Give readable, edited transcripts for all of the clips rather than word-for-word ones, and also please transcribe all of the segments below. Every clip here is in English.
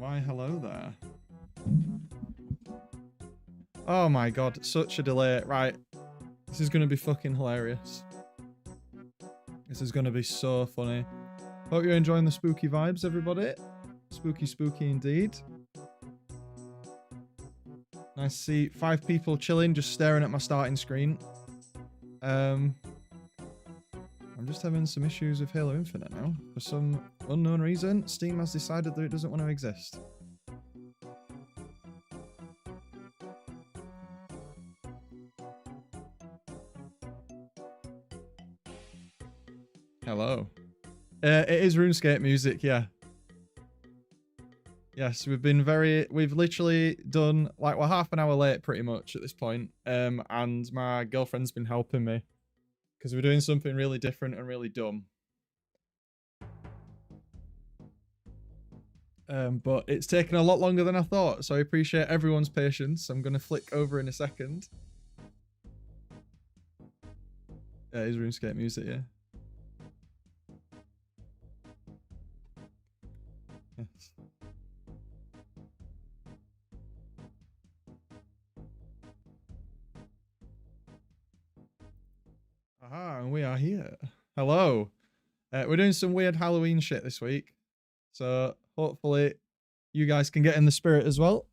Why, hello there. Oh my god, such a delay. Right. This is going to be fucking hilarious. This is going to be so funny. Hope you're enjoying the spooky vibes, everybody. Spooky, spooky indeed. Nice to see 5 people chilling, just staring at my starting screen. I'm just having some issues with Halo Infinite now. For some unknown reason, Steam has decided that it doesn't want to exist. Hello. It is RuneScape music, yeah. Yes, we've literally done, like, we're half an hour late pretty much at this point. And my girlfriend's been helping me. Because we're doing something really different and really dumb. But it's taken a lot longer than I thought, so I appreciate everyone's patience. I'm going to flick over in a second. Yeah, it is RuneScape music, yeah. Yes. Aha, and we are here. Hello. We're doing some weird Halloween shit this week. So hopefully you guys can get in the spirit as well.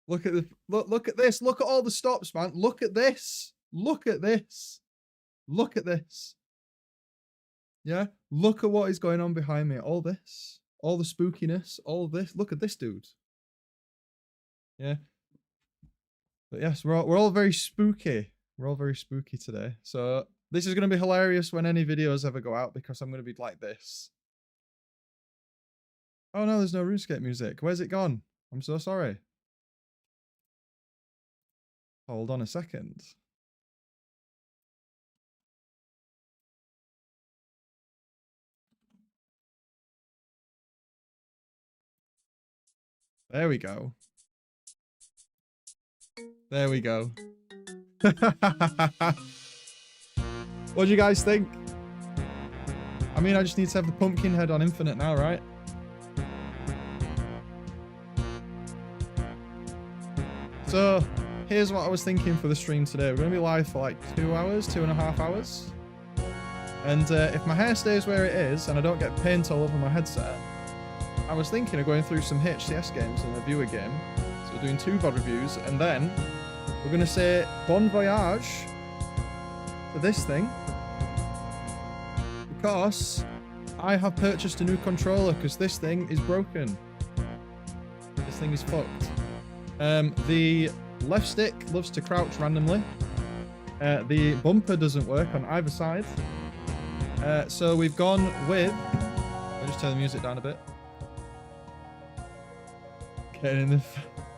Look at the look at this. Look at all the stops, man. Look at this. Look at this. Look at this. Yeah. Look at what is going on behind me. All this. All the spookiness. All this. Look at this dude. Yeah. But yes, we're all very spooky. We're all very spooky today. So this is going to be hilarious when any videos ever go out because I'm going to be like this. Oh no, there's no RuneScape music. Where's it gone? I'm so sorry. Hold on a second. There we go. There we go. What do you guys think? I mean, I just need to have the pumpkin head on Infinite now, right? So, here's what I was thinking for the stream today. We're going to be live for like 2 hours, 2.5 hours. And if my hair stays where it is and I don't get paint all over my headset, I was thinking of going through some HCS games and a viewer game. So we're doing 2 VOD reviews, and then we're going to say bon voyage to this thing. Because I have purchased a new controller because this thing is broken. This thing is fucked. The left stick loves to crouch randomly. The bumper doesn't work on either side. So we've gone with... I'll just turn the music down a bit. Getting in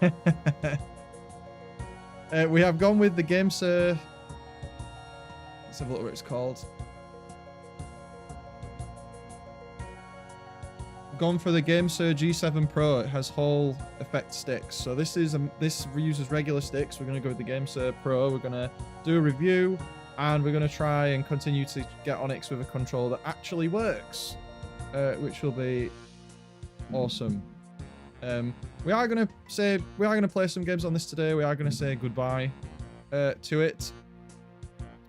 the... we have gone with the GameSir... Let's have a look what it's called. Gone for the GameSir G7 Pro. It has Hall effect sticks. So this uses regular sticks. We're going to go with the GameSir Pro. We're going to do a review, and we're going to try and continue to get Onyx with a controller that actually works, which will be awesome. We are going to play some games on this today. We are going to say goodbye to it.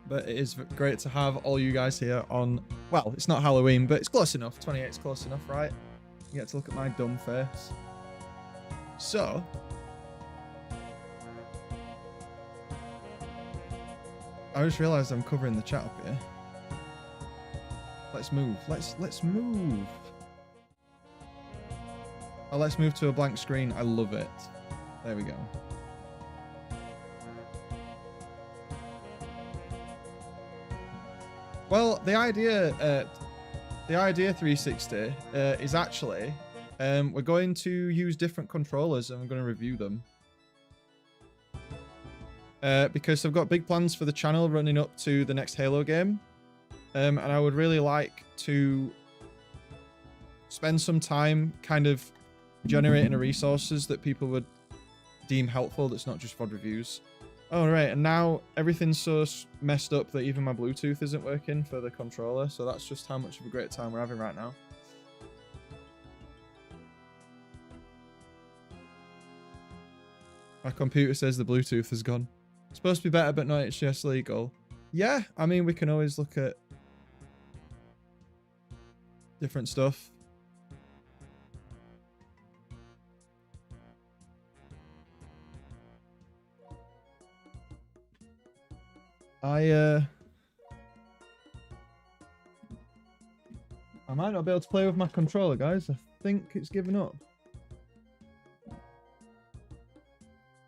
But it is great to have all you guys here on... Well, it's not Halloween, but it's close enough. 28's close enough, right? You get to look at my dumb face. So... I just realised I'm covering the chat up here. Let's move. Let's move. Oh, let's move to a blank screen. I love it. There we go. Well, the idea 360 is actually we're going to use different controllers and we're going to review them. Because I've got big plans for the channel running up to the next Halo game. And I would really like to spend some time kind of generating the resources that people would deem helpful that's not just VOD reviews. Oh, right, and now everything's so messed up that even my Bluetooth isn't working for the controller, so that's just how much of a great time we're having right now. My computer says the Bluetooth is gone. It's supposed to be better, but not HDS legal. Yeah, I mean, we can always look at different stuff. I might not be able to play with my controller, guys. I think it's given up.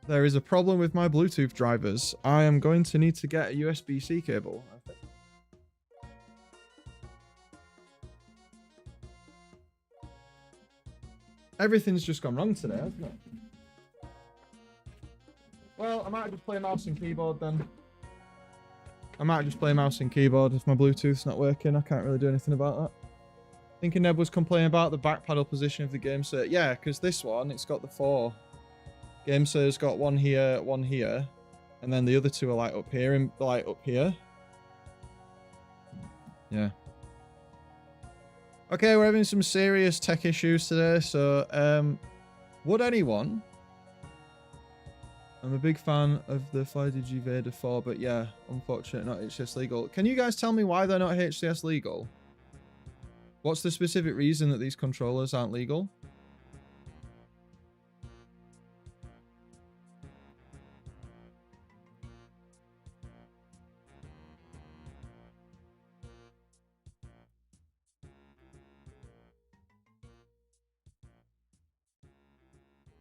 There is a problem with my Bluetooth drivers. I am going to need to get a USB-C cable, I think. Everything's just gone wrong today, hasn't it? Well, I might just play mouse and keyboard then. I might just play mouse and keyboard if my Bluetooth's not working. I can't really do anything about that. Thinking Neb was complaining about the back paddle position of the game set. Yeah, because this one, it's got the 4. Game set's got one here, and then the other 2 are like up here and like up here. Yeah. Okay, we're having some serious tech issues today, so would anyone... I'm a big fan of the FlyDigi Vader 4, but yeah, unfortunate not HCS legal. Can you guys tell me why they're not HCS legal? What's the specific reason that these controllers aren't legal?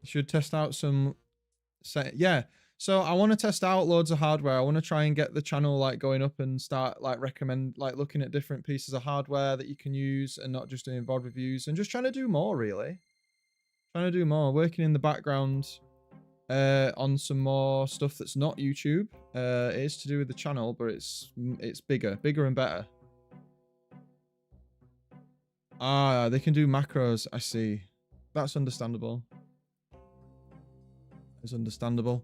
Should test out some... Yeah, so I want to test out loads of hardware. I want to try and get the channel like going up and start like looking at different pieces of hardware that you can use and not just doing VOD reviews and just trying to do more, really. Trying to do more, working in the background on some more stuff that's not YouTube. It is to do with the channel, but it's bigger and better. Ah, they can do macros. I see. That's understandable. It's understandable.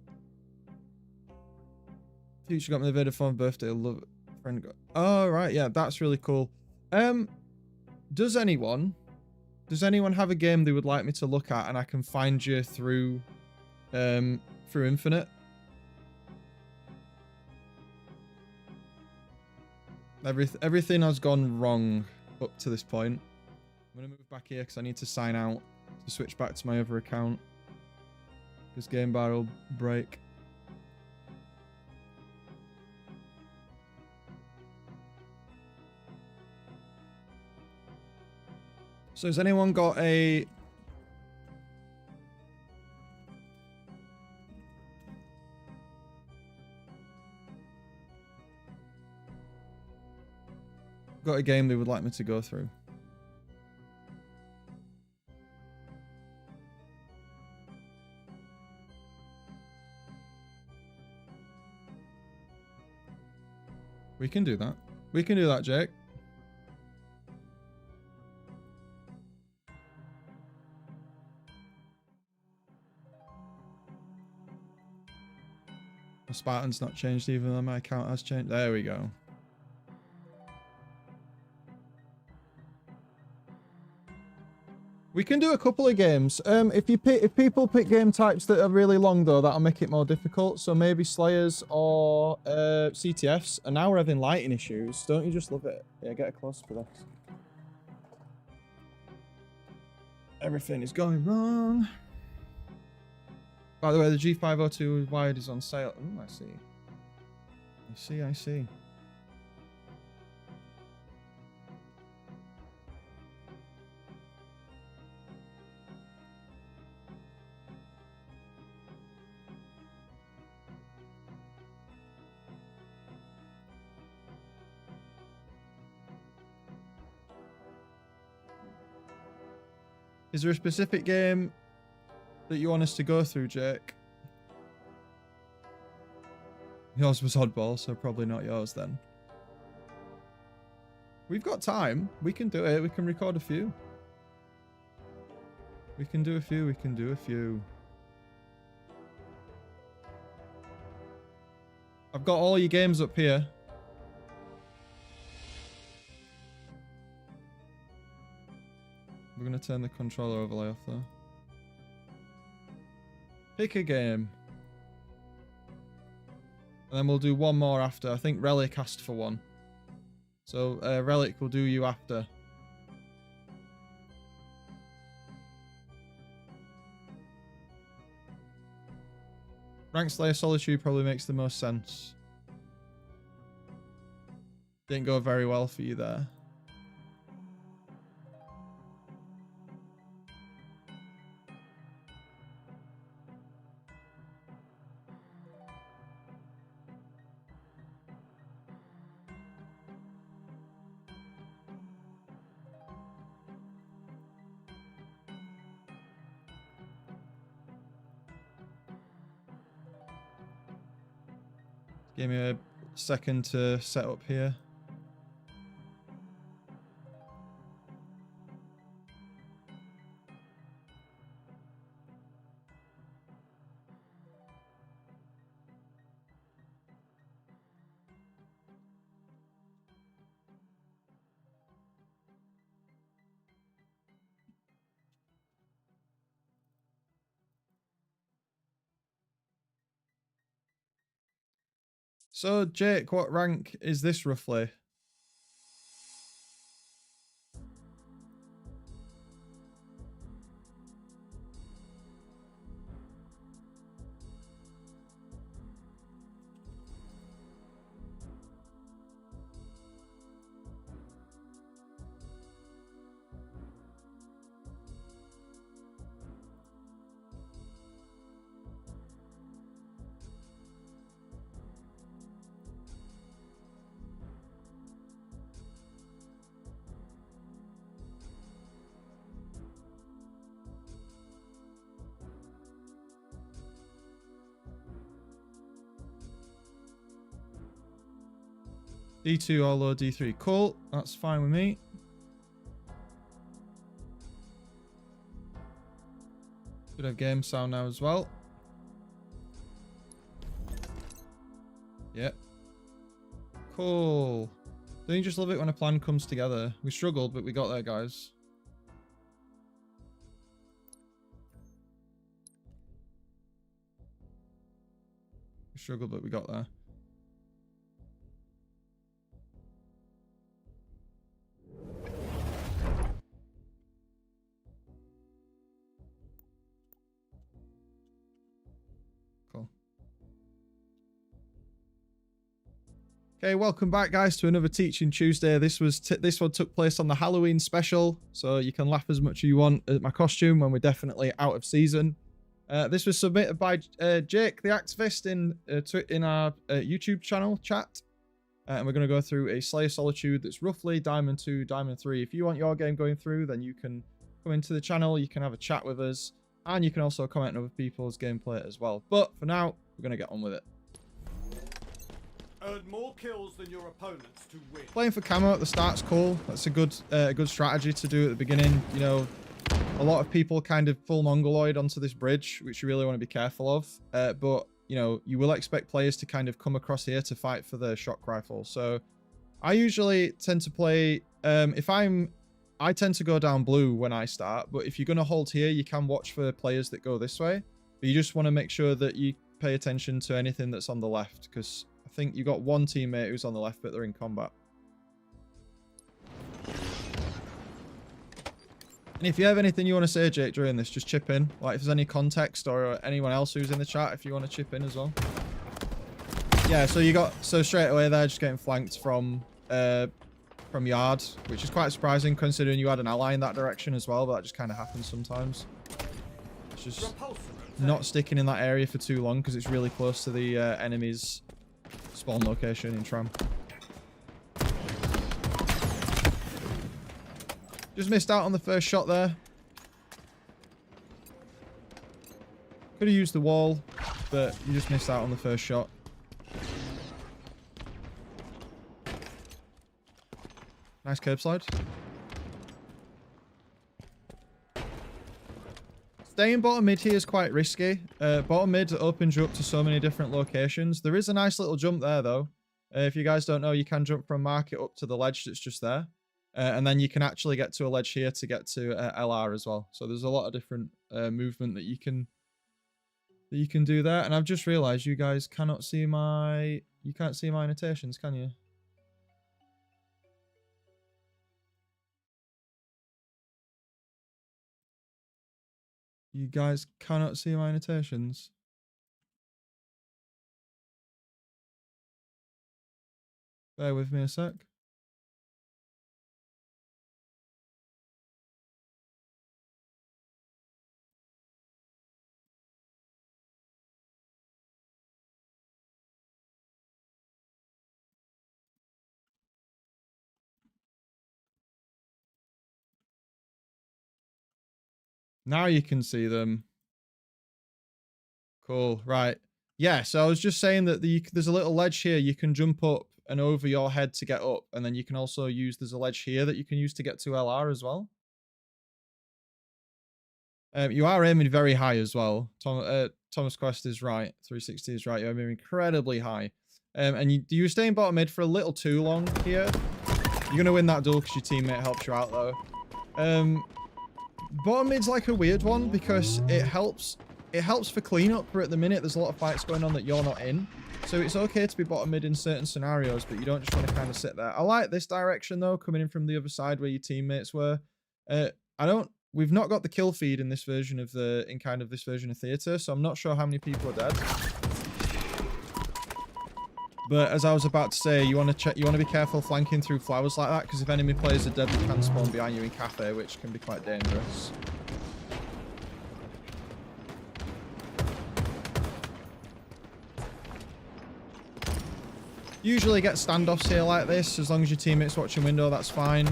Future got me the Vader 4 birthday. Love it. Friend got... Oh, right. Yeah, that's really cool. Does anyone have a game they would like me to look at and I can find you through Infinite? Everything has gone wrong up to this point. I'm going to move back here because I need to sign out to switch back to my other account. This game bar will break. So has anyone got a... got a game they would like me to go through? We can do that. We can do that, Jake. My Spartan's not changed even though my account has changed. There we go. We can do a couple of games. If people pick game types that are really long though, that'll make it more difficult. So maybe Slayers or CTFs. And now we're having lighting issues. Don't you just love it? Yeah, get a close for this. Everything is going wrong. By the way, the G502 wired is on sale. Oh, I see. I see. Is there a specific game that you want us to go through, Jake? Yours was oddball, so probably not yours then. We've got time. We can do it. We can record a few. We can do a few. I've got all your games up here. We're going to turn the controller overlay off though. Pick a game. And then we'll do one more after. I think Relic asked for one. So Relic will do you after. Rank Slayer Solitude probably makes the most sense. Didn't go very well for you there. Give me a second to set up here. So, Jake, what rank is this roughly? D2 or low D3. Cool. That's fine with me. Should have game sound now as well. Yep. Cool. Don't you just love it when a plan comes together? We struggled, but we got there, guys. We struggled, but we got there. Okay, welcome back, guys, to another Teaching Tuesday. This one took place on the Halloween special, so you can laugh as much as you want at my costume when we're definitely out of season. This was submitted by Jake, the activist, in our YouTube channel chat, and we're going to go through a Slayer Solitude that's roughly Diamond 2, Diamond 3. If you want your game going through, then you can come into the channel, you can have a chat with us, and you can also comment on other people's gameplay as well. But for now, we're going to get on with it. Earn more kills than your opponents to win. Playing for camo at the start's cool. That's a good strategy to do at the beginning. You know, a lot of people kind of full mongoloid onto this bridge, which you really want to be careful of. But, you know, you will expect players to kind of come across here to fight for the shock rifle. So I usually tend to play, I tend to go down blue when I start. But if you're going to hold here, you can watch for players that go this way. But you just want to make sure that you pay attention to anything that's on the left, because I think you got one teammate who's on the left, but they're in combat. And if you have anything you want to say, Jake, during this, just chip in. Like, if there's any context or anyone else who's in the chat, if you want to chip in as well. Yeah, so straight away there, just getting flanked from yard, which is quite surprising considering you had an ally in that direction as well, but that just kind of happens sometimes. It's just not sticking in that area for too long because it's really close to the enemy's spawn location in Tram. Just missed out on the first shot there. Could have used the wall, but you just missed out on the first shot. Nice curb slide. Staying bottom mid here is quite risky. Bottom mid opens you up to so many different locations. There is a nice little jump there, though. If you guys don't know, you can jump from market up to the ledge that's just there. And then you can actually get to a ledge here to get to LR as well. So there's a lot of different movement that you can that you can do that. And I've just realized you guys cannot see my... You can't see my annotations, can you? You guys cannot see my annotations. Bear with me a sec. Now you can see them. Cool. Right. Yeah, so I was just saying that there's a little ledge here. You can jump up and over your head to get up. And then you can also use... There's a ledge here that you can use to get to LR as well. You are aiming very high as well. Thomas Quest is right. 360 is right. You're aiming incredibly high. And you were staying bottom mid for a little too long here. You're going to win that duel because your teammate helps you out, though. Bottom mid's like a weird one because it helps for cleanup, but at the minute there's a lot of fights going on that you're not in. So it's okay to be bottom mid in certain scenarios, but you don't just want to kind of sit there. I like this direction, though, coming in from the other side where your teammates were. We've not got the kill feed in this version of this version of theater, so I'm not sure how many people are dead. But as I was about to say, you want to be careful flanking through flowers like that, because if enemy players are dead, they can spawn behind you in cafe, which can be quite dangerous. Usually get standoffs here like this, as long as your teammate's watching window, that's fine.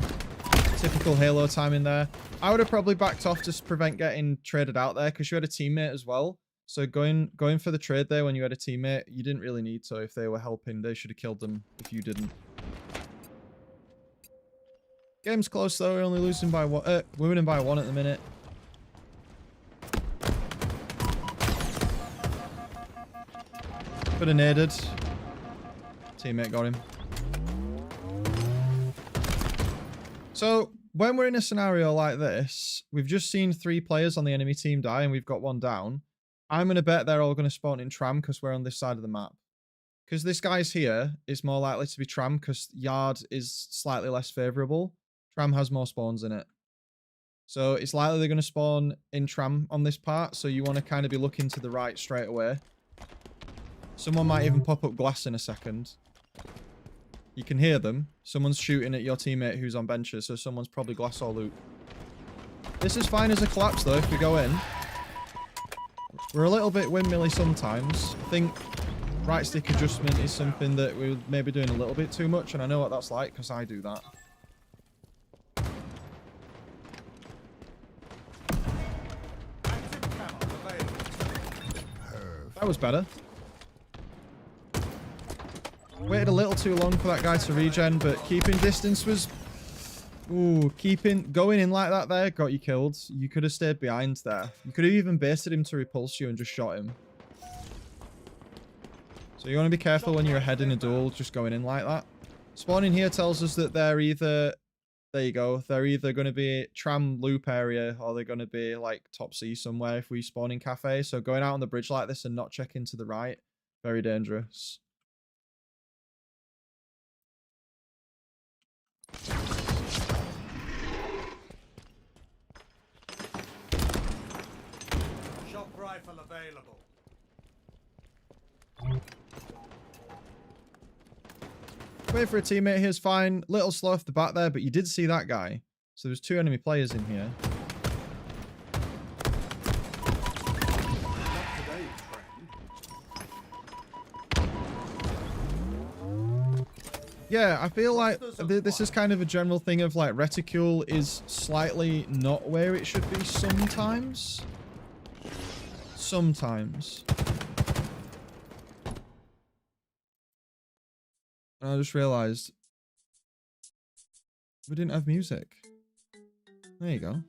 Typical Halo time in there. I would have probably backed off to prevent getting traded out there, because you had a teammate as well. So going for the trade there when you had a teammate, you didn't really need to. If they were helping, they should have killed them if you didn't. Game's close though, we're only losing by one. We're winning by 1 at the minute. Could have naded. Teammate got him. So when we're in a scenario like this, we've just seen 3 players on the enemy team die and we've got 1 down. I'm going to bet they're all going to spawn in tram because we're on this side of the map. Because this guy's here, it's more likely to be tram because yard is slightly less favourable. Tram has more spawns in it. So it's likely they're going to spawn in tram on this part, so you want to kind of be looking to the right straight away. Someone might even pop up glass in a second. You can hear them. Someone's shooting at your teammate who's on benches, so someone's probably glass or loot. This is fine as a collapse though if we go in. We're a little bit windmilly sometimes. I think right stick adjustment is something that we're maybe doing a little bit too much, and I know what that's like because I do that. That was better. Waited a little too long for that guy to regen, but keeping distance was... Ooh, going in like that there got you killed. You could have stayed behind there. You could have even baited him to repulse you and just shot him. So you want to be careful when you're ahead in a duel, just going in like that. Spawning here tells us that they're either... There you go. They're either going to be tram loop area or they're going to be like top C somewhere if we spawn in cafe. So going out on the bridge like this and not checking to the right, very dangerous. Shop rifle available. Wait for a teammate here's fine. Little slow off the bat there, but you did see that guy. So there's 2 enemy players in here. Yeah, I feel like this is kind of a general thing of like reticule is slightly not where it should be sometimes. Sometimes. And I just realized we didn't have music. There you go.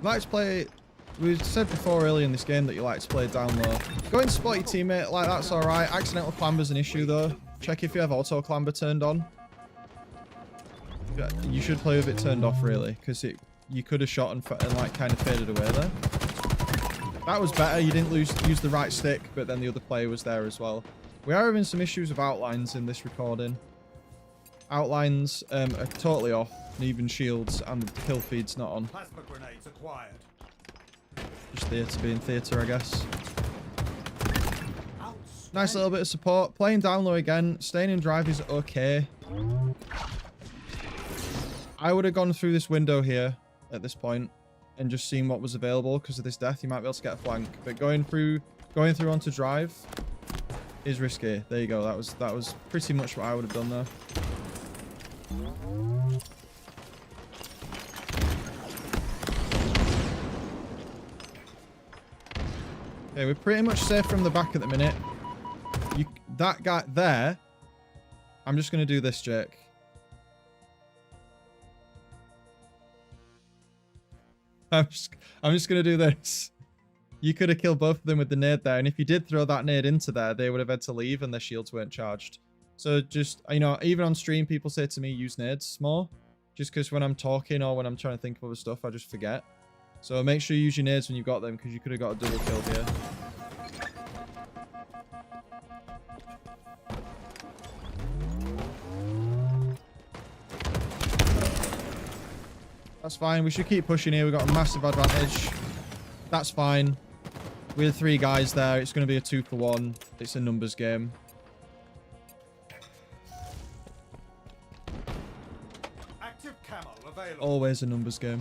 Like to play... We said before earlier in this game that you like to play down low. Go and spot your teammate, like that's alright. Accidental clamber's an issue though. Check if you have auto clamber turned on. You should play with it turned off, really, because you could have shot and like kind of faded away there. That was better. You didn't use the right stick, but then the other player was there as well. We are having some issues with outlines in this recording. Outlines are totally off, and even shields, and the kill feed's not on. Plasma grenades acquired. Just theatre being theatre, I guess. Nice little bit of support. Playing down low again. Staying in drive is okay. I would have gone through this window here at this point and just seen what was available because of this death. You might be able to get a flank, but going through onto drive is risky. There you go. That was pretty much what I would have done there. Okay, we're pretty much safe from the back at the minute. That guy there. I'm just going to do this, Jake. I'm just going to do this. You could have killed both of them with the nade there. And if you did throw that nade into there, they would have had to leave and their shields weren't charged. So just, you know, even on stream, people say to me, use nades more. Just because when I'm talking or when I'm trying to think of other stuff, I just forget. So make sure you use your nades when you've got them because you could have got a double kill here. That's fine. We should keep pushing here. We've got a massive advantage. That's fine. With 3 guys there, it's going to be a 2-for-1. It's a numbers game. Active camo available. Always a numbers game.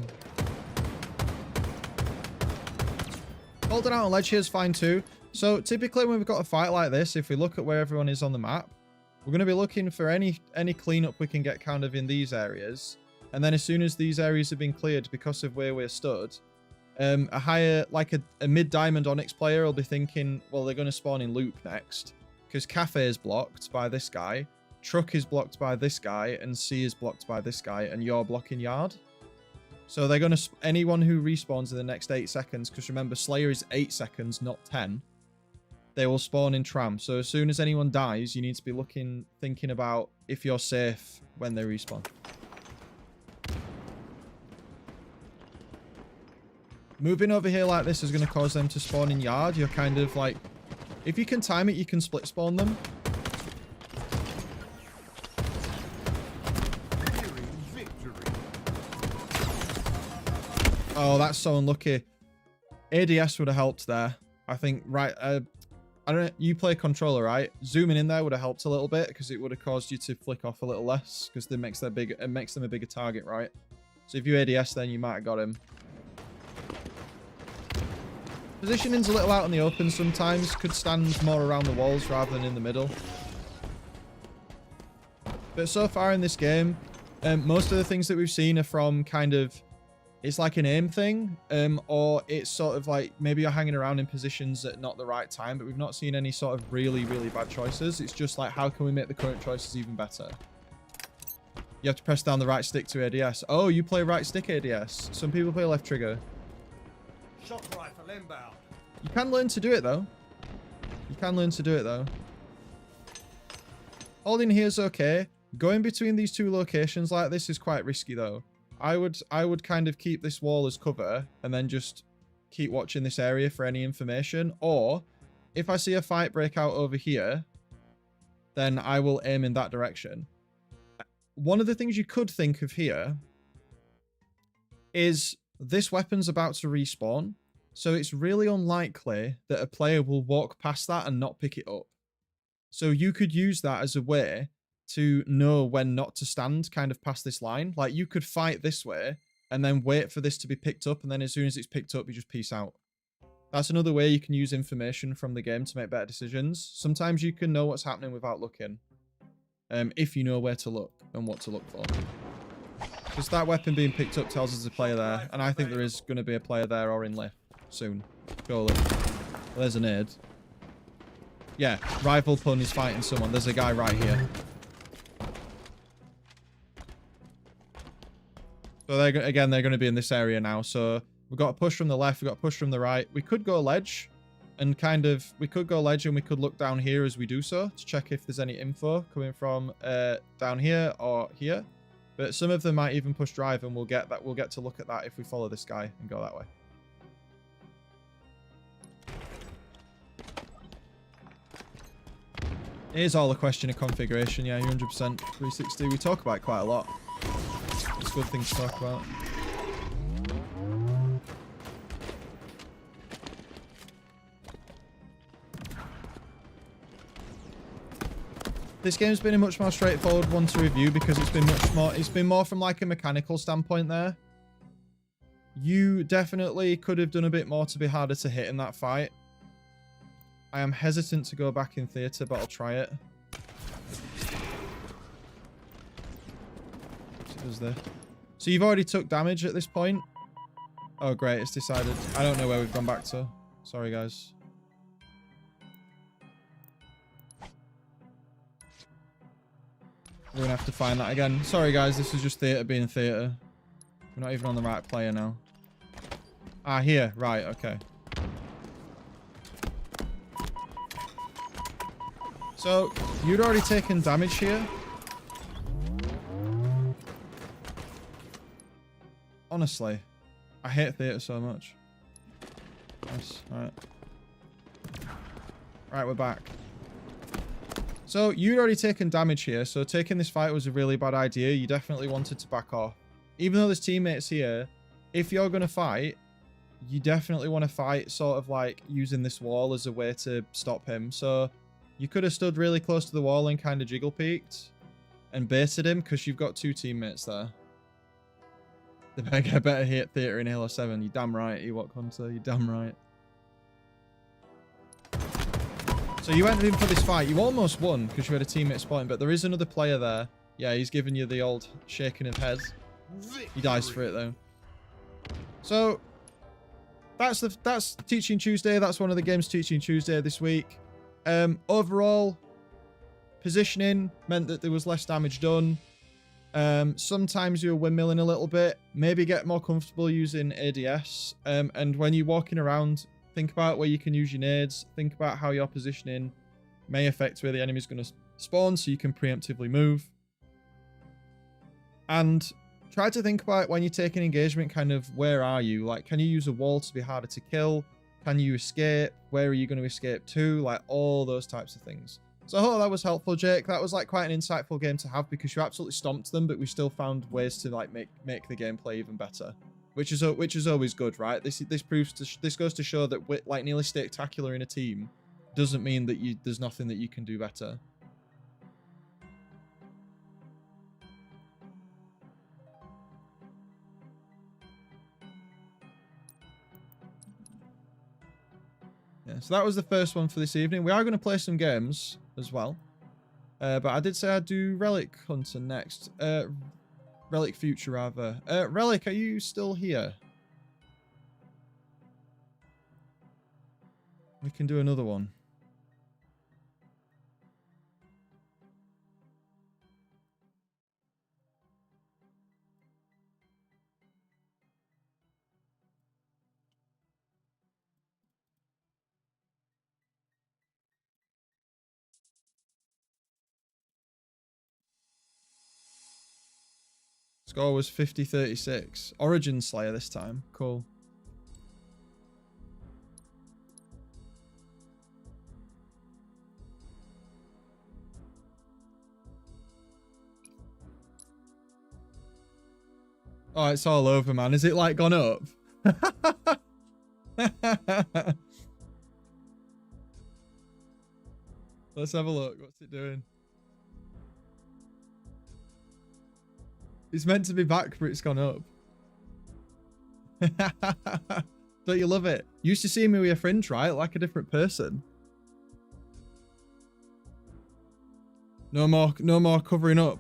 Holding out on ledge here is fine too. So typically when we've got a fight like this, if we look at where everyone is on the map, we're going to be looking for any cleanup we can get kind of in these areas. And then as soon as these areas have been cleared because of where we're stood, a higher, like a mid-diamond Onyx player will be thinking, well, they're going to spawn in loop next. Because cafe is blocked by this guy, truck is blocked by this guy, and C is blocked by this guy, and you're blocking yard. So they're going to, anyone who respawns in the next 8 seconds, because remember, Slayer is 8 seconds, not 10. They will spawn in tram. So as soon as anyone dies, you need to be thinking about if you're safe when they respawn. Moving over here like this is going to cause them to spawn in yard. You're kind of like... If you can time it, you can split spawn them. Oh, that's so unlucky. ADS would have helped there. I think, right... I don't know, you play controller, right? Zooming in there would have helped a little bit because it would have caused you to flick off a little less because it makes them a bigger target, right? So if you ADS, then you might have got him. Positioning's a little out in the open sometimes. Could stand more around the walls rather than in the middle. But so far in this game, most of the things that we've seen are from kind of... It's like an aim thing. Or it's sort of like maybe you're hanging around in positions at not the right time. But we've not seen any sort of really, really bad choices. It's just like, how can we make the current choices even better? You have to press down the right stick to ADS. Oh, you play right stick ADS. Some people play left trigger. Shock rifle inbound. You can learn to do it though. You can learn to do it though. Holding here is okay. Going between these 2 locations like this is quite risky though. I would kind of keep this wall as cover and then just keep watching this area for any information. Or if I see a fight break out over here, then I will aim in that direction. One of the things you could think of here is this weapon's about to respawn. So it's really unlikely that a player will walk past that and not pick it up. So you could use that as a way to know when not to stand kind of past this line. Like you could fight this way and then wait for this to be picked up. And then as soon as it's picked up, you just peace out. That's another way you can use information from the game to make better decisions. Sometimes you can know what's happening without looking. If you know where to look and what to look for. Because that weapon being picked up tells us there's a player there. And I think there is going to be a player there or in lift soon. Go lift. Well, there's an aid. Yeah, rival pun is fighting someone. There's a guy right here. So they're going to be in this area now. So we've got a push from the left. We've got a push from the right. We could go ledge and we could go ledge and we could look down here as we do so to check if there's any info coming from down here or here. But some of them might even push drive, and we'll get to look at that if we follow this guy and go that way. It is all a question of configuration. Yeah, 100% 360. We talk about it quite a lot. It's a good thing to talk about. This game's been a much more straightforward one to review because it's been more from like a mechanical standpoint there. You definitely could have done a bit more to be harder to hit in that fight. I am hesitant to go back in theatre, but I'll try it. What's it does there? So you've already took damage at this point? Oh great, it's decided. I don't know where we've gone back to. Sorry guys. We're gonna have to find that again. Sorry guys, this is just theatre being theatre. We're not even on the right player now. Ah, here. Right, okay. So, you'd already taken damage here. Honestly, I hate theatre so much. Nice, alright. Right, we're back. So, you'd already taken damage here, so taking this fight was a really bad idea. You definitely wanted to back off. Even though there's teammates here, if you're going to fight, you definitely want to fight sort of like using this wall as a way to stop him. So, you could have stood really close to the wall and kind of jiggle peeked and baited him because you've got two teammates there. The better hit theatre in Halo 7. You're damn right, Ewok Hunter. You're damn right. So you went in for this fight. You almost won because you had a teammate spotting, but there is another player there. Yeah, he's giving you the old shaking of head. He dies for it though. So that's Teaching Tuesday. That's one of the games Teaching Tuesday this week. Overall, positioning meant that there was less damage done. Sometimes you're windmilling a little bit. Maybe get more comfortable using ADS. And when you're walking around, think about where you can use your nades. Think about how your positioning may affect where the enemy's going to spawn so you can preemptively move. And try to think about when you take an engagement, kind of where are you? Like, can you use a wall to be harder to kill? Can you escape? Where are you going to escape to? Like, all those types of things. So I hope that was helpful, Jake. That was like quite an insightful game to have because you absolutely stomped them, but we still found ways to like make the gameplay even better. Which is always good, right? This goes to show that like nearly spectacular in a team doesn't mean that there's nothing that you can do better. Yeah, so that was the first one for this evening. We are going to play some games as well. But I did say I'd do Relic Hunter next. Relic Future, rather. Relic, are you still here? We can do another one. Score was 50-36. Origin Slayer this time. Cool. Oh, it's all over, man. Is it like gone up? Let's have a look. What's it doing? It's meant to be back, but it's gone up. Don't you love it? You used to see me with your fringe, right? Like a different person. No more covering up.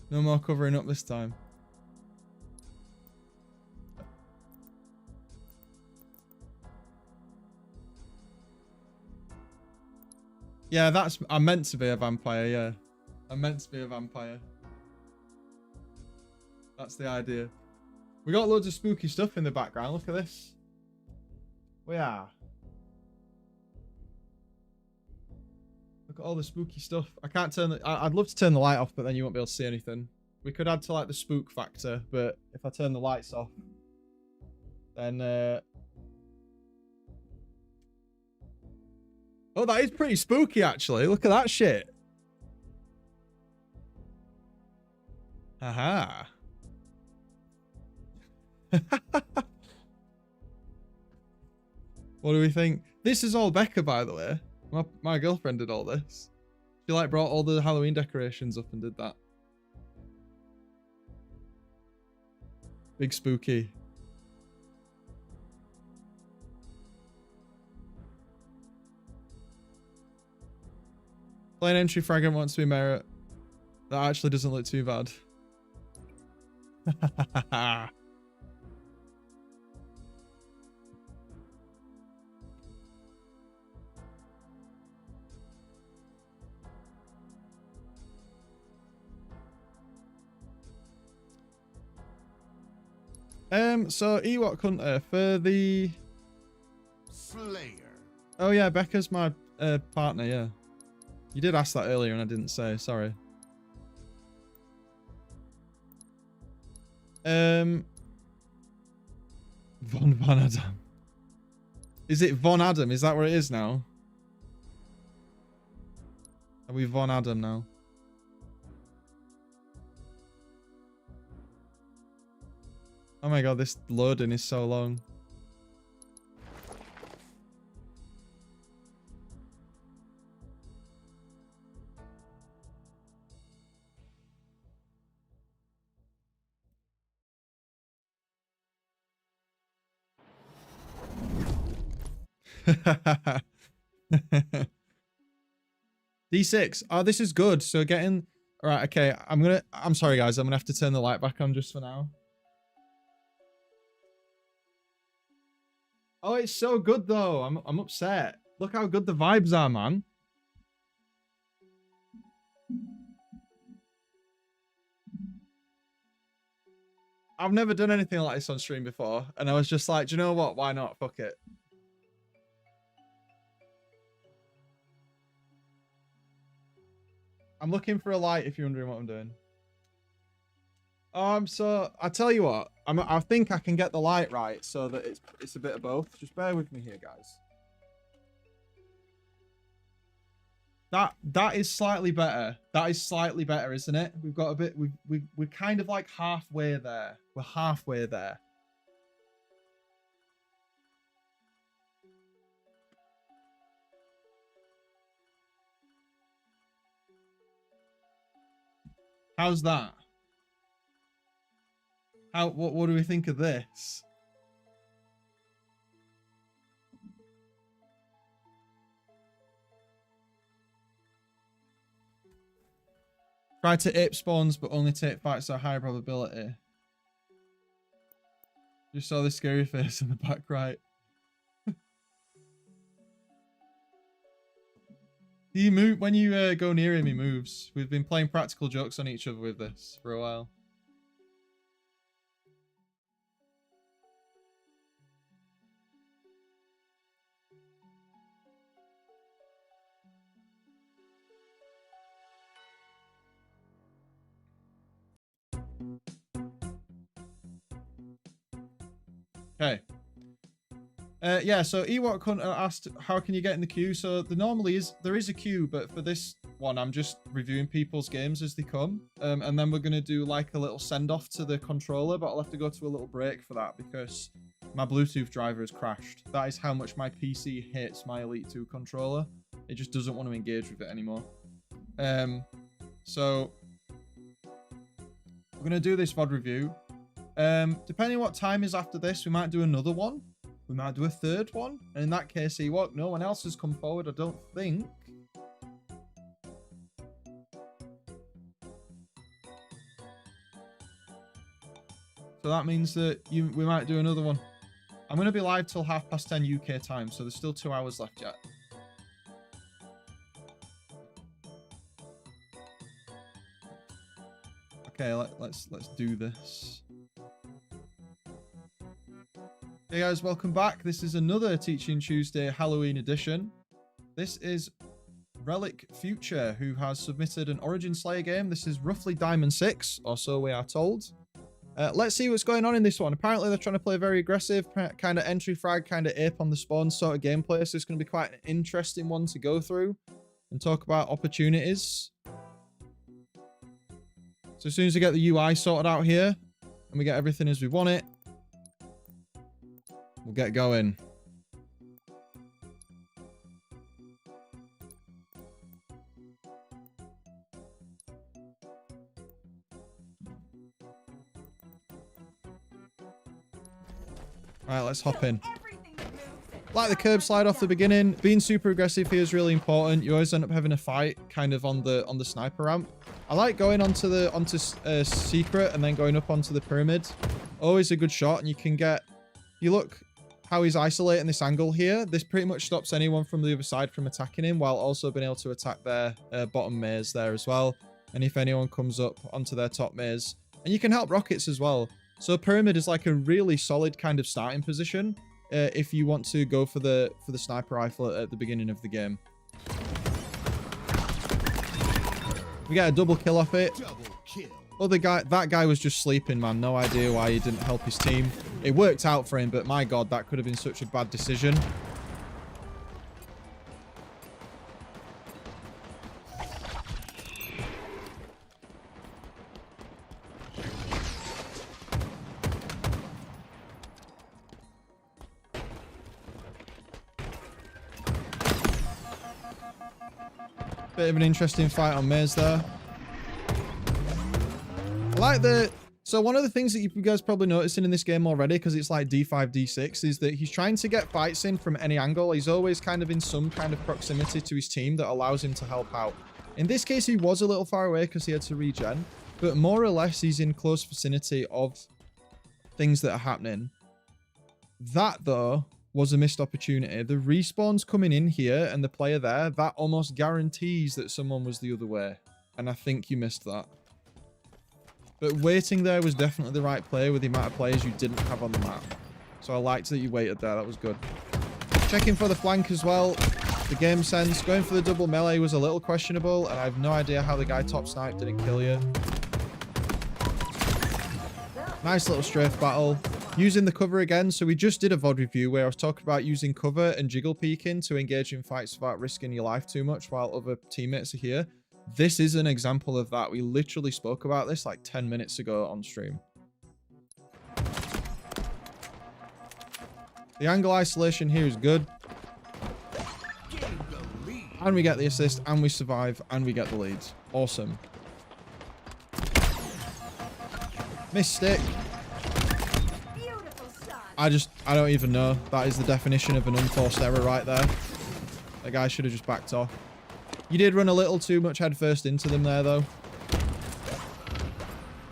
No more covering up this time. Yeah, I'm meant to be a vampire, yeah. I'm meant to be a vampire. That's the idea. We got loads of spooky stuff in the background. Look at this. We are. Look at all the spooky stuff. I can't turn the... I'd love to turn the light off, but then you won't be able to see anything. We could add to like the spook factor, but if I turn the lights off, then oh, that is pretty spooky actually. Look at that shit. Aha. What do we think? This is all Becca, by the way. My girlfriend did all this. She like brought all the Halloween decorations up and did that. Big spooky. Plain entry fragment wants to be merit. That actually doesn't look too bad. So Ewok Hunter for the Slayer. Oh yeah, Becca's my partner, yeah. You did ask that earlier and I didn't say, sorry. Von Vanadam. Is it Von Adam? Is that where it is now? Are we Von Adam now? Oh my god, this loading is so long. D6. Oh, this is good. So getting... Alright, okay. I'm sorry, guys. I'm gonna have to turn the light back on just for now. Oh, it's so good, though. I'm upset. Look how good the vibes are, man. I've never done anything like this on stream before. And I was just like, do you know what? Why not? Fuck it. I'm looking for a light if you're wondering what I'm doing. So I tell you what, I think I can get the light right so that it's a bit of both. Just bear with me here, guys. That is slightly better. That is slightly better, isn't it? We've got a bit. We're kind of like halfway there. We're halfway there. How's that? What do we think of this? Try to ape spawns, but only take fights at a higher probability. Just saw the scary face in the back right. He move when you go near him, he moves. We've been playing practical jokes on each other with this for a while. Okay. Yeah, so Ewok Hunter asked, how can you get in the queue? So there is a queue, but for this one, I'm just reviewing people's games as they come. And then we're going to do like a little send-off to the controller, but I'll have to go to a little break for that because my Bluetooth driver has crashed. That is how much my PC hates my Elite 2 controller. It just doesn't want to engage with it anymore. So we're going to do this VOD review. Depending on what time is after this, we might do another one. We might do a third one. And in that case, Ewok, no one else has come forward, I don't think. So that means that we might do another one. I'm going to be live till 10:30 UK time, so there's still 2 hours left yet. Okay, let's do this. Hey guys, welcome back. This is another Teaching Tuesday Halloween edition. This is Relic Future, who has submitted an Origin Slayer game. This is roughly Diamond 6, or so we are told. Let's see what's going on in this one. Apparently, they're trying to play very aggressive, kind of entry frag, kind of ape on the spawn sort of gameplay. So it's going to be quite an interesting one to go through and talk about opportunities. So as soon as we get the UI sorted out here and we get everything as we want it, we'll get going. Alright, let's hop in. Like the curb slide off the beginning, being super aggressive here is really important. You always end up having a fight kind of on the sniper ramp. I like going onto secret and then going up onto the pyramid. Always a good shot, and you can get... You look how he's isolating this angle here. This pretty much stops anyone from the other side from attacking him, while also being able to attack their bottom maze there as well. And if anyone comes up onto their top maze. And you can help rockets as well. So pyramid is like a really solid kind of starting position if you want to go for the sniper rifle at the beginning of the game. We get a double kill off it. That guy was just sleeping, man. No idea why he didn't help his team. It worked out for him, but my God, that could have been such a bad decision. Bit of an interesting fight on maze there. I like the... So one of the things that you guys probably noticing in this game already, because it's like D5, D6, is that he's trying to get fights in from any angle. He's always kind of in some kind of proximity to his team that allows him to help out. In this case, he was a little far away because he had to regen, but more or less he's in close vicinity of things that are happening. That, though, was a missed opportunity. The respawns coming in here and the player there, that almost guarantees that someone was the other way. And I think you missed that. But waiting there was definitely the right play with the amount of players you didn't have on the map. So I liked that you waited there. That was good. Checking for the flank as well. The game sense. Going for the double melee was a little questionable. And I have no idea how the guy top snipe didn't kill you. Nice little strafe battle. Using the cover again. So we just did a VOD review where I was talking about using cover and jiggle peeking to engage in fights without risking your life too much while other teammates are here. This is an example of that. We literally spoke about this like 10 minutes ago on stream. The angle isolation here is good. And we get the assist, and we survive, and we get the lead. Awesome. Missed stick. I don't even know. That is the definition of an unforced error right there. That guy should have just backed off. You did run a little too much headfirst into them there, though.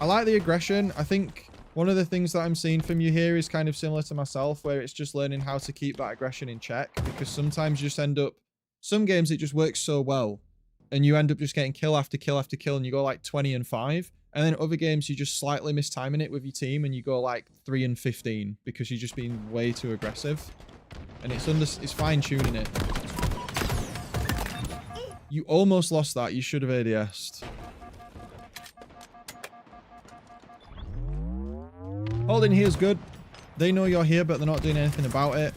I like the aggression. I think one of the things that I'm seeing from you here is kind of similar to myself, where it's just learning how to keep that aggression in check, because sometimes you just end up... Some games, it just works so well, and you end up just getting kill after kill after kill, and you go like 20 and 5. And then other games, you just slightly mistiming it with your team, and you go like 3 and 15, because you're just being way too aggressive. And it's fine-tuning it. You almost lost that. You should have ADS'd. Holding here is good. They know you're here, but they're not doing anything about it.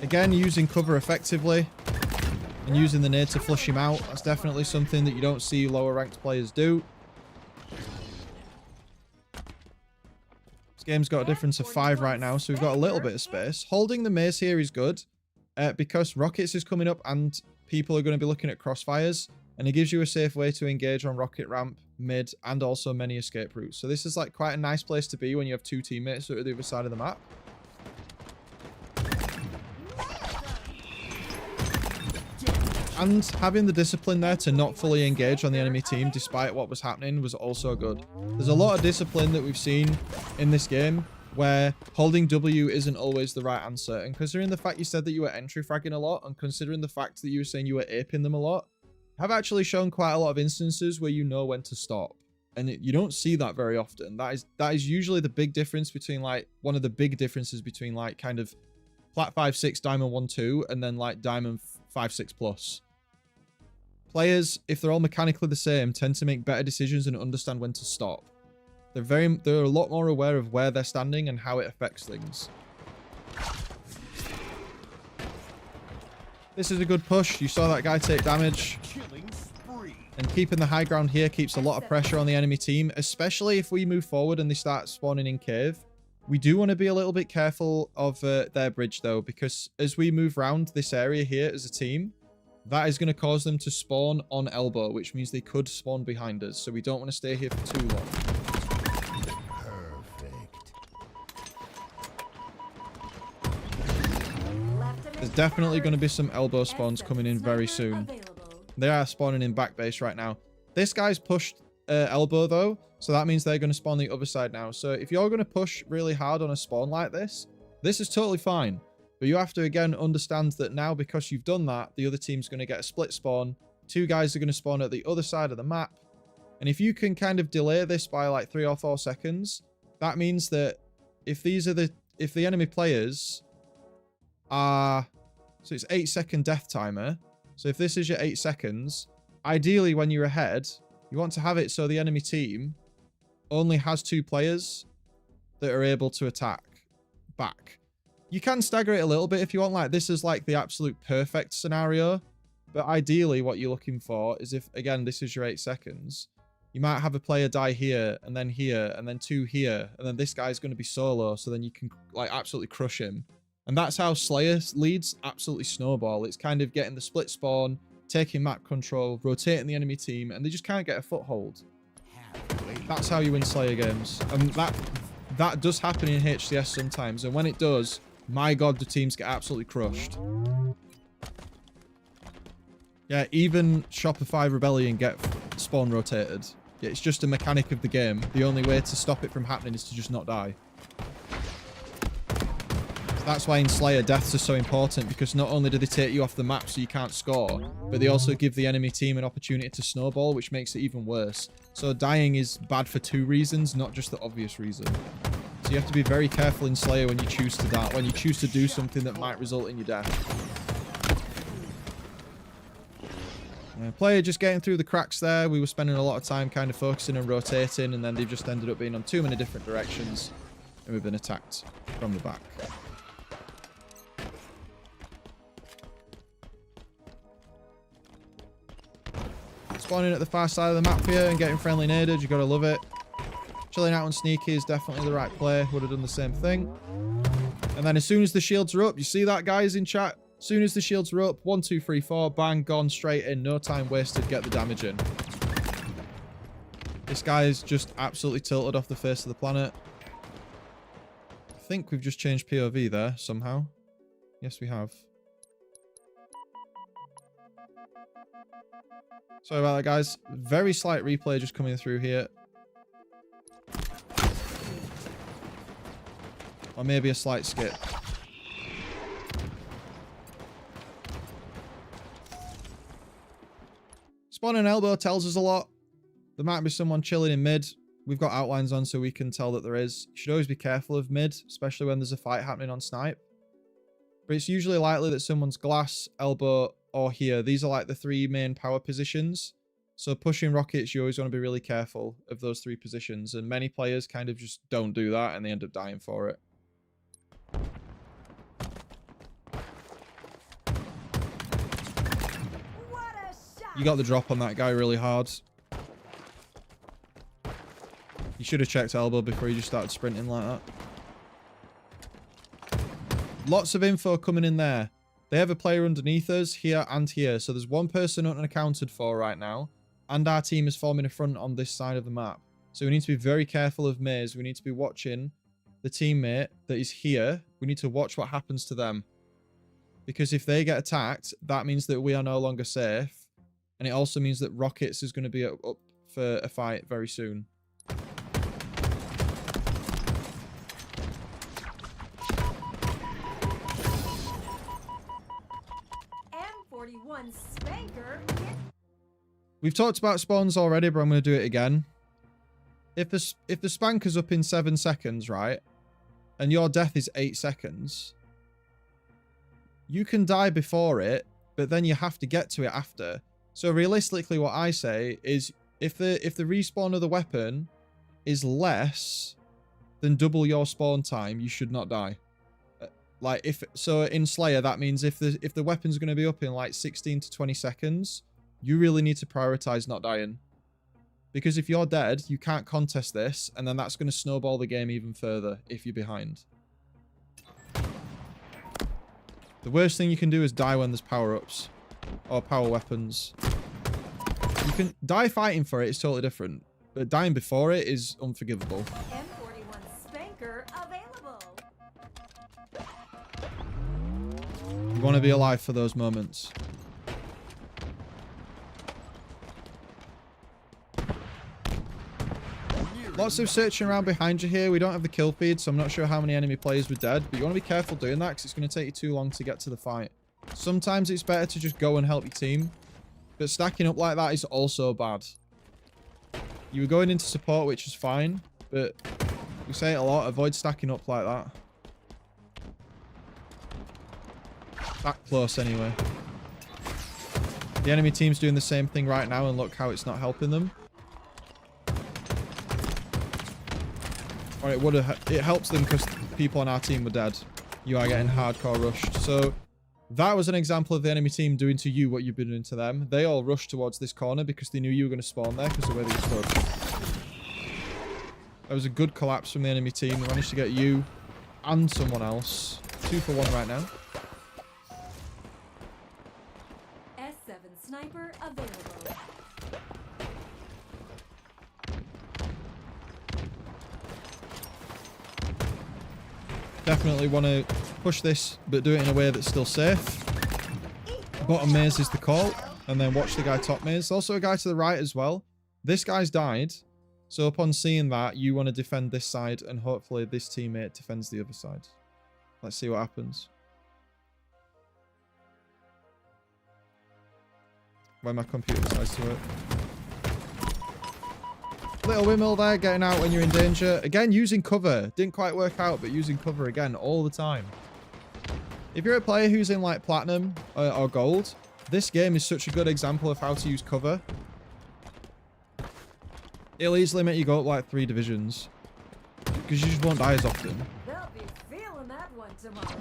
Again, using cover effectively and using the nade to flush him out. That's definitely something that you don't see lower ranked players do. This game's got a difference of 5 right now, so we've got a little bit of space. Holding the maze here is good because rockets is coming up and people are going to be looking at crossfires, and it gives you a safe way to engage on rocket ramp, mid, and also many escape routes. So this is like quite a nice place to be when you have 2 teammates that are the other side of the map. And having the discipline there to not fully engage on the enemy team despite what was happening was also good. There's a lot of discipline that we've seen in this game where holding W isn't always the right answer. And considering the fact you said that you were entry fragging a lot, and considering the fact that you were saying you were aping them a lot, have actually shown quite a lot of instances where you know when to stop. And you don't see that very often. That is usually the big difference between like, one of the big differences between like kind of Plat 5-6, Diamond 1-2, and then like Diamond 5, 6 plus. Players, if they're all mechanically the same, tend to make better decisions and understand when to stop. They're a lot more aware of where they're standing and how it affects things. This is a good push. You saw that guy take damage. And keeping the high ground here keeps a lot of pressure on the enemy team, especially if we move forward and they start spawning in cave. We do want to be a little bit careful of their bridge, though, because as we move around this area here as a team, that is going to cause them to spawn on elbow, which means they could spawn behind us. So we don't want to stay here for too long. There's definitely going to be some elbow spawns coming in very soon. They are spawning in back base right now. This guy's pushed elbow, though, so that means they're going to spawn the other side now. So if you're going to push really hard on a spawn like this is totally fine. But you have to, again, understand that now because you've done that, the other team's going to get a split spawn. 2 guys are going to spawn at the other side of the map. And if you can kind of delay this by like 3 or 4 seconds, that means that if the enemy players are... So it's 8-second death timer. So if this is your 8 seconds, ideally when you're ahead, you want to have it so the enemy team only has 2 players that are able to attack back. You can stagger it a little bit if you want. Like, this is like the absolute perfect scenario. But ideally, what you're looking for is if, again, this is your 8 seconds, you might have a player die here, and then 2 here, and then this guy's going to be solo, so then you can, like, absolutely crush him. And that's how Slayer leads absolutely snowball. It's kind of getting the split spawn, taking map control, rotating the enemy team, and they just can't get a foothold. That's how you win Slayer games. And that does happen in HCS sometimes, and when it does, my god, the teams get absolutely crushed. Yeah, even Shopify Rebellion get spawn rotated. Yeah, it's just a mechanic of the game. The only way to stop it from happening is to just not die. So that's why in Slayer, deaths are so important, because not only do they take you off the map so you can't score, but they also give the enemy team an opportunity to snowball, which makes it even worse. So dying is bad for 2 reasons, not just the obvious reason. So you have to be very careful in Slayer when you choose to die, when you choose to do something that might result in your death. Player just getting through the cracks there. We were spending a lot of time kind of focusing and rotating, and then they've just ended up being on too many different directions, and we've been attacked from the back. Spawning at the far side of the map here and getting friendly naded. You gotta love it. Chilling out on sneaky is definitely the right play. Would have done the same thing. And then as soon as the shields are up, you see that, guys, in chat? As soon as the shields are up, 1, 2, 3, 4, bang, gone, straight in, no time wasted, get the damage in. This guy is just absolutely tilted off the face of the planet. I think we've just changed POV there, somehow. Yes, we have. Sorry about that, guys. Very slight replay just coming through here. Or maybe a slight skip. Spawning elbow tells us a lot. There might be someone chilling in mid. We've got outlines on so we can tell that there is. You should always be careful of mid, especially when there's a fight happening on snipe. But it's usually likely that someone's glass, elbow, or here. These are like the 3 main power positions. So pushing rockets, you always want to be really careful of those 3 positions. And many players kind of just don't do that and they end up dying for it. You got the drop on that guy really hard. You should have checked elbow before you just started sprinting like that. Lots of info coming in there. They have a player underneath us, here and here. So there's 1 person unaccounted for right now. And our team is forming a front on this side of the map. So we need to be very careful of maze. We need to be watching the teammate that is here. We need to watch what happens to them. Because if they get attacked, that means that we are no longer safe. And it also means that rockets is going to be up for a fight very soon. M41 Spanker. We've talked about spawns already, but I'm going to do it again. If the spanker's up in 7 seconds, right, and your death is 8 seconds, you can die before it, but then you have to get to it after. So realistically, what I say is if the respawn of the weapon is less than double your spawn time, you should not die. Like so in Slayer, that means if the weapon's going to be up in like 16 to 20 seconds, you really need to prioritize not dying. Because if you're dead, you can't contest this, and then that's going to snowball the game even further if you're behind. The worst thing you can do is die when there's power-ups or power weapons. You can die fighting for it, it's totally different. But dying before it is unforgivable. M41 Spanker available. You want to be alive for those moments. Lots of searching around behind you here. We don't have the kill feed, so I'm not sure how many enemy players were dead. But you want to be careful doing that because it's going to take you too long to get to the fight. Sometimes it's better to just go and help your team. But stacking up like that is also bad. You were going into support, which is fine. But we say it a lot. Avoid stacking up like that. That close anyway. The enemy team's doing the same thing right now, and look how it's not helping them. Or it helps them because people on our team were dead. You are getting hardcore rushed. So that was an example of the enemy team doing to you what you've been doing to them. They all rushed towards this corner because they knew you were going to spawn there because of where they stood. That was a good collapse from the enemy team. We managed to get you and someone else. 2 for 1 right now. S7 Sniper available. Definitely want to push this, but do it in a way that's still safe. Bottom maze is the call, and then watch the guy top maze. Also a guy to the right as well. This guy's died, so upon seeing that, you want to defend this side, and hopefully this teammate defends the other side. Let's see what happens. When my computer decides to work. Little windmill there, getting out when you're in danger. Again, using cover. Didn't quite work out, but using cover again all the time. If you're a player who's in like platinum or gold, this game is such a good example of how to use cover. It'll easily make you go up like 3 divisions. Because you just won't die as often. They'll be feeling that one tomorrow.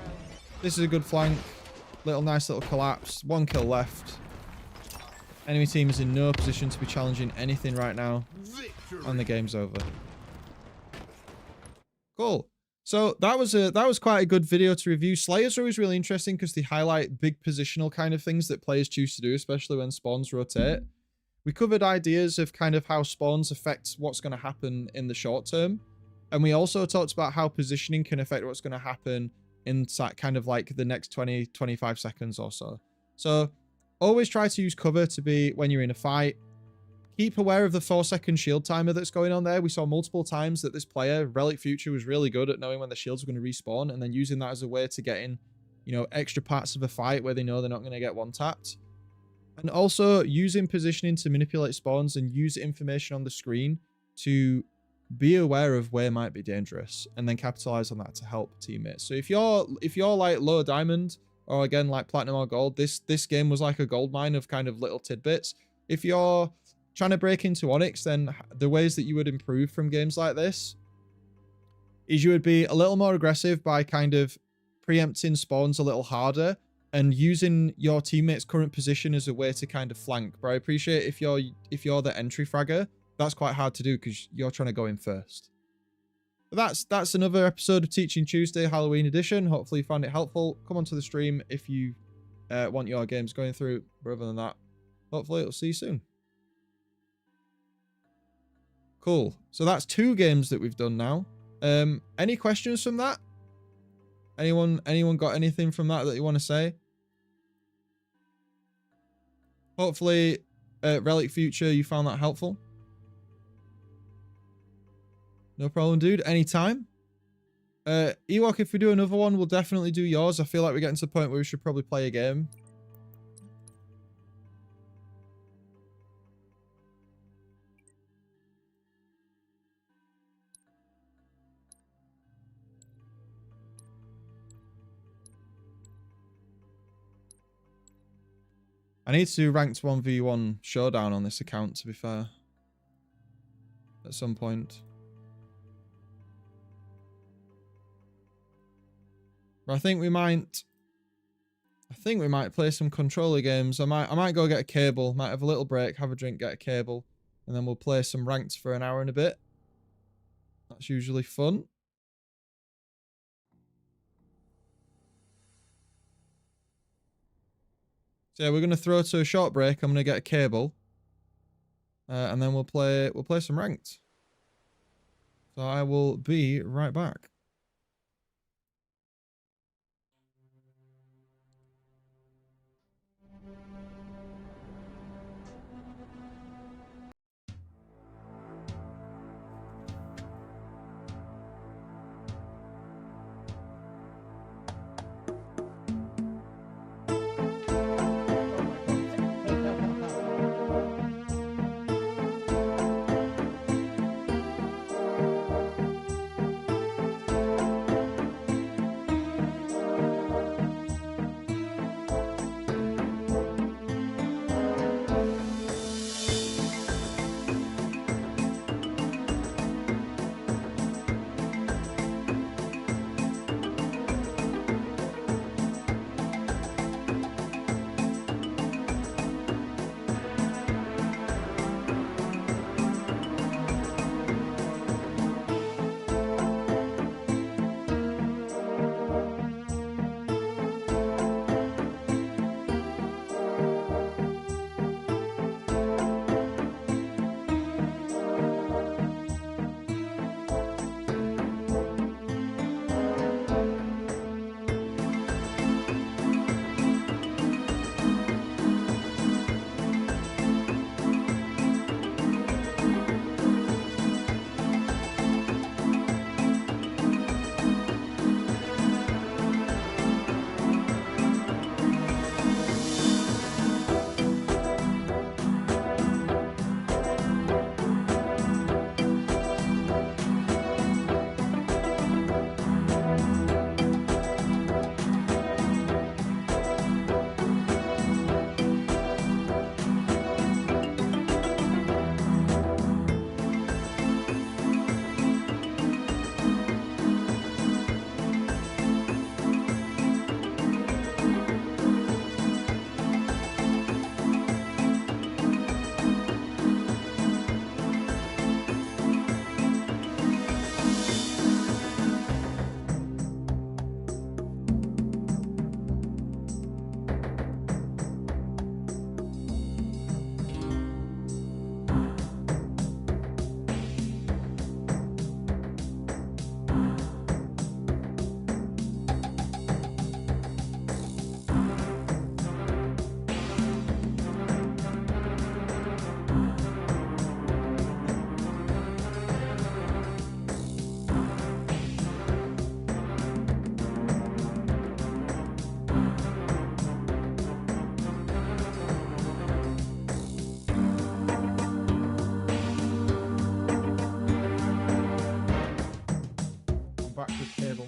This is a good flank. Nice little collapse. 1 kill left. Enemy team is in no position to be challenging anything right now. And the game's over. Cool. So that was quite a good video to review. Slayers are always really interesting because they highlight big positional kind of things that players choose to do, especially when spawns rotate. We covered ideas of kind of how spawns affect what's going to happen in the short term. And we also talked about how positioning can affect what's going to happen in kind of like the next 20, 25 seconds or so. So always try to use cover to be when you're in a fight. Keep aware of the 4-second shield timer that's going on there. We saw multiple times that this player, Relic Future, was really good at knowing when the shields were going to respawn and then using that as a way to get in, you know, extra parts of a fight where they know they're not going to get one-tapped. And also using positioning to manipulate spawns and use information on the screen to be aware of where might be dangerous and then capitalize on that to help teammates. So if you're like low diamond or again like platinum or gold, this game was like a gold mine of kind of little tidbits. If you're trying to break into Onyx, then the ways that you would improve from games like this is you would be a little more aggressive by kind of preempting spawns a little harder and using your teammate's current position as a way to kind of flank. But I appreciate if you're the entry fragger, that's quite hard to do because you're trying to go in first. But that's another episode of Teaching Tuesday Halloween edition. Hopefully you found it helpful. Come onto the stream if you want your games going through. But other than that, hopefully it'll see you soon. Cool. So that's 2 games that we've done now. Any questions from that? Anyone got anything from that you want to say? Hopefully, Relic Future, you found that helpful. No problem, dude. Anytime. Ewok, if we do another one, we'll definitely do yours. I feel like we're getting to the point where we should probably play a game. I need to do ranked 1v1 showdown on this account, to be fair. At some point. But I think we might play some controller games. I might go get a cable, might have a little break, have a drink, get a cable, and then we'll play some ranked for an hour and a bit. That's usually fun. So yeah, we're gonna throw to a short break. I'm gonna get a cable, and then we'll play some ranked. So I will be right back. Back with cable.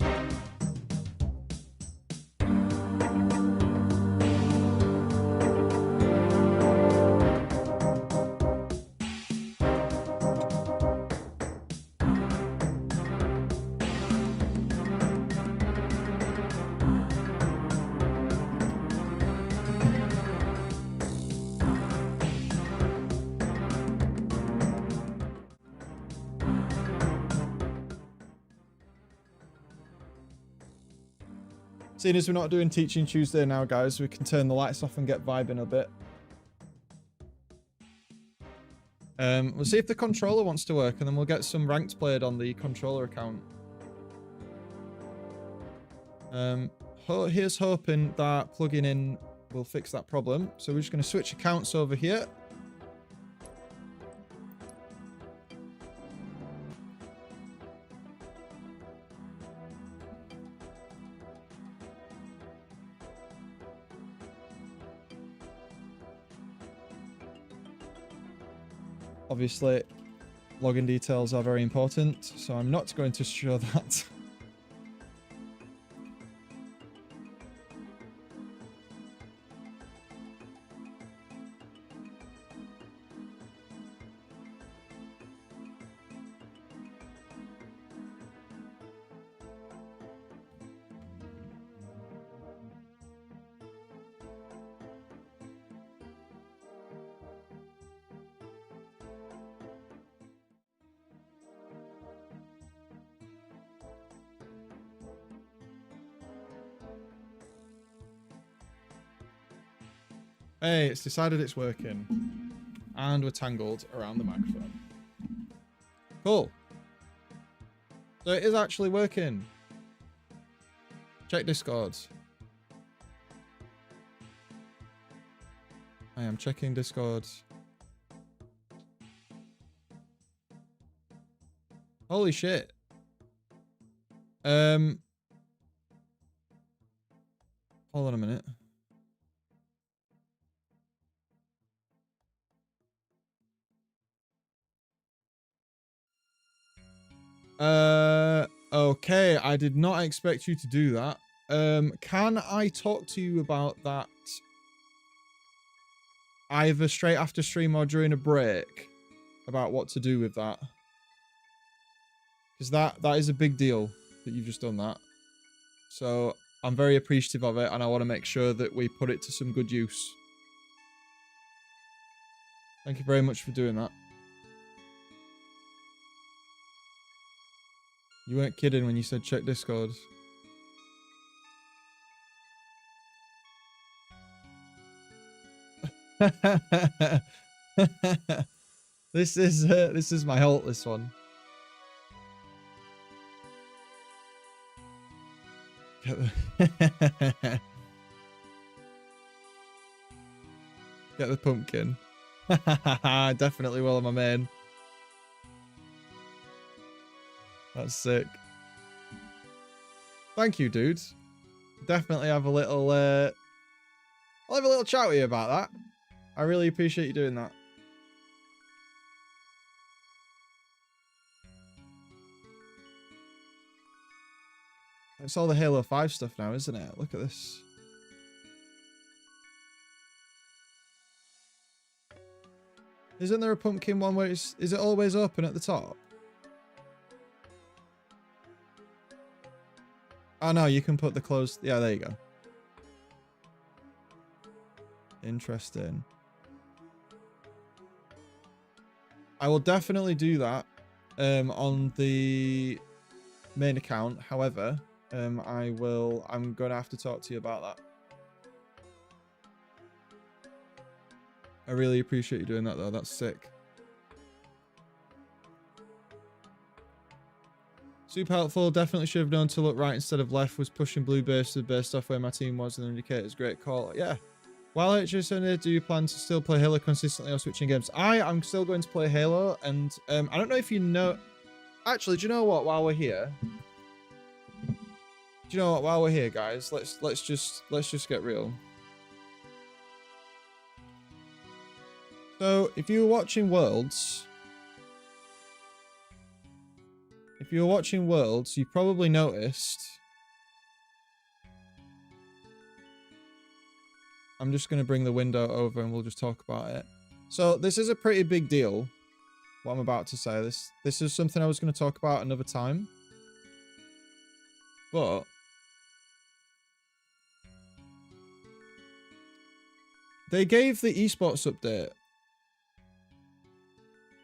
Seeing as we're not doing Teaching Tuesday now, guys, we can turn the lights off and get vibing a bit. We'll see if the controller wants to work, and then we'll get some ranked played on the controller account. Here's hoping that plugging in will fix that problem. So we're just going to switch accounts over here. Obviously, login details are very important, so I'm not going to show that. Hey, it's decided it's working. And we're tangled around the microphone. Cool. So it is actually working. Check Discord. I am checking Discord. Holy shit. Hold on a minute. Okay, I did not expect you to do that. Can I talk to you about that either straight after stream or during a break? About what to do with that? Because that is a big deal that you've just done that. So I'm very appreciative of it, and I want to make sure that we put it to some good use. Thank you very much for doing that. You weren't kidding when you said check Discord. This is my ult, this one. Get the pumpkin. I definitely will, my man. That's sick. Thank you, dude. Definitely have a little I'll have a little chat with you about that. I really appreciate you doing that. It's all the Halo 5 stuff now, isn't it? Look at this. Isn't there a pumpkin one where is it always open at the top? Oh no, you can put the closed. Yeah, there you go. Interesting. I will definitely do that on the main account. However, I'm going to have to talk to you about that. I really appreciate you doing that though. That's sick. Super helpful. Definitely should have known to look right instead of left. Was pushing blue base to based off where my team was and the indicators. Great call. Yeah. While HSN, do you plan to still play Halo consistently or switching games? I'm still going to play Halo, and I don't know if you know. Actually, do you know what? While we're here, guys, let's just get real. So, if you were watching Worlds, you probably noticed. I'm just going to bring the window over and we'll just talk about it. So, this is a pretty big deal, what I'm about to say. This is something I was going to talk about another time. But they gave the esports update.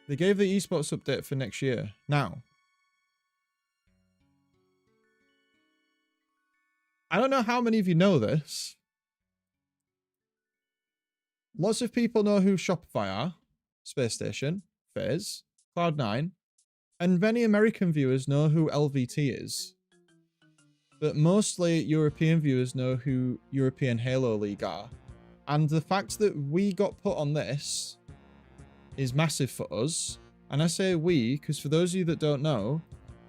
They gave the esports update for next year. Now, I don't know how many of you know this. Lots of people know who Shopify are, Space Station, FaZe, Cloud9, and many American viewers know who LVT is. But mostly European viewers know who European Halo League are. And the fact that we got put on this is massive for us. And I say we, because for those of you that don't know,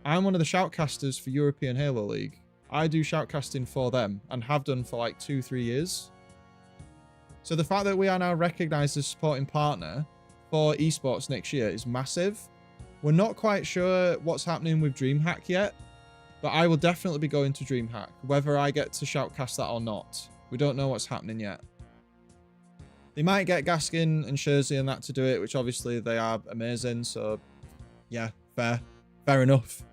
I'm one of the shoutcasters for European Halo League. I do shoutcasting for them and have done for like 2-3 years. So the fact that we are now recognized as supporting partner for esports next year is massive. We're not quite sure what's happening with DreamHack yet, but I will definitely be going to DreamHack, whether I get to shoutcast that or not. We don't know what's happening yet. They might get Gaskin and Scherzi and that to do it, which obviously they are amazing. So yeah, fair enough.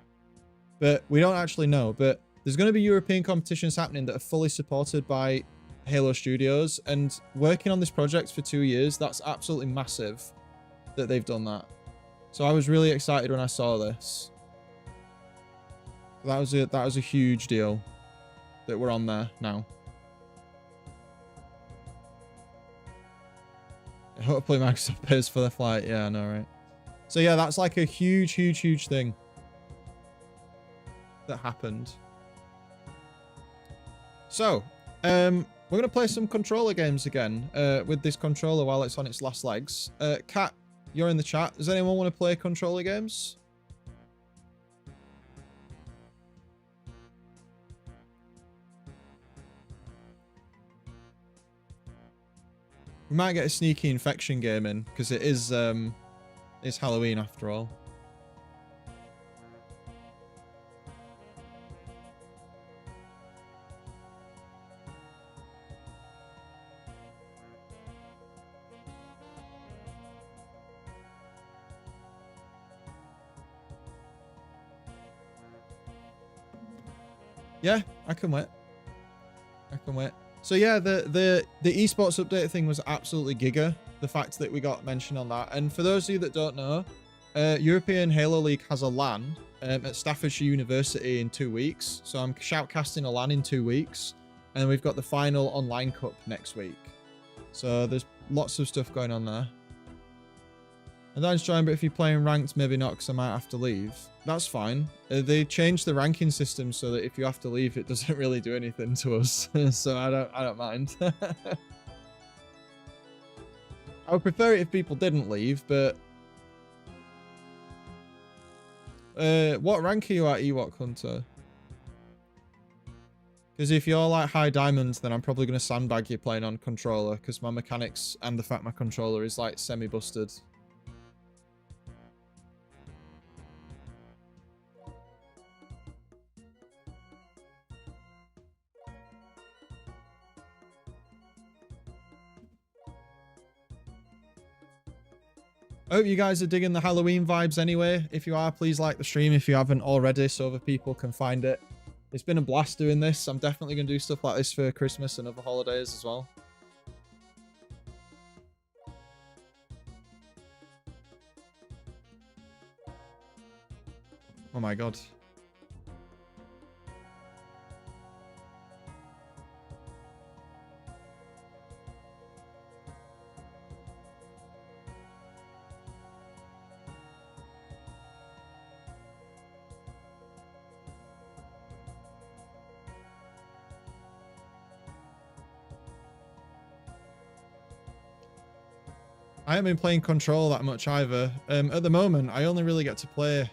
But we don't actually know. But there's going to be European competitions happening that are fully supported by Halo Studios, and working on this project for 2 years, that's absolutely massive that they've done that. So I was really excited when I saw this. That was a huge deal that we're on there now. Hopefully Microsoft pays for the flight. Yeah, I know, right? So yeah, that's like a huge, huge, huge thing that happened. So, we're going to play some controller games again with this controller while it's on its last legs. Kat, you're in the chat. Does anyone want to play controller games? We might get a sneaky infection game in because it is it's Halloween after all. Yeah, I can wait. I can wait. So yeah, the esports update thing was absolutely giga. The fact that we got mentioned on that. And for those of you that don't know, European Halo League has a LAN at Staffordshire University in 2 weeks. So I'm shoutcasting a LAN in 2 weeks. And we've got the final online cup next week. So there's lots of stuff going on there. And that's trying, but if you're playing ranked, maybe not, because I might have to leave. That's fine. They changed the ranking system so that if you have to leave, it doesn't really do anything to us. So I don't mind. I would prefer it if people didn't leave, but what rank are you at, Ewok Hunter? Because if you're like high diamonds, then I'm probably going to sandbag you playing on controller, because my mechanics and the fact my controller is like semi-busted. I hope you guys are digging the Halloween vibes anyway. If you are, please like the stream if you haven't already so other people can find it. It's been a blast doing this. I'm definitely going to do stuff like this for Christmas and other holidays as well. Oh my god. I haven't been playing Control that much either. At the moment, I only really get to play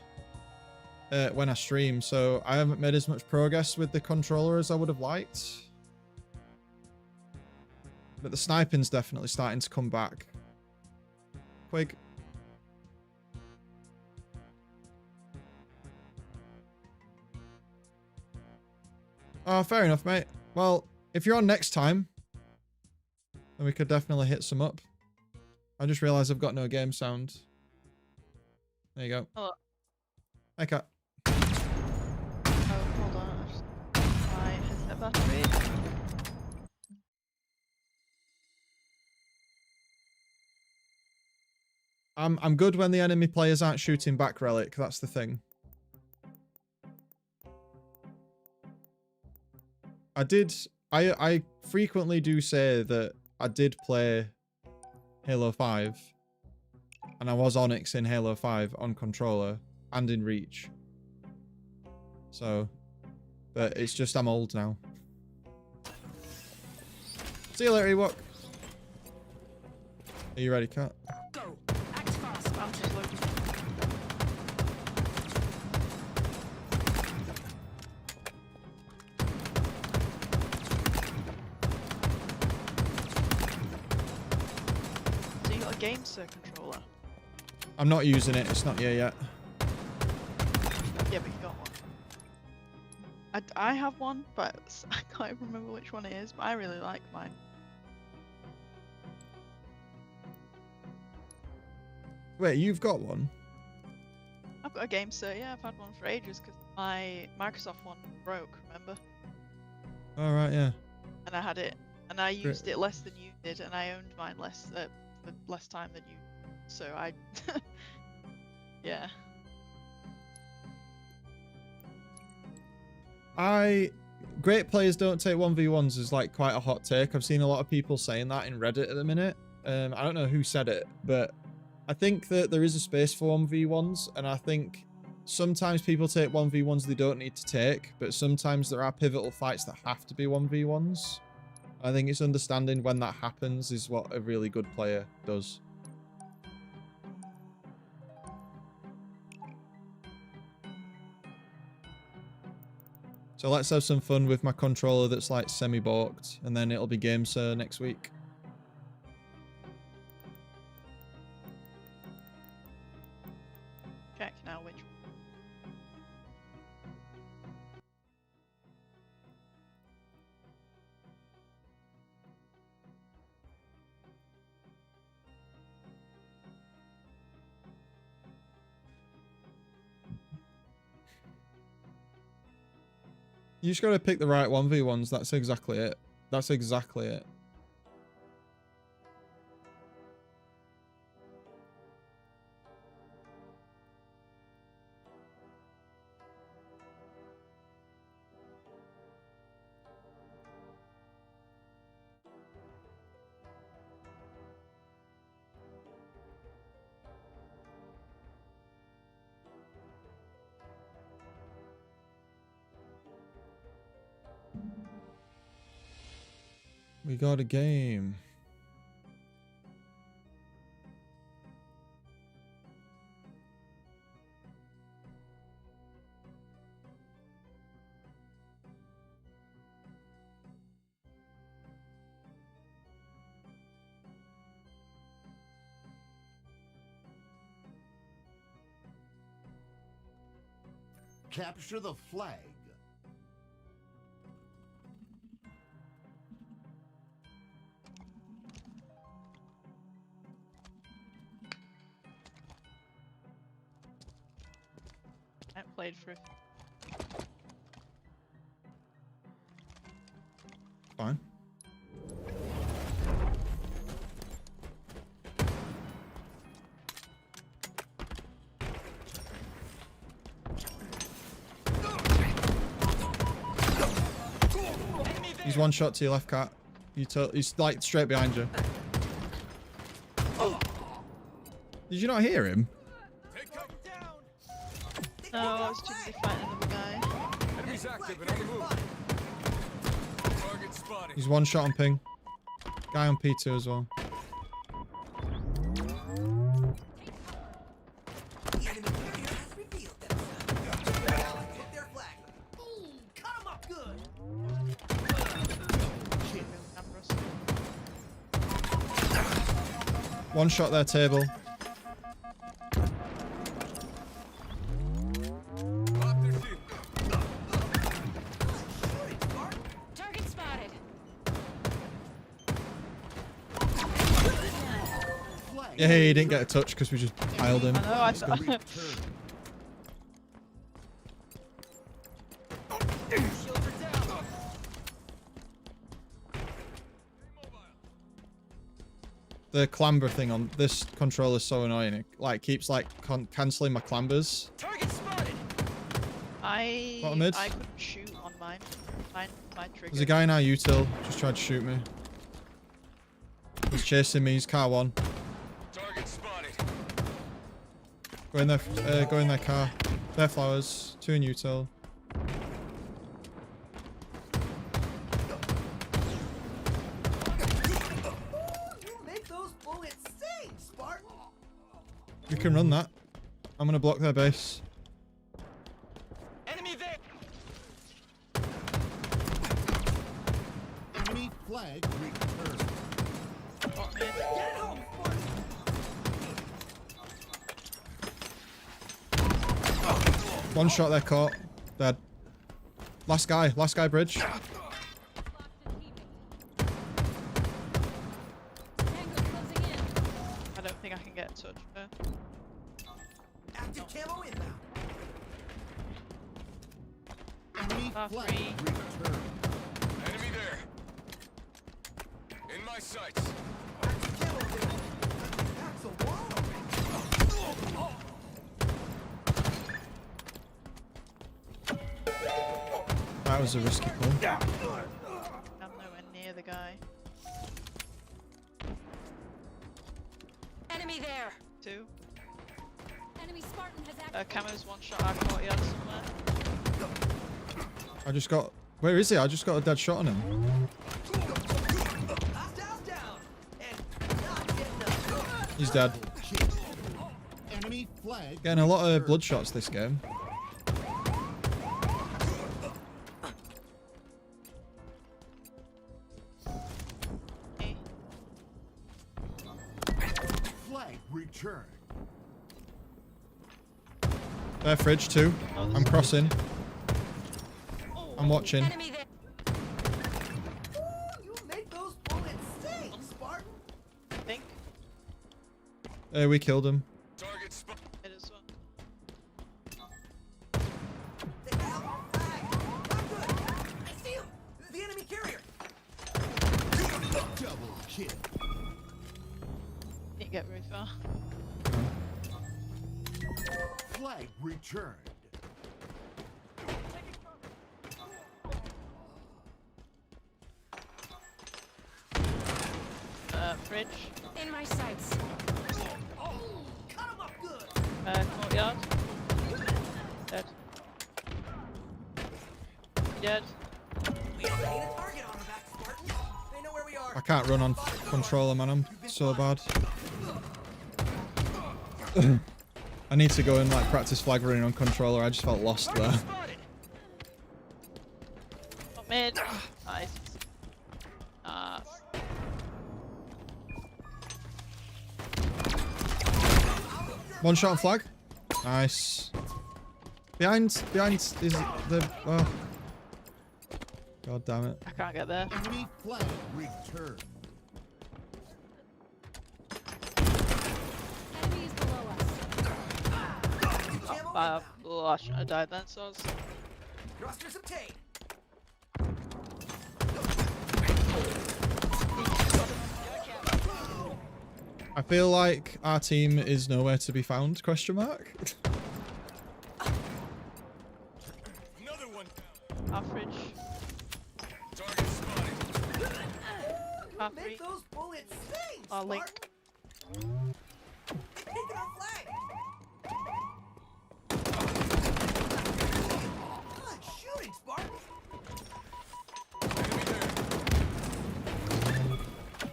when I stream, so I haven't made as much progress with the controller as I would have liked. But the sniping's definitely starting to come back. Quig. Oh, fair enough, mate. Well, if you're on next time, then we could definitely hit some up. I just realised I've got no game sound. There you go. Hello. Hey, Kat. Oh, hold on. My headset battery. I'm good when the enemy players aren't shooting back, Relic. That's the thing. I frequently do say that I did play Halo 5 and I was Onyx in Halo 5 on controller and in Reach. So, but it's just I'm old now. See you later, Ewok. Are you ready, Kat? Go. Act fast. I'm just loading. So you got a GameSir controller? I'm not using it. It's not here yet. Yeah, but you got one. I have one, but I can't remember which one it is, but I really like mine. Wait, you've got one? I've got a GameSir, yeah, I've had one for ages because my Microsoft one broke, remember? All right, yeah. And I had it, and I used it less than you did, and I owned mine less for less time than you. So I, yeah. Great players don't take 1v1s is like quite a hot take. I've seen a lot of people saying that in Reddit at the minute. I don't know who said it, but I think that there is a space for 1v1s, and I think sometimes people take 1v1s they don't need to take, but sometimes there are pivotal fights that have to be 1v1s. I think it's understanding when that happens is what a really good player does. So let's have some fun with my controller that's like semi-balked, and then it'll be game sir next week. Check now which one. You just gotta pick the right 1v1s, that's exactly it. That's exactly it. We got a game. Capture the flag. I haven't played for Fine. He's one shot to your left, Cat. He's like straight behind you. Did you not hear him? No, I was too busy fighting another guy. Enemies active and on the move. Target spotted. He's one shot on ping. Guy on P2 as well. One shot there, table. Target spotted. Yeah, he didn't get a touch because we just piled him. I know, I thought. The clamber thing on this controller is so annoying. It like keeps like cancelling my clambers. Target spotted. Bottom mid. I couldn't shoot on mine. My trigger. There's a guy in our util just tried to shoot me. He's chasing me. He's car one. Target spotted. Go in their car. Their flowers. Two in util. We can run that. I'm gonna block their base. Enemy there. Enemy flag returned. One shot there, caught. Dead. Last guy bridge. I don't think I can get a touch there. Active camo inbound. Enemy Far flag free. returned. Enemy there. In my sights. Active camo inbound. That's a wall. That was a risky pull. I'm nowhere near the guy. Camo's one shot our courtyard somewhere. I just got... Where is he? I just got a dead shot on him. Hostiles down. And not getting up. He's dead. Enemy flag. Getting a lot of bloodshots this game. Flag returned. Their fridge too. I'm crossing. I'm watching. Enemy there. Ooh, you make those bullets sting, Spartan. I think. We killed him. Target spot. It is one. They have our flag. Not good. I see him. The enemy carrier. Double kill. Didn't get very far. Flag returned. Fridge. In my sights. Oh, cut him up good. Courtyard. Dead. Dead. We don't need a target on our back, Spartan. They know where we are. I can't run on controller, man. I'm so bad. I need to go and like practice flag running on controller. I just felt lost there. Not mid. Nice. One shot on flag. Nice. Behind is the... Oh. God damn it. I can't get there. Enemy flag returned. Enemy is below us. Oh, I shouldn't have died then, so I was... Thrusters obtained. I feel like our team is nowhere to be found, question mark. Another one. Our fridge. Target spotted. Our Make three. those bullets sting, Our Spartan. link. Taking our flag. Good shooting, Spartan. Enemy there.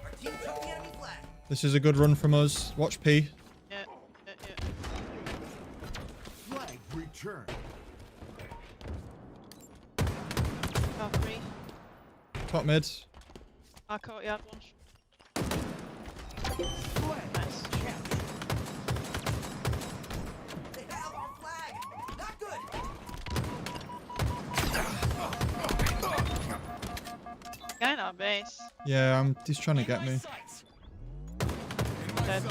Our team took the enemy flag. This is a good run from us. Watch P. Yeah. Flag returned. Our three. Top mid. Our courtyard one. Flag Nice. captured. They have our flag. Not good. Guy in our base. Yeah, he's trying to get me. Dead.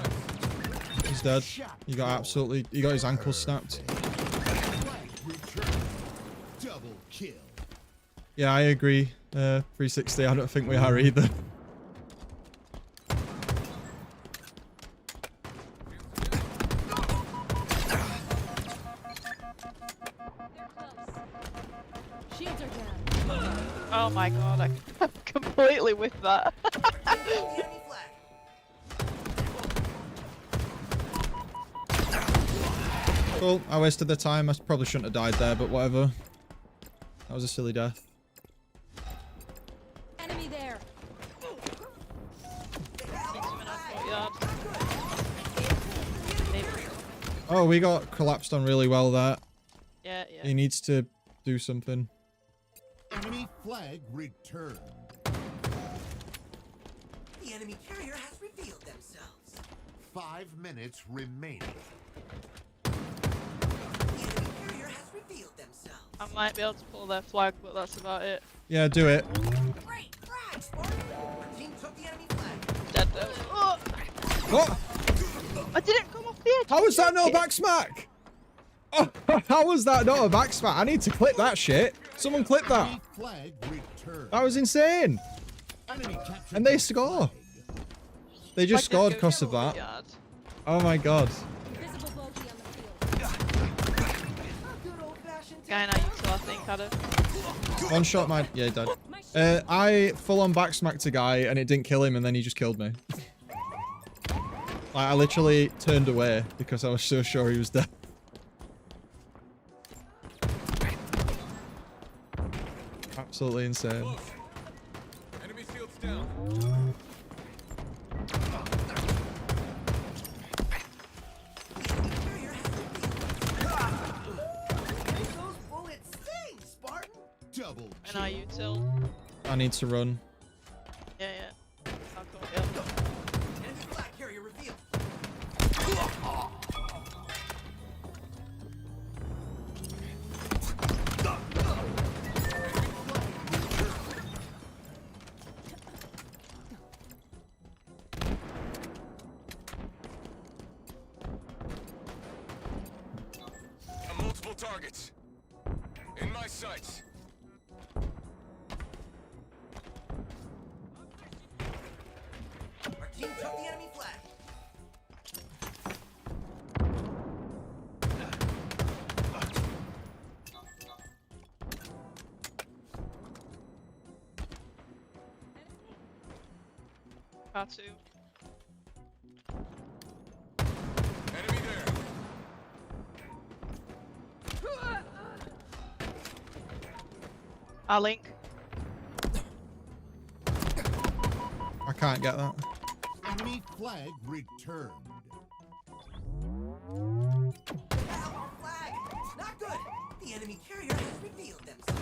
He's dead. He got his ankle snapped. Flag returned. Double kill. Yeah, I agree. 360, I don't think we are either. Shields are down. Oh my god, I completely with that. The enemy flag. Cool, I wasted the time. I probably shouldn't have died there, but whatever. That was a silly death. Enemy there. They have Needs our him in our flag. courtyard. Maybe. Oh, we got collapsed on really well there. Yeah. He needs to do something. Enemy flag returned. The enemy carrier has revealed themselves. 5 minutes remaining. The enemy carrier has revealed themselves. I might be able to pull their flag, but that's about it. Yeah, do it. Great flag, Spartan. Our team took the enemy flag. Dead though. Oh, What? I didn't come off the edge. How was that not a back smack? Oh, how was that not a back smack? I need to clip that shit. Someone clip that. Enemy flag returned. That was insane. Enemy captured And they the score. flag. They just Flag scored goes because of that. courtyard. Oh my god. Invisible bogey on the field. A good old-fashioned Guy in our util, I think, had it. One shot, my... Yeah, he died. I full-on back smacked a guy and it didn't kill him and then he just killed me. Like, I literally turned away because I was so sure he was dead. Absolutely insane. Close. Enemy shields down. Carrier has Make those bullets sting, Spartan! Double And are you till? I need to run. Yeah, yeah. I'll call you. Enemy flag carrier revealed. Multiple targets. In my sights. Our team took the enemy flag. Part 2. Enemy there. Our link. I can't get that. enemy flag returned. Our flag! Not good! The enemy carrier has revealed themselves.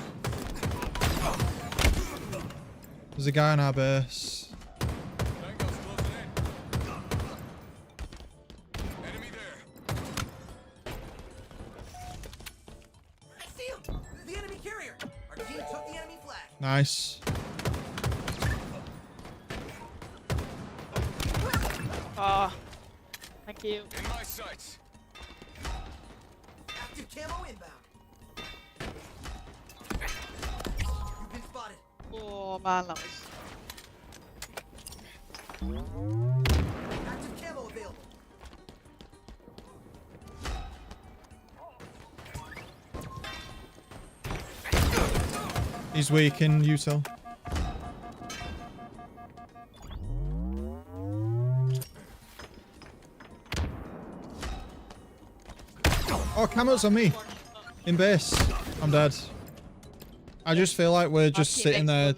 There's a guy on our base. Tango's closing in. Enemy there. I see him! The enemy carrier! Our team took the enemy flag. Nice. Ah. Thank you. In my sights. Active camo inbound. You've been spotted. Oh man, that was. Active camo available. He's weak in util. Oh, camo's on me. In base. I'm dead. I just feel like we're just sitting there.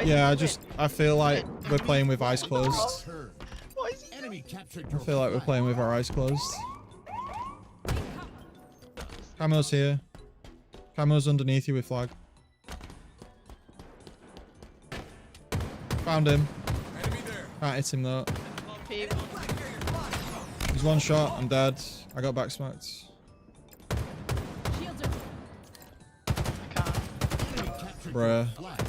Yeah, I feel like we're playing with eyes closed. Turn. What is he? Enemy captured I your feel like we're flag. playing with our eyes closed. Camo's here. Camo's underneath you with flag. Found him. Enemy there. Can't hit him though. More people. Flag carrier spotted. He's one shot. I'm dead. I got back smacked. Shields are I can't. Enemy captured Bruh. your flag.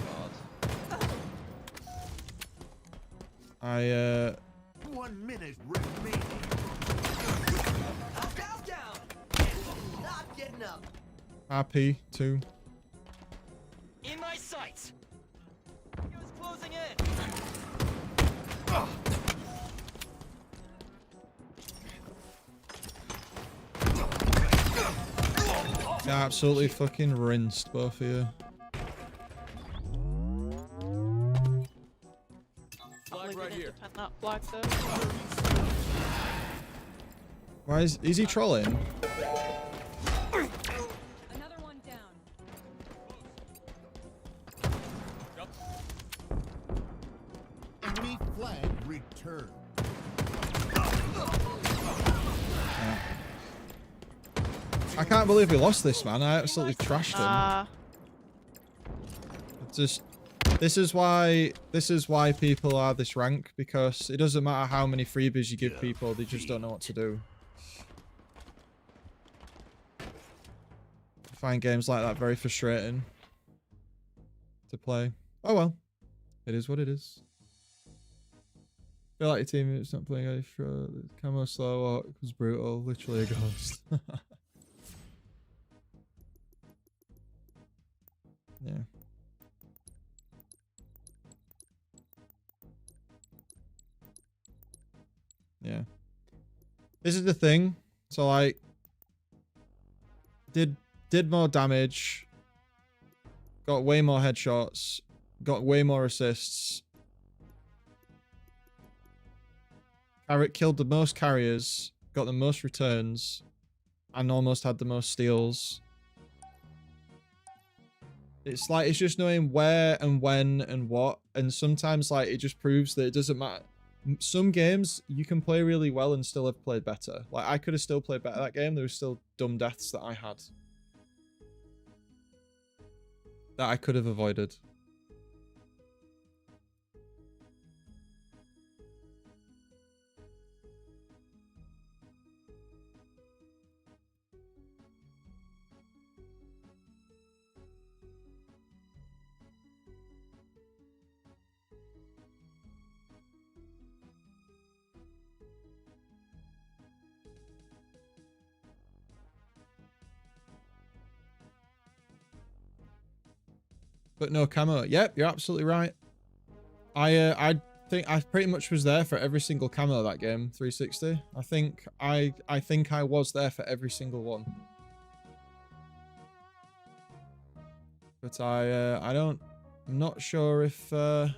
I 1 minute remaining. Down. And not getting up. RP 2. In my sights. Tango's closing in. Yeah, absolutely fucking rinsed both of you. Flag right here. Defend that flag though. Why is he trolling? another one down. Enemy flag returned. I can't believe we lost this, man. I absolutely trashed him. Ah. Just this is why people are this rank, because it doesn't matter how many freebies you give people, they just don't know what to do. I find games like that very frustrating to play. Oh well. It is what it is. Feel like your team is not playing extra. The camo slow walk was brutal, literally a ghost. Yeah. Yeah. This is the thing. So like did more damage, got way more headshots, got way more assists. Killed the most carriers, got the most returns, and almost had the most steals. It's like, it's just knowing where and when and what. And sometimes like it just proves that it doesn't matter. Some games you can play really well and still have played better. Like I could have still played better that game. There was still dumb deaths that I had. That I could have avoided. But no camo. Yep, you're absolutely right. I think I pretty much was there for every single camo that game, 360. I think I was there for every single one. But I'm not sure if not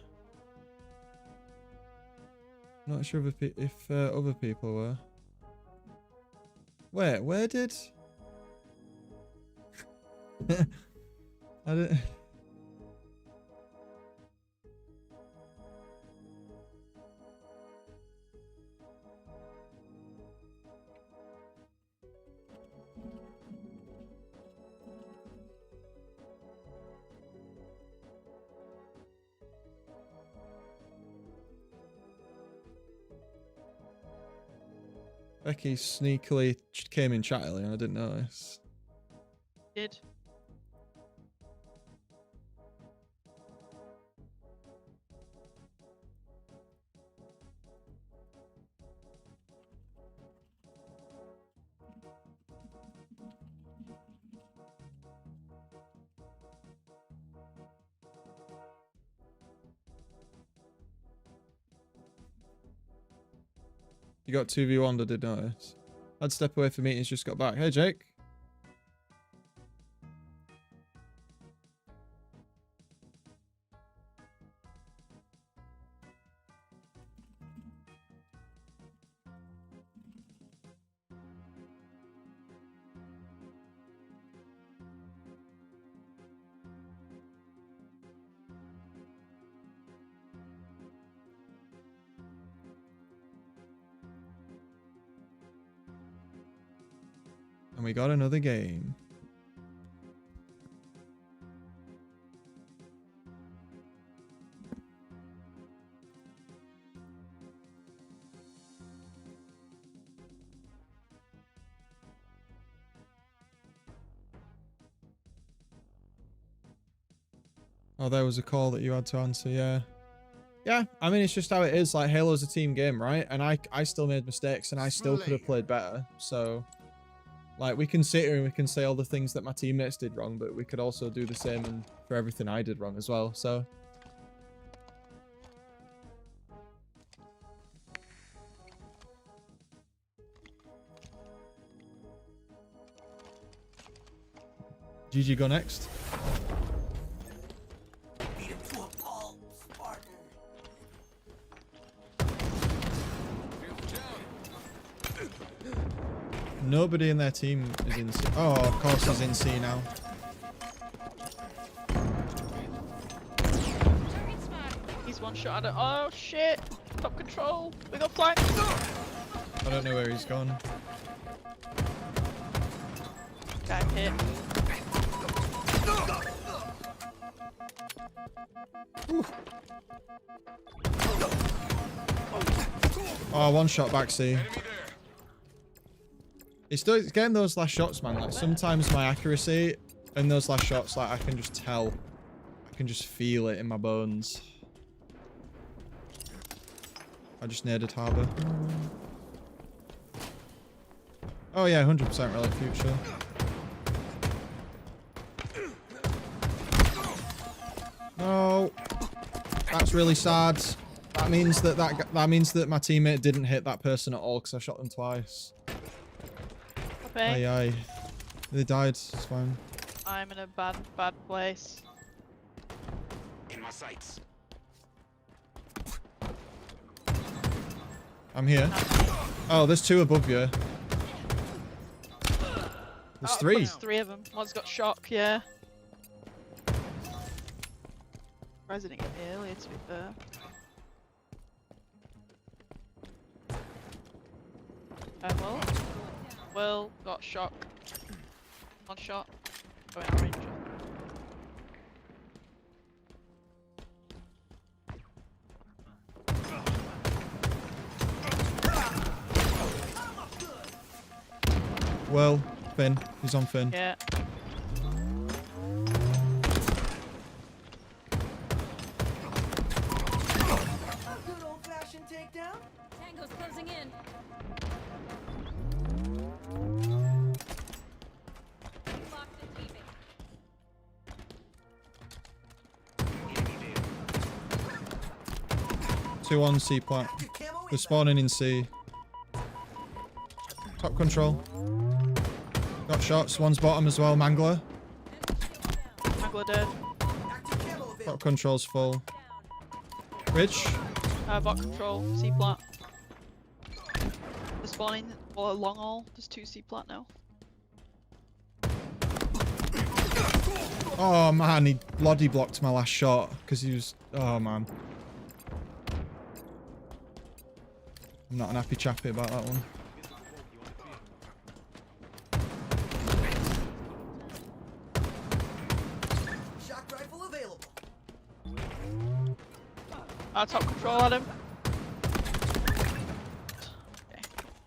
sure if other people were. Where did I don't. Becky sneakily came in chat earlier. I didn't notice. Did. You got 2v1, I did notice. I'd step away for meetings, just got back. Hey, Jake. And we got another game. Oh, there was a call that you had to answer, yeah. Yeah, I mean, it's just how it is. Like, Halo's a team game, right? And I still made mistakes, and I still could have played better, so... Like, we can sit here and we can say all the things that my teammates did wrong, but we could also do the same for everything I did wrong as well, so... GG, go next. Beat him to a pulp, Spartan. Nobody in their team is in C. Oh, of course he's in C now. He's one shot at it. Oh shit! Top control. We got flank. I don't know where he's gone. Guy hit. Oh, one shot back C. It's getting those last shots, man. Like, sometimes my accuracy in those last shots, like, I can just tell. I can just feel it in my bones. I just needed Harbour. Oh yeah, 100% Relic Future. No. That's really sad. That means that my teammate didn't hit that person at all because I shot them twice. Okay. Aye, aye. They died. It's fine. I'm in a bad place. In my sights. I'm here. Oh, there's two above you. There's three. There's three of them. One's got shock, yeah. Surprised I didn't get me earlier, to be fair. Well, got shot. One shot. Going out ranger. Well, Finn. He's on Finn. Yeah. A good old-fashioned takedown. Tango's closing in. Locked and leaving. Enemy there. 2 on C plant. Active camo They're inbound. spawning in C. Top control. Got shots. One's bottom as well. Mangler. Angler dead. Active camo available. Top control's full. Rich. Bot control. C plat. They're spawning. Well, long all. There's 2 C plat now. Oh man, he bloody blocked my last shot because he was. Oh man. I'm not an happy chappy about that one. Shock rifle available. Top control at him.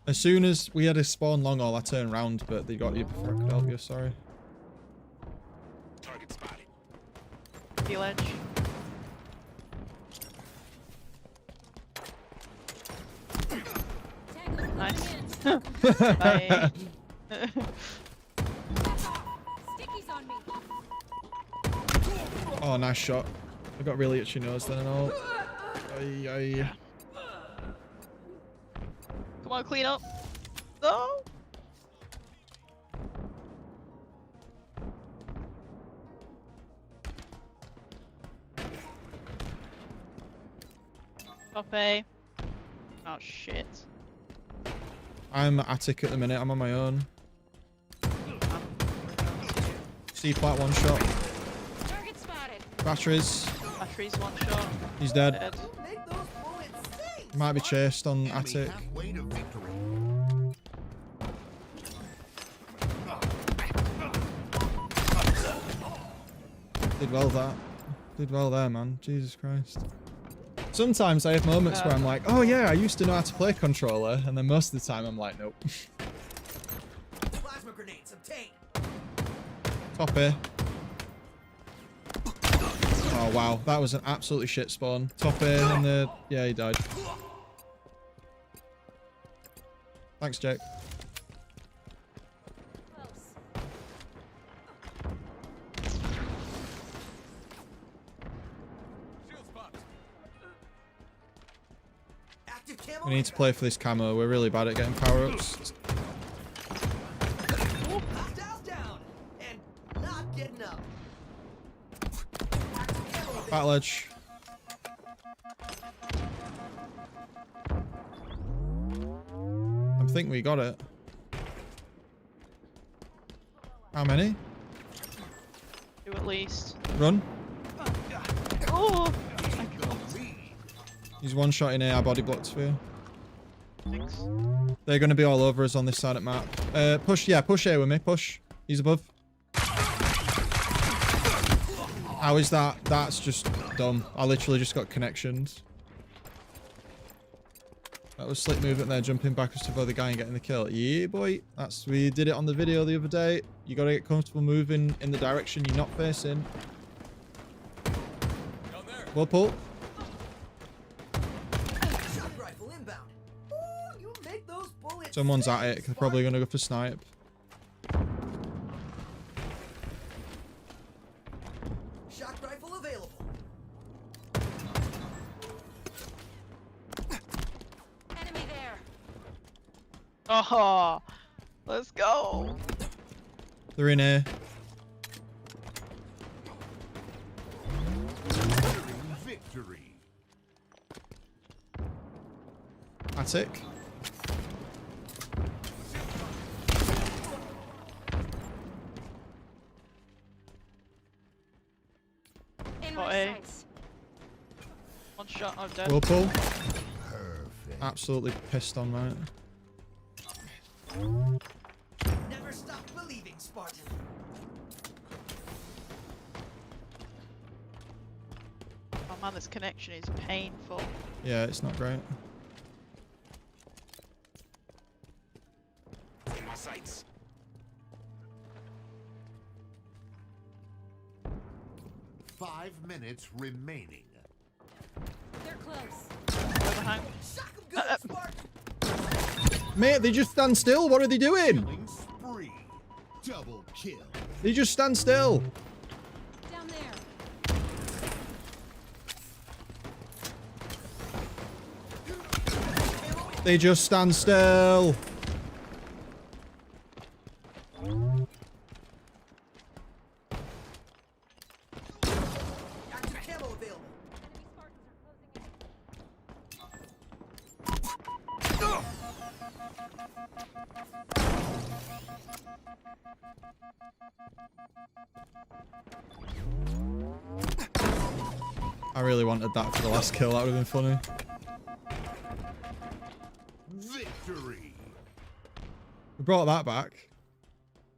As soon as we had a spawn long all, I turned round, but they got you before I could help you. Sorry. Target spotted. Steel edge. Tango's Nice. closing in. Bye. Sticky's on me. Oh, nice shot. I got really itchy nose then and all. Aye, aye. Come on, clean up. No. Top A. Oh shit. I'm attic at the minute. I'm on my own. C plat 1 shot. Target spotted. Batteries. Batteries 1 shot. He's dead. Dead. Make those bullets sing. Might be chased on attic. Halfway to victory. Did well that. Did well there, man. Jesus Christ. Sometimes I have moments where I'm like, oh yeah, I used to know how to play controller, and then most of the time I'm like, nope. Plasma grenades obtained. Top A. Oh wow, that was an absolutely shit spawn. Top A and the... Yeah, he died. Thanks, Jake. Close. Shield spots. Active camo. We need to play for this camo. We're really bad at getting power-ups. Hostiles down and not getting up. Active camo available. Battle edge. I think we got it. How many? 2 at least. Run. Oh! My god. He's 1 shot in A. I body blocked for you. Thanks. They're going to be all over us on this side of map. Push, yeah, push A with me. Push. He's above. How is that? That's just dumb. I literally just got connections. That was slick movement there, jumping backwards to the guy and getting the kill. Yeah, boy. We did it on the video the other day. You got to get comfortable moving in the direction you're not facing. Down there. Well, pull. Shock rifle inbound. Ooh, you make those bullets. Someone's at sing, it. They're probably going to go for snipe. Shock rifle available. Enemy there. Oh! Let's go! They're in A. Victory. Attic. In Oh, my A. sights. One shot. I'm dead. Whirlpool. Perfect. Absolutely pissed on, right? Never stop believing, Spartan. Oh man, this connection is painful. Yeah, it's not great. In my sights. Five minutes remaining. They're close. Overhang. Shock 'em good, Spartan. Mate, they just stand still. What are they doing? Killing spree. Double kill. They just stand still. Down there. They just stand still. Active camo available. Enemy Spartans are closing in. I really wanted that for the last kill. That would have been funny. Victory. We brought that back.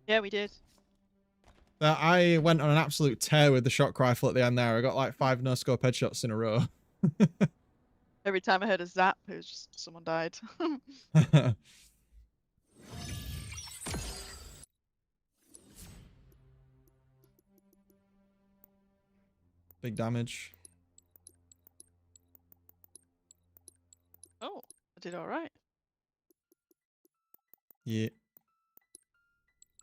Yeah, we did. I went on an absolute tear with the shock rifle at the end there. I got like 5 no-scope headshots in a row. Every time I heard a zap, it was just someone died. Big damage. Oh, I did all right. Yeah.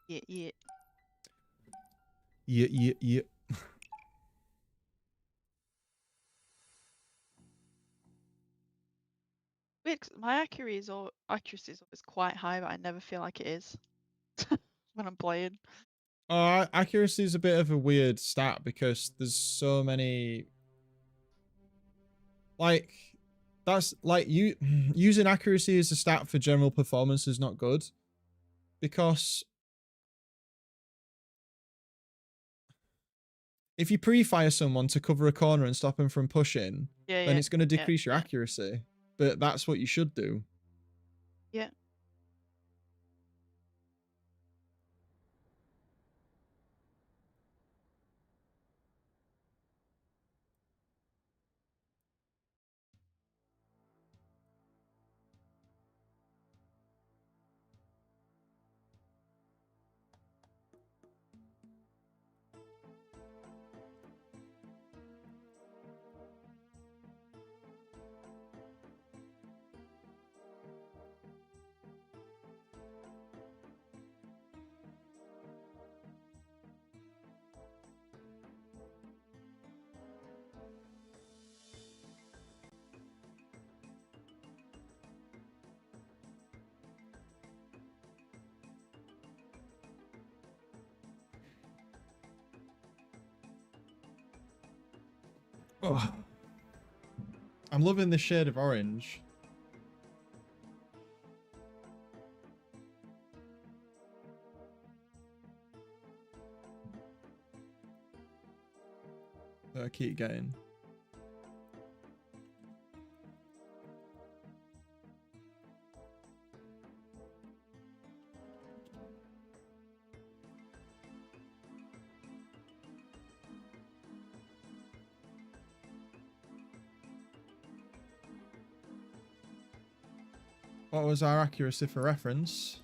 Yeah, yeah. Yeah, yeah, yeah. Weird, 'cause my accuracy is always quite high, but I never feel like it is when I'm playing. Accuracy is a bit of a weird stat because there's so many. Like, that's like using accuracy as a stat for general performance is not good because if you pre-fire someone to cover a corner and stop him from pushing, Yeah, then yeah. it's going to decrease your yeah. accuracy. But that's what you should do. Yeah. Oh. I'm loving the shade of orange. That I keep getting. What was our accuracy for reference?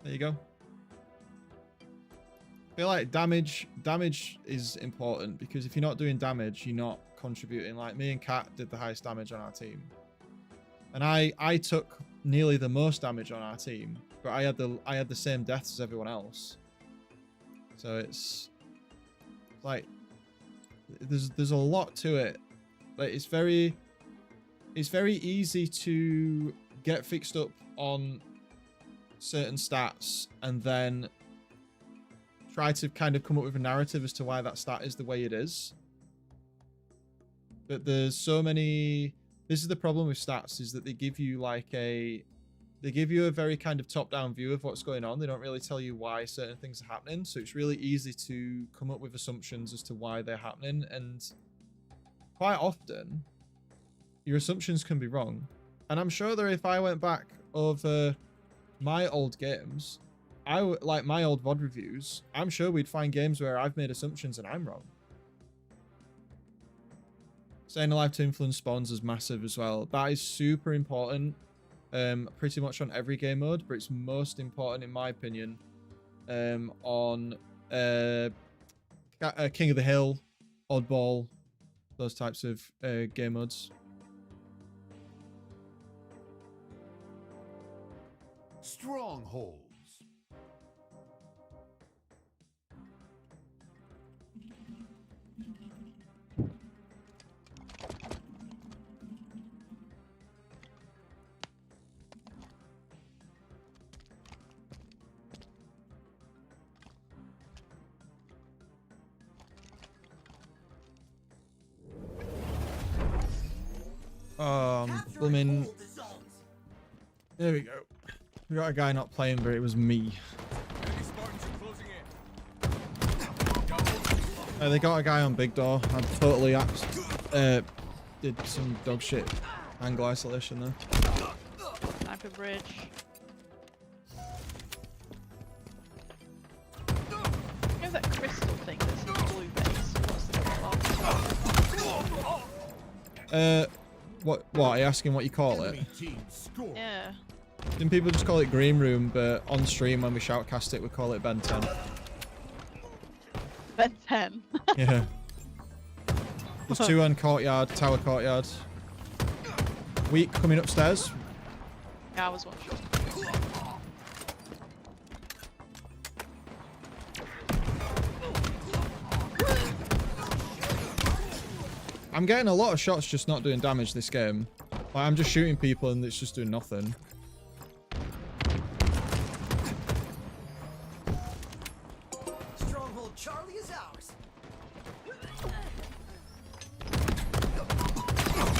There you go. I feel like damage is important because if you're not doing damage, you're not contributing. Like me and Kat did the highest damage on our team. And I took nearly the most damage on our team, but I had the same deaths as everyone else. So it's like there's a lot to it. Like it's very easy to get fixed up on certain stats and then try to kind of come up with a narrative as to why that stat is the way it is. But there's so many. This is the problem with stats, is that they give you like they give you a very kind of top-down view of what's going on. They don't really tell you why certain things are happening, so it's really easy to come up with assumptions as to why they're happening, and quite often your assumptions can be wrong. And I'm sure that if I went back over my old games, like my old VOD reviews, I'm sure we'd find games where I've made assumptions and I'm wrong. Staying alive to influence spawns is massive as well. That is super important, pretty much on every game mode, but it's most important in my opinion on King of the Hill, Oddball, those types of game modes. Strongholds. Capture Blooming. and hold the zones. There we go. We got a guy not playing, but it was me. Enemy Spartans are closing in. Double. They got a guy on big door. I totally did some dog shit angle isolation there. Sniper bridge. You know that crystal thing that's in blue base? What's the called? What are you asking what you call it? Enemy team score. Yeah. Some people just call it Green Room, but on stream when we shoutcast it, we call it Ben 10. Ben 10. Yeah. There's two on courtyard, tower courtyard. Weak coming upstairs. Yeah, I was one shot. I'm getting a lot of shots just not doing damage this game. Like, I'm just shooting people and it's just doing nothing. Stronghold Charlie is ours.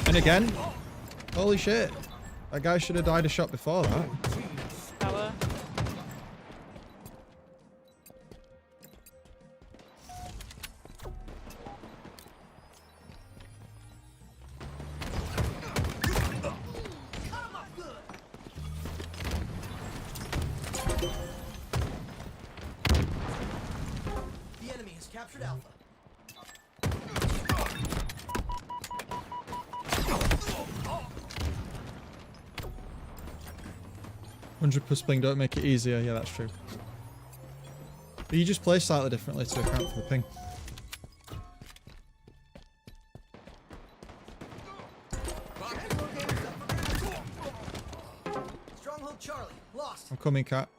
And again, holy shit. That guy should have died a shot before that. Tower. Come up good. The enemy has captured Alpha. 100+ ping don't make it easier. Yeah, that's true. But you just play slightly differently to account for the ping. Stronghold Charlie lost. I'm coming, cat.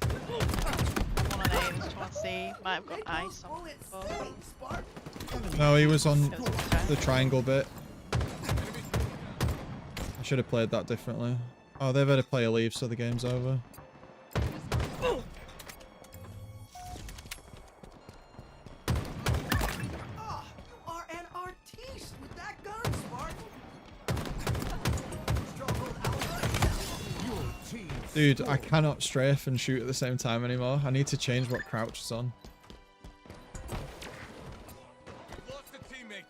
One on A, was trying to see. Might have got ice on it. Bullet stay, Spark. No, he was on There's one guy. the triangle bit. I should have played that differently. Oh, they've had a player leave, so the game's over. Ah, you are an artiste with that gun, Spark. Stronghold Alpha. Your team Dude, I cannot strafe and shoot at the same time anymore. I need to change what crouch is on. We've lost a teammate.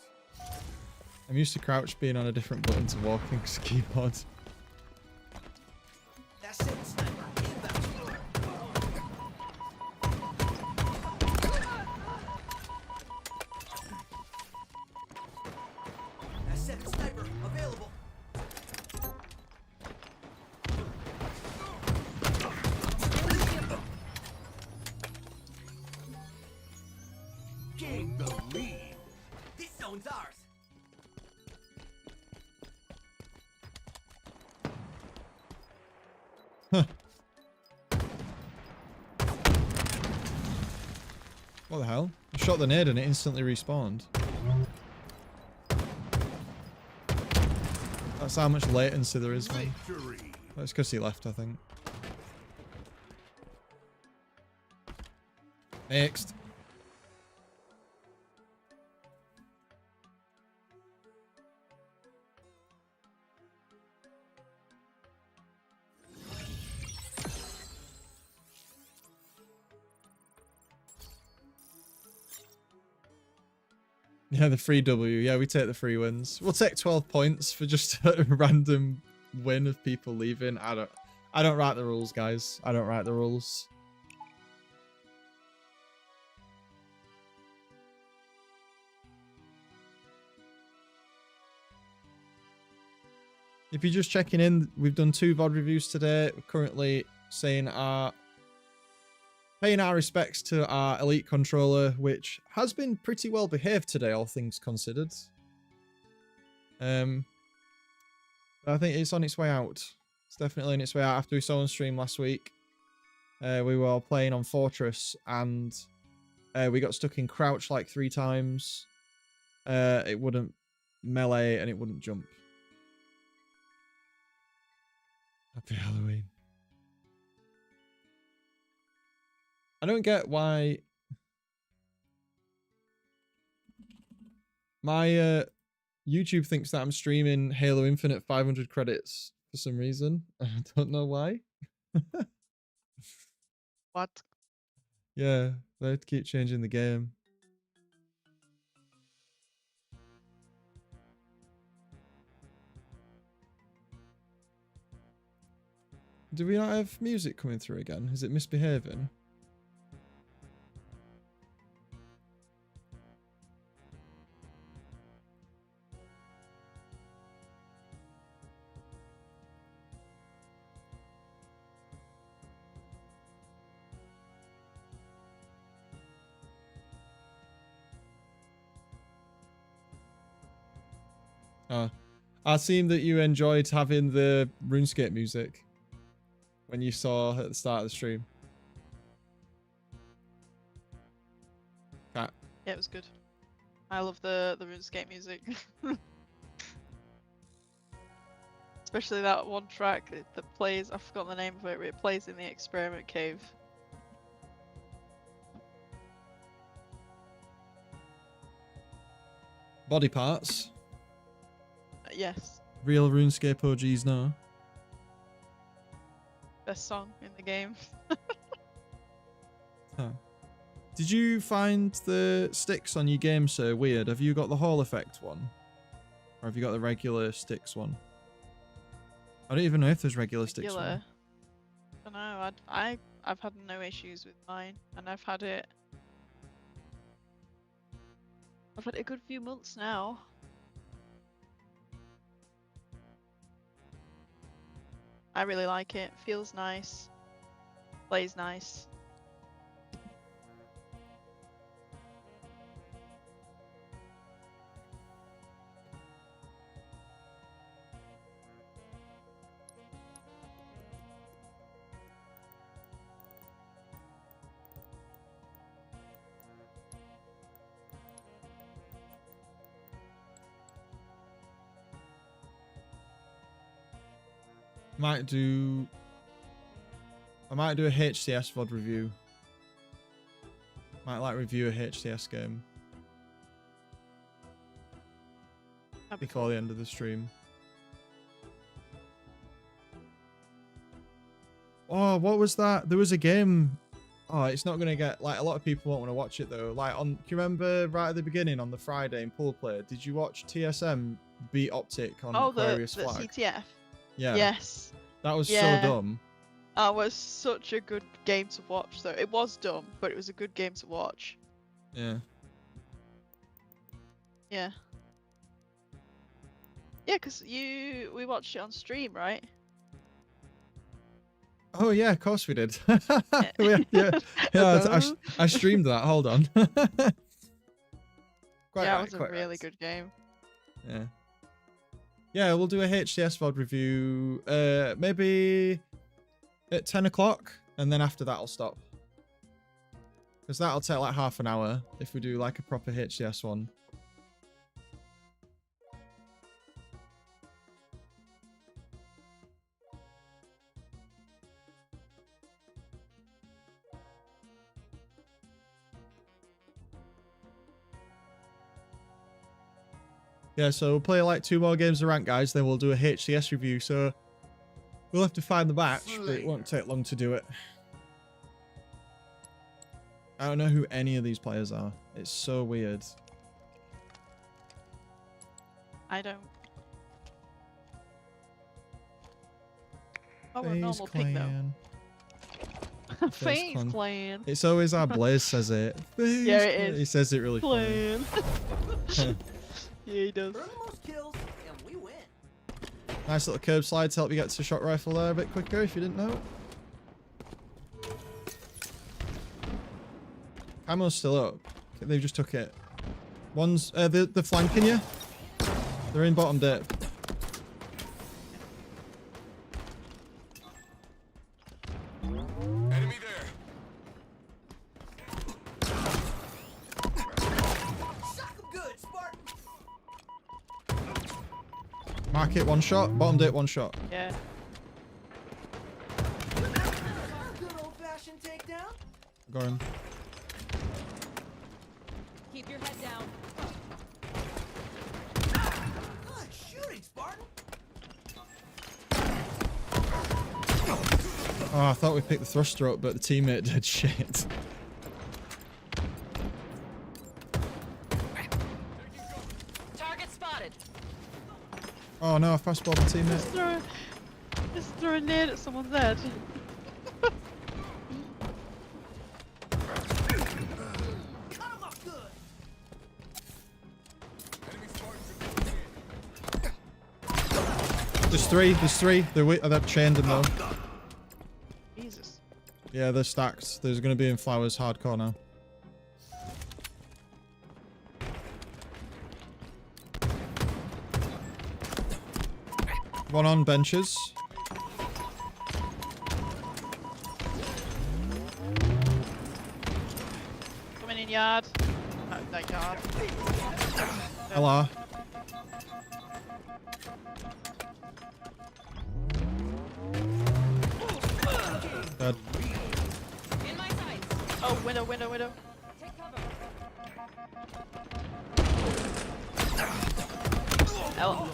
I'm used to crouch being on a different button to walking keyboard. That's it, sniper. Inbound. That's 7 sniper available. gain the lead. This zone's ours. What the hell? I shot the nade and it instantly respawned. That's how much latency there is, man. Victory. That's because he left, I think. Next. Yeah, the free W. Yeah, we take the free wins. We'll take 12 points for just a random win of people leaving. I don't write the rules, guys. I don't write the rules. If you're just checking in, we've done 2 VOD reviews today. We're currently paying our respects to our Elite controller, which has been pretty well behaved today, all things considered. I think it's on its way out. It's definitely on its way out. After we saw on stream last week, we were all playing on Fortress, and we got stuck in crouch like 3 times. It wouldn't melee, and it wouldn't jump. Happy Halloween. I don't get why my YouTube thinks that I'm streaming Halo Infinite 500 credits for some reason. I don't know why. What? Yeah, they have to keep changing the game. Do we not have music coming through again? Is it misbehaving? I seen that you enjoyed having the RuneScape music when you saw at the start of the stream. Cat. Yeah, it was good. I love the RuneScape music. Especially that one track that plays, I forgot the name of it, but it plays in the experiment cave. Body parts. Yes, Real RuneScape OGs now. best song in the game. Huh. Did you find the sticks on your game so weird? Have you got the Hall effect one? Or have you got the regular sticks one? I don't even know if there's regular sticks one. I don't know, I've had no issues with mine, and I've had it a good few months now. I really like it. Feels nice. Plays nice. I might do a HCS VOD review. Might like review a HCS game before the end of the stream. Oh, what was that? There was a game. Oh, it's not gonna get, like, a lot of people won't want to watch it though. Like, do you remember right at the beginning on the Friday in Pool Play? Did you watch TSM beat Optic on Aquarius the Flag? CTF. Yeah. Yes. That was Yeah. so dumb. That was such a good game to watch though. It was dumb, but it was a good game to watch. Yeah. Yeah. Yeah, because we watched it on stream, right? Oh yeah, of course we did. I streamed that. Hold on. Quite yeah, right, it was a quite really right. good game. Yeah. Yeah, we'll do a HCS VOD review maybe at 10 o'clock, and then after that I'll stop. Because that'll take like half an hour if we do like a proper HCS one. Yeah, so we'll play like 2 more games of rank, guys, then we'll do a HCS review. So we'll have to find the match, but it won't take long to do it. I don't know who any of these players are. It's so weird. I don't. Oh, we're a FaZe normal pig though. Clan. FaZe Clan. Clan. It's always how Blaze says it. FaZe Yeah, it Clan. is. He says it really funny. Clan. Yeah, he does. Burn the most kills, and we win. Nice little curb slide to help you get to the shot rifle there a bit quicker if you didn't know. Camo's still up. They've just took it. One's they're flanking you. They're in bottom dip. Enemy there. Shock 'em good, Spartan. Mark it, one shot. Bottom dip, one shot. Yeah. Good old-fashioned takedown. Got him. Keep your head down. Good shooting, Spartan. Oh, I thought we picked the thruster up, but the teammate did shit. Target spotted. Oh no, I fastballed the teammate. Just throw a nade at someone's head. Cut 'em up good. Enemy Spartans are closing in. There's three. They're chained them though. Jesus. Yeah, they're stacked. There's gonna be in flowers hardcore now. One on benches. Coming in yard. No, that yard. LR. Dead. In my sights. Oh, window. Take cover. L.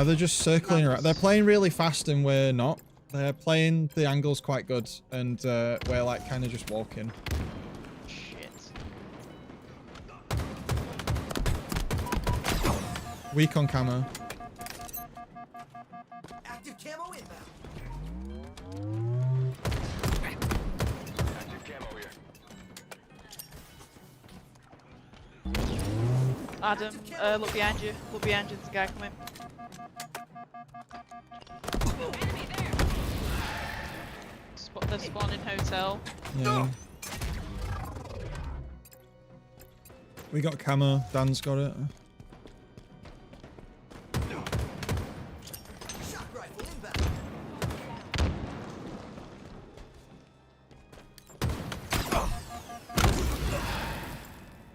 They're just circling around. They're playing really fast and we're not. They're playing the angles quite good and we're like kind of just walking. Shit. Weak on camo. Active camo inbound. Active camo here. Adam, look behind you. Look behind you. There's a guy coming. Enemy there. The spawning hotel. Yeah. We got camo. Dan's got it. Shock rifle inbound.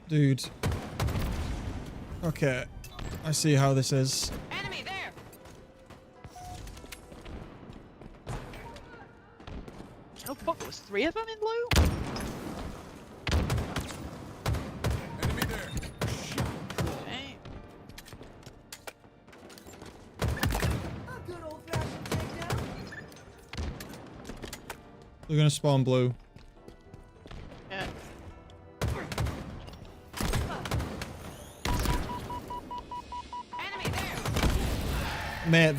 Dude. Okay. I see how this is. Enemy there. Oh fuck, there was 3 of them in blue? Enemy there. Hey. A good old-fashioned takedown. They're gonna spawn blue. Yeah. Enemy there. Mate,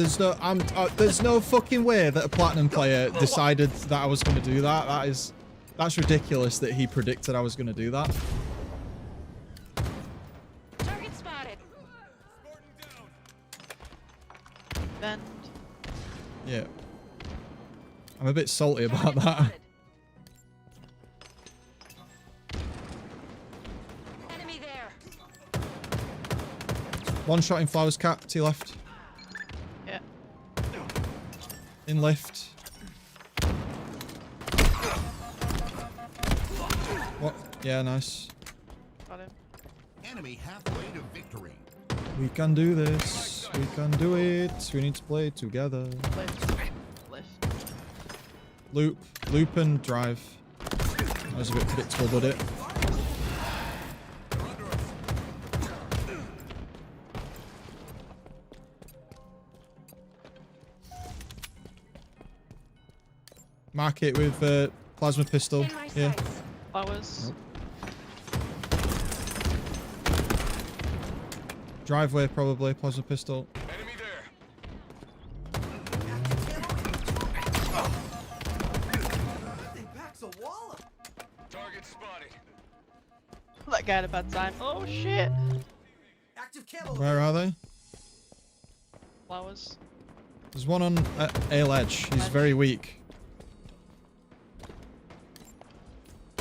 there's no fucking way that a platinum player decided that I was gonna do that. That's ridiculous that he predicted I was gonna do that. Target spotted. Spartan down. Bend. Yeah. I'm a bit salty about Target that. spotted. Enemy there. One shot in flowers cap to your left. Yeah. In lift. What? Yeah, nice. Got him. Enemy halfway to victory. We can do this. We can do it. We need to play together. Lift. Loop. Loop and drive. That was a bit predictable, but it. They're under us. Mark it with plasma pistol. In my Yeah. sights. Flowers. Nope. Driveway probably. Plasma pistol. Enemy there. That thing packs a wallop. Target spotted. That guy had a bad time. Oh shit. Active camo. Where are they? Flowers. There's one on A ledge. He's very weak.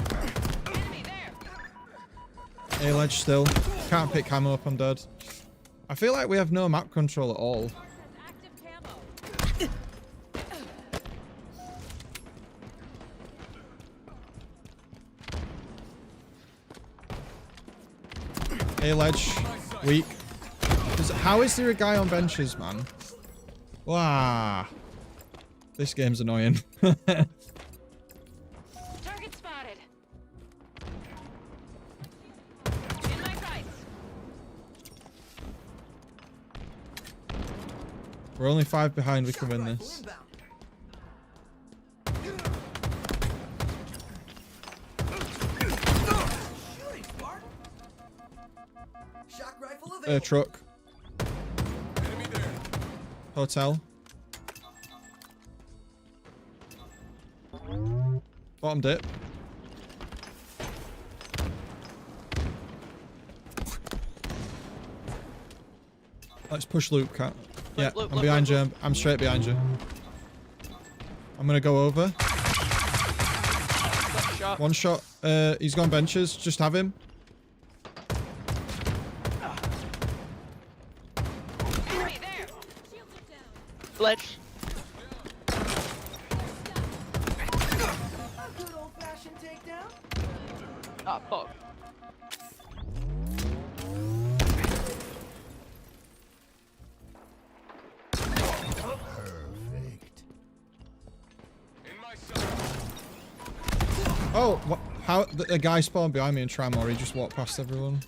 Enemy there. A ledge still. Can't pick camo up. I'm dead. I feel like we have no map control at all. Active camo. A ledge. Weak. How is there a guy on benches, man? Wow. This game's annoying. Target spotted. In my sights. We're only 5 behind. We can win Rifle this. inbound. Shooting, Spartan. Shock rifle available. Truck. Enemy there. Hotel. Bottom dip. Let's push loop, cat. Yeah, loop, I'm loop, behind loop, you. I'm straight behind you. I'm gonna go over. Got shot. One shot. He's gone benches. Just have him. Enemy there. Ledge. A good old-fashioned takedown. Ah, fuck. Perfect. In my sight. Oh, how the guy spawned behind me in tram, or he just walked past everyone.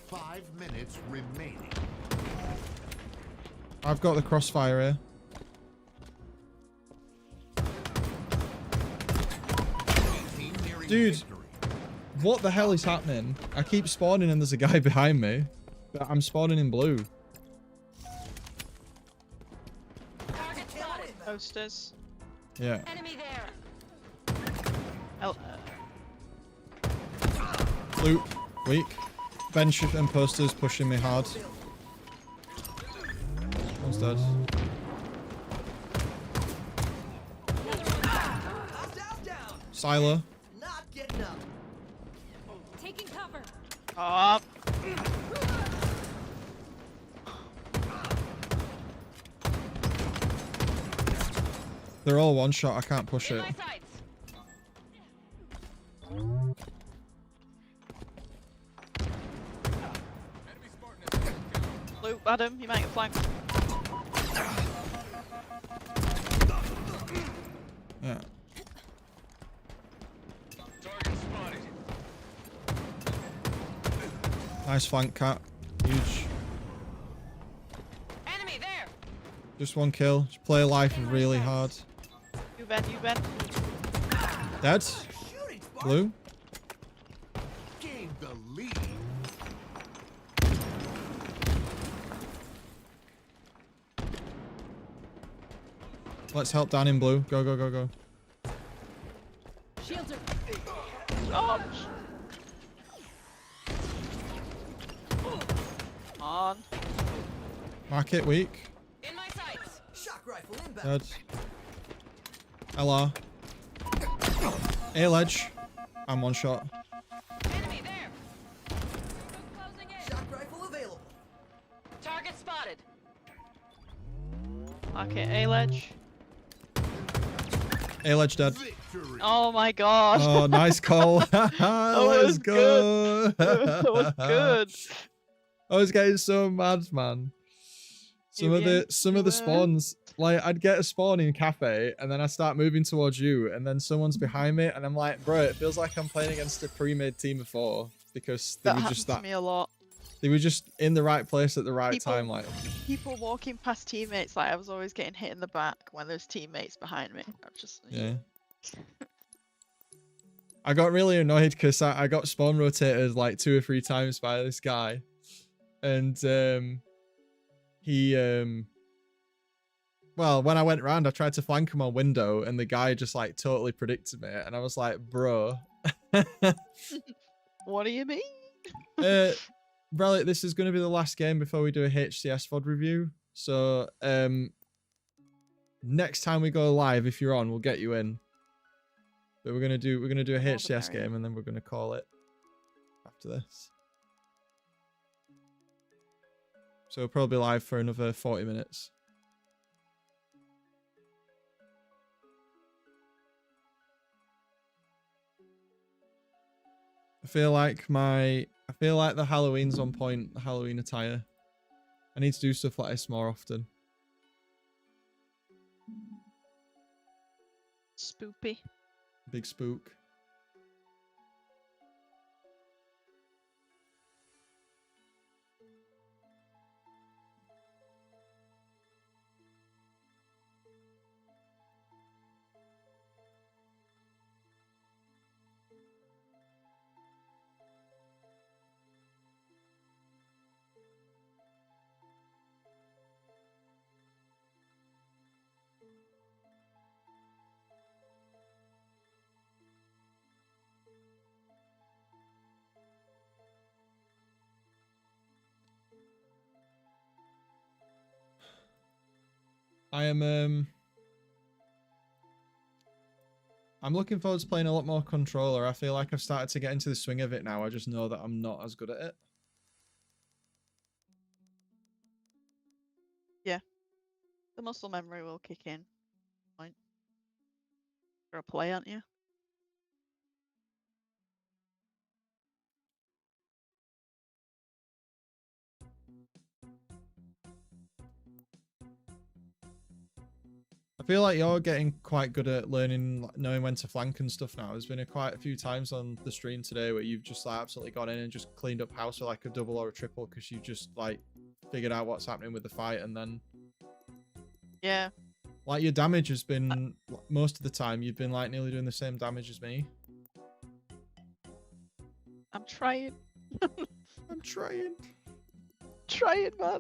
5 minutes remaining. I've got the crossfire here. Team nearing Dude. victory. What the hell is happening? I keep spawning and there's a guy behind me, but I'm spawning in blue. Target spotted. Posters. Yeah. Enemy there. L Loop. Weak. Bench and posters pushing me hard. One's dead. Down. Silo. Not getting up. Taking cover. Up. They're all one shot. I can't push In it. my sights. Enemy Spartan has taken kill. Loop, Adam, you might get flanked. Yeah. Target spotted. Nice flank, cat. Huge. Enemy there. Just one kill. Just play life really hard. You bend, you bend. Dead. Shooting, Spartan. Blue. Gained the lead. Let's help down in blue. Go, go, go, go. Shields are Oh. On. Mark it, weak. in my sights. Shock rifle inbound. Dead. LR. A ledge. I'm one shot. Enemy there. Closing in. Shock rifle available. Target spotted. Okay, A ledge. A ledge dead. Victory. Oh my god. Oh, nice call. Let's was go. That was good. I was getting so mad, man. Some of the spawns, like I'd get a spawn in cafe and then I start moving towards you and then someone's behind me and I'm like, bro, it feels like I'm playing against a pre-made team of 4 because they That were happens just to me a lot. they were just in the right place at the right People- time, like People walking past teammates, like I was always getting hit in the back when there's teammates behind me. I just yeah. I got really annoyed because I got spawn rotated like 2 or 3 times by this guy. And he well, when I went round, I tried to flank him on window, and the guy just like totally predicted me, and I was like, bro. What do you mean? Relic, this is going to be the last game before we do a HCS VOD review. So next time we go live, if you're on, we'll get you in. But we're gonna do a HCS game, and then we're gonna call it after this. So we'll probably be live for another 40 minutes. I feel like the Halloween's on point, the Halloween attire. I need to do stuff like this more often. Spoopy. Big spook. I'm looking forward to playing a lot more controller. I feel like I've started to get into the swing of it now. I just know that I'm not as good at it. Yeah. The muscle memory will kick in. Point. You're a play, aren't you? I feel like you're getting quite good at learning, like, knowing when to flank and stuff now. There's been quite a few times on the stream today where you've just like absolutely gone in and just cleaned up house for like a double or a triple because you just like figured out what's happening with the fight, and then Yeah. like your damage has been most of the time you've been like nearly doing the same damage as me. I'm trying. I'm trying. Trying, man.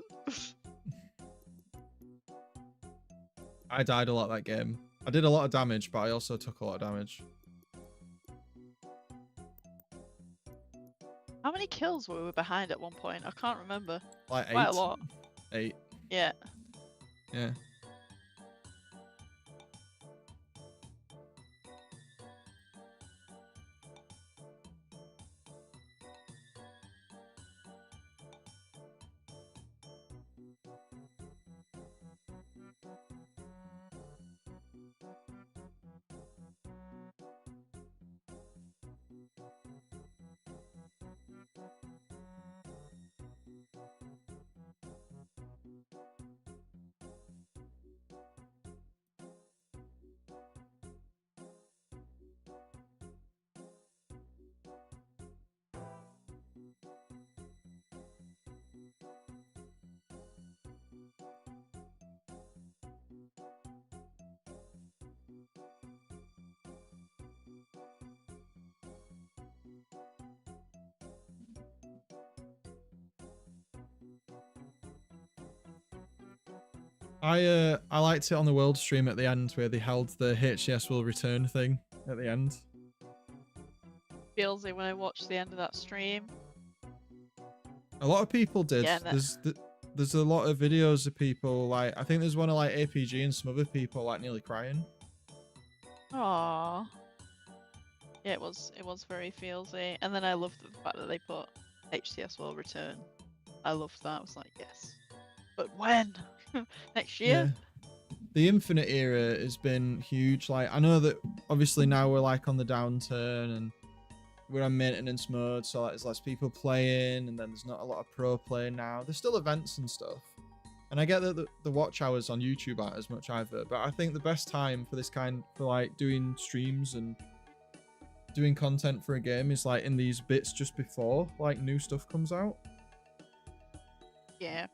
I died a lot that game. I did a lot of damage, but I also took a lot of damage. How many kills were we behind at one point? I can't remember. Like 8. Quite a lot. 8. Yeah. Yeah. I liked it on the world stream at the end where they held the HCS will return thing at the end. Feels it when I watched the end of that stream. A lot of people did. Yeah, There's a lot of videos of people like, I think there's one of like APG and some other people like nearly crying. Aww. Yeah, it was very feelsy. And then I loved the fact that they put HCS will return. I loved that. I was like, yes. But when? Next year? Yeah. The Infinite era has been huge. Like, I know that obviously now we're like on the downturn and we're on maintenance mode, so like, there's less people playing, and then there's not a lot of pro play now. There's still events and stuff. And I get that the watch hours on YouTube aren't as much either, but I think the best time for this kind, for like doing streams and doing content for a game is like in these bits just before like new stuff comes out. Yeah.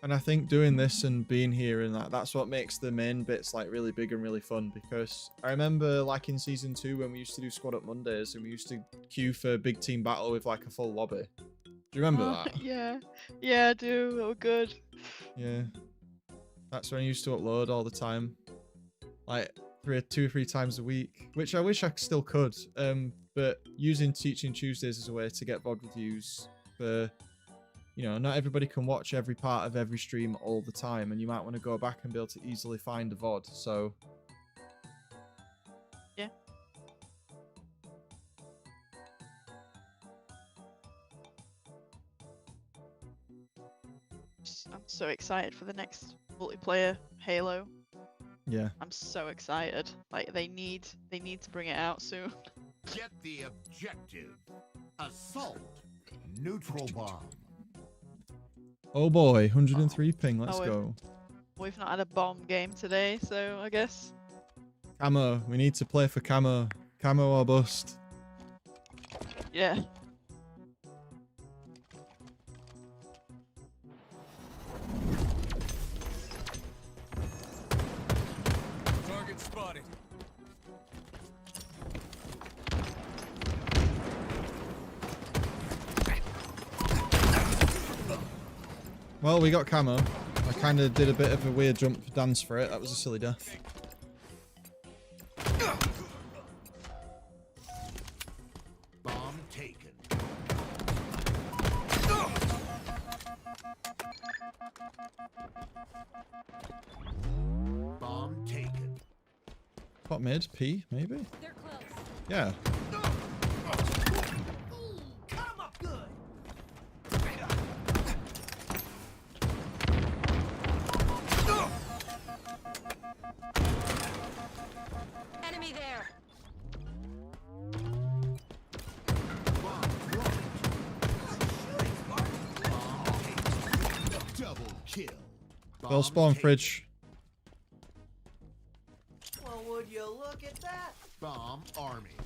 And I think doing this and being here and that's what makes the main bits like really big and really fun, because I remember like in season 2 when we used to do squad up Mondays and we used to queue for big team battle with like a full lobby. Do you remember that? Yeah. Yeah, I do. They were good. Yeah. That's when I used to upload all the time. Like 2 or 3 times a week. Which I wish I still could. But using Teaching Tuesdays as a way to get VOD reviews for, you know, not everybody can watch every part of every stream all the time, and you might want to go back and be able to easily find a VOD, so... Yeah. I'm so excited for the next multiplayer Halo. Yeah. I'm so excited. Like they need to bring it out soon. Get the objective. Assault. Neutral bomb. Oh boy, 103 ping, let's Oh, go. We've not had a bomb game today, so I guess. Camo, we need to play for camo. Camo or bust. Yeah. Target spotted. Well, we got camo. I kind of did a bit of a weird jump dance for it. That was a silly death. Bomb taken. Bomb taken. Top mid, P, maybe? They're close. Yeah. Cut 'em up good. Enemy there. Bomb dropped. Shooting, Spartan. Bomb taken. Double kill. Well Bomb spawn, taken. fridge. Well, would you look at that? Bomb army.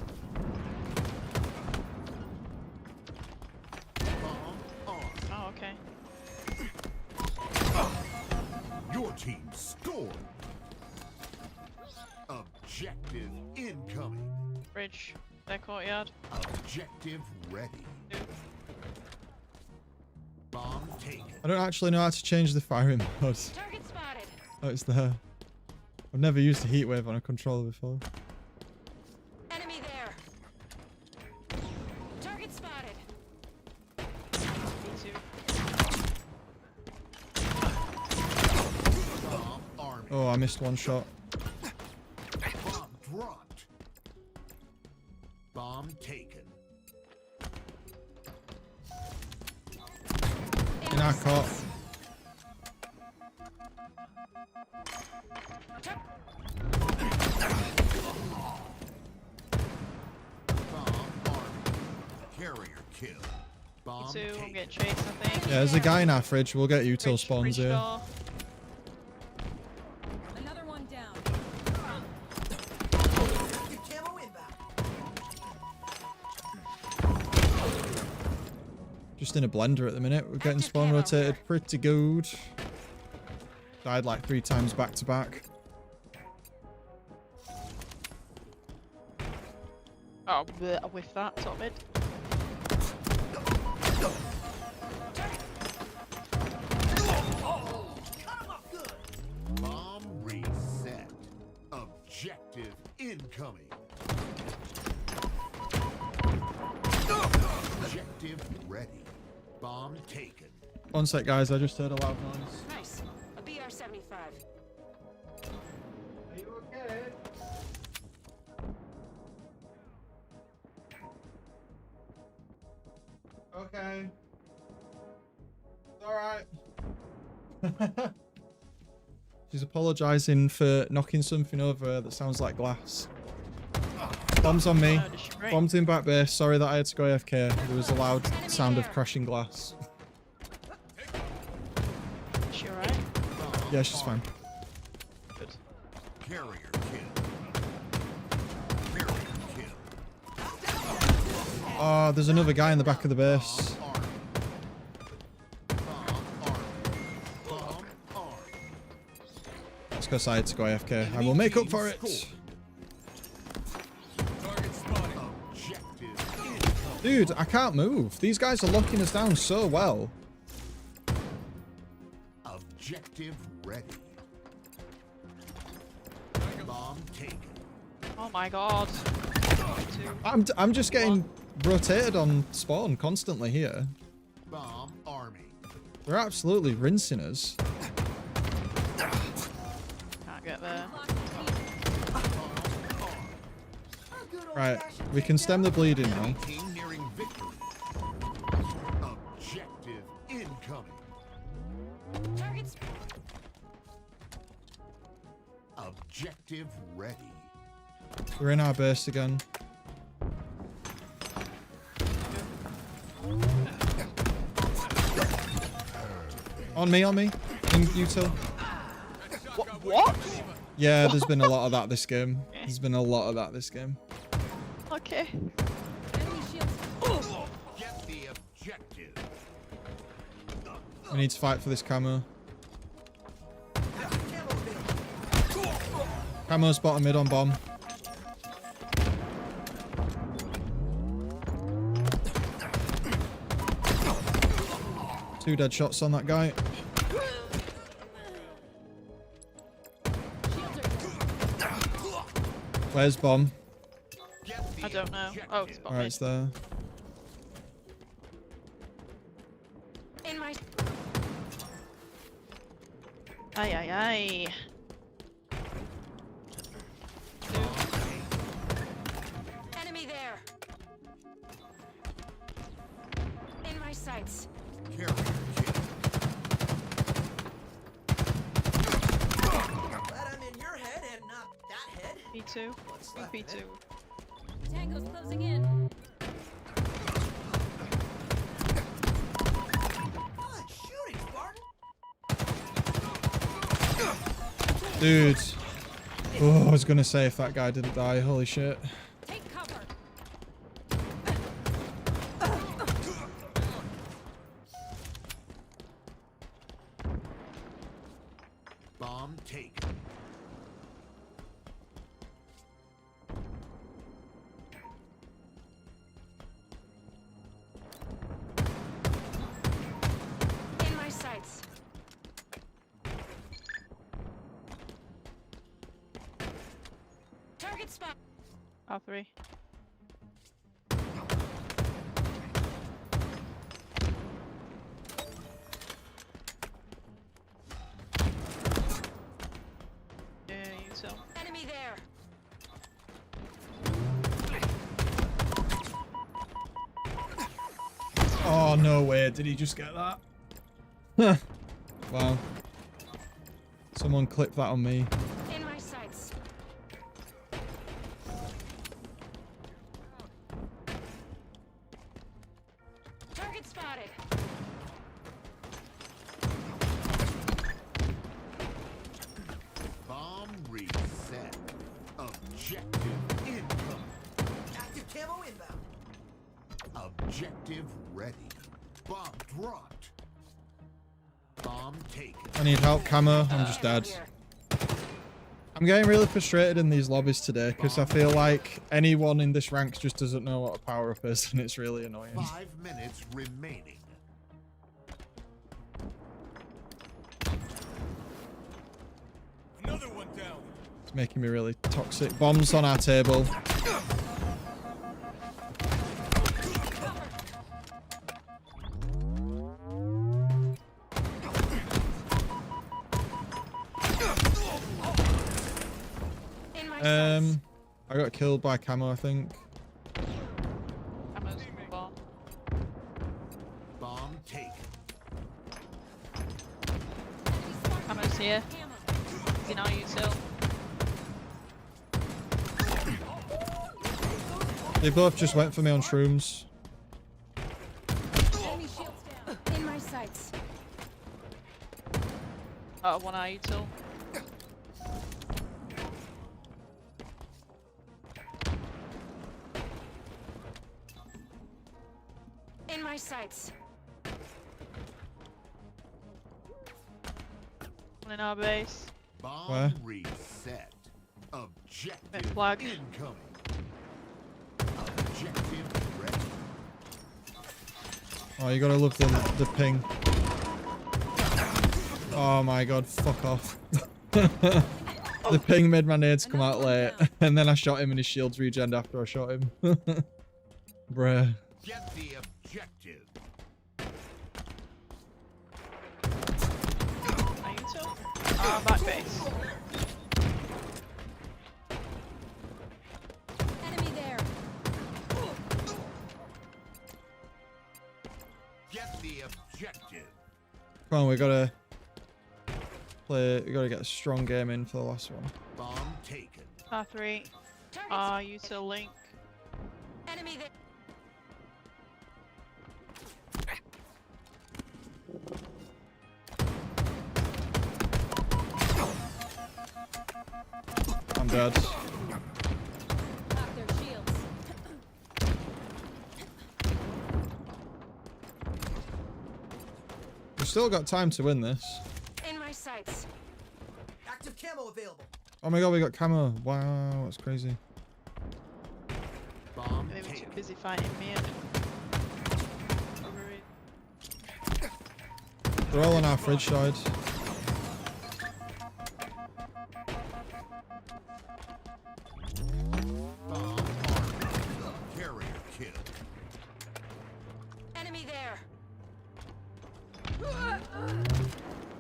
Bomb army. Oh, okay. Your team scored. Objective incoming. Bridge. Their courtyard. Objective ready. Bomb taken. I don't actually know how to change the firing mode. Target spotted. Oh, it's there. I've never used a heat wave on a controller before. Enemy there. Target spotted. Me too. Bomb army. Oh, I missed one shot. Bomb dropped. Bomb taken. In our caught. Bomb army. Carrier kill. Me Bomb too. I'm taken. getting chased, I think. Yeah, there's a guy in our fridge. We'll get you till Bridge, spawns bridge here. door. Another one down. Your camo inbound. Just in a blender at the minute. We're getting Active spawn camo rotated here. pretty good. Died like 3 times back to back. Oh, bleh, I whiffed that. Top mid. Cut 'em up good. Bomb reset. Objective incoming. Objective ready. Bomb taken. One sec, guys. I just heard a loud noise. Nice. A BR-75. Are you okay? Okay. It's alright. She's apologising for knocking something over that sounds like glass. Bombs on me. Oh, did she break? Bombs in back base. Sorry that I had to go AFK. There was a loud sound of crashing glass. Is she alright? Bomb Yeah, she's fine. Good. Carrier kill. Carrier kill. Oh, there's another guy in the back of the base. Bomb army. Bomb army. Bomb army. Let's go side to go AFK. I will make up for it. Scored. Target spotted. Objective incoming. Dude, I can't move. These guys are locking us down so well. Objective ready. Bomb taken. Oh my god. I'm just getting rotated on spawn constantly here. Bomb army. They're absolutely rinsing us. Can't get there. Right, we can stem the bleeding now. Team nearing victory. Objective incoming. Targets. Objective ready. We're in our base again. On me, on me. In util. What? Yeah, there's been a lot of that this game. There's been a lot of that this game. Okay. Enemy shields. Get the objective. We need to fight for this camo. Camo's bottom mid on bomb. Two dead shots on that guy. Where's bomb? Get the I don't know. Oh, it's got Alright, it's there. In my. Aye, aye, aye. Enemy there. In my sights. carrier kill. Glad I'm in your head and not that head. P2. What's left of it? P2. Tango's closing in. Good shooting, Spartan. Dude. Oh, I was gonna say if that guy didn't die. Holy shit. Take cover. Bomb taken. In my sights. Target spot. R3. Yeah, you tell. Enemy there. Oh, no way. Did he just get that? Wow. Someone clip that on me. In my sights. Target spotted. Bomb reset. Objective incoming. Active camo inbound. Objective ready. Bomb dropped. Bomb taken. I need help, camo. I'm just dead. Here. I'm getting really frustrated in these lobbies today because I feel like anyone in this rank just doesn't know what a power-up is and it's really annoying. 5 minutes remaining. Another one down. It's making me really toxic. Bombs on our table. In my sights. I got killed by camo, I think. Cameras bomb. Bomb taken. Cameras here. Camo. You know you tell. They both just went for me on shrooms. Enemy shields down. In my sights. One eye you tell. In my sights. One in our base. Bomb Where? reset. Objective Flag. incoming. Objective ready. Oh, you gotta love the ping. Oh my god, fuck off. The ping made my nades come out late, and then I shot him and his shields regened after I shot him. Bruh. Get the objective. Are you two? Back base. Enemy there. Get the objective. Come on, we gotta play. We gotta get a strong game in for the last one. Bomb taken. R3. Target. You two link. Enemy there. I'm dead. Knock their shields. We've still got time to win this. In my sights. Active camo available. Oh my god, we got camo. Wow, that's crazy. Bomb They were too taken. busy fighting me. They're all on our fridge side. Bomb armed. Carrier kill. Enemy there.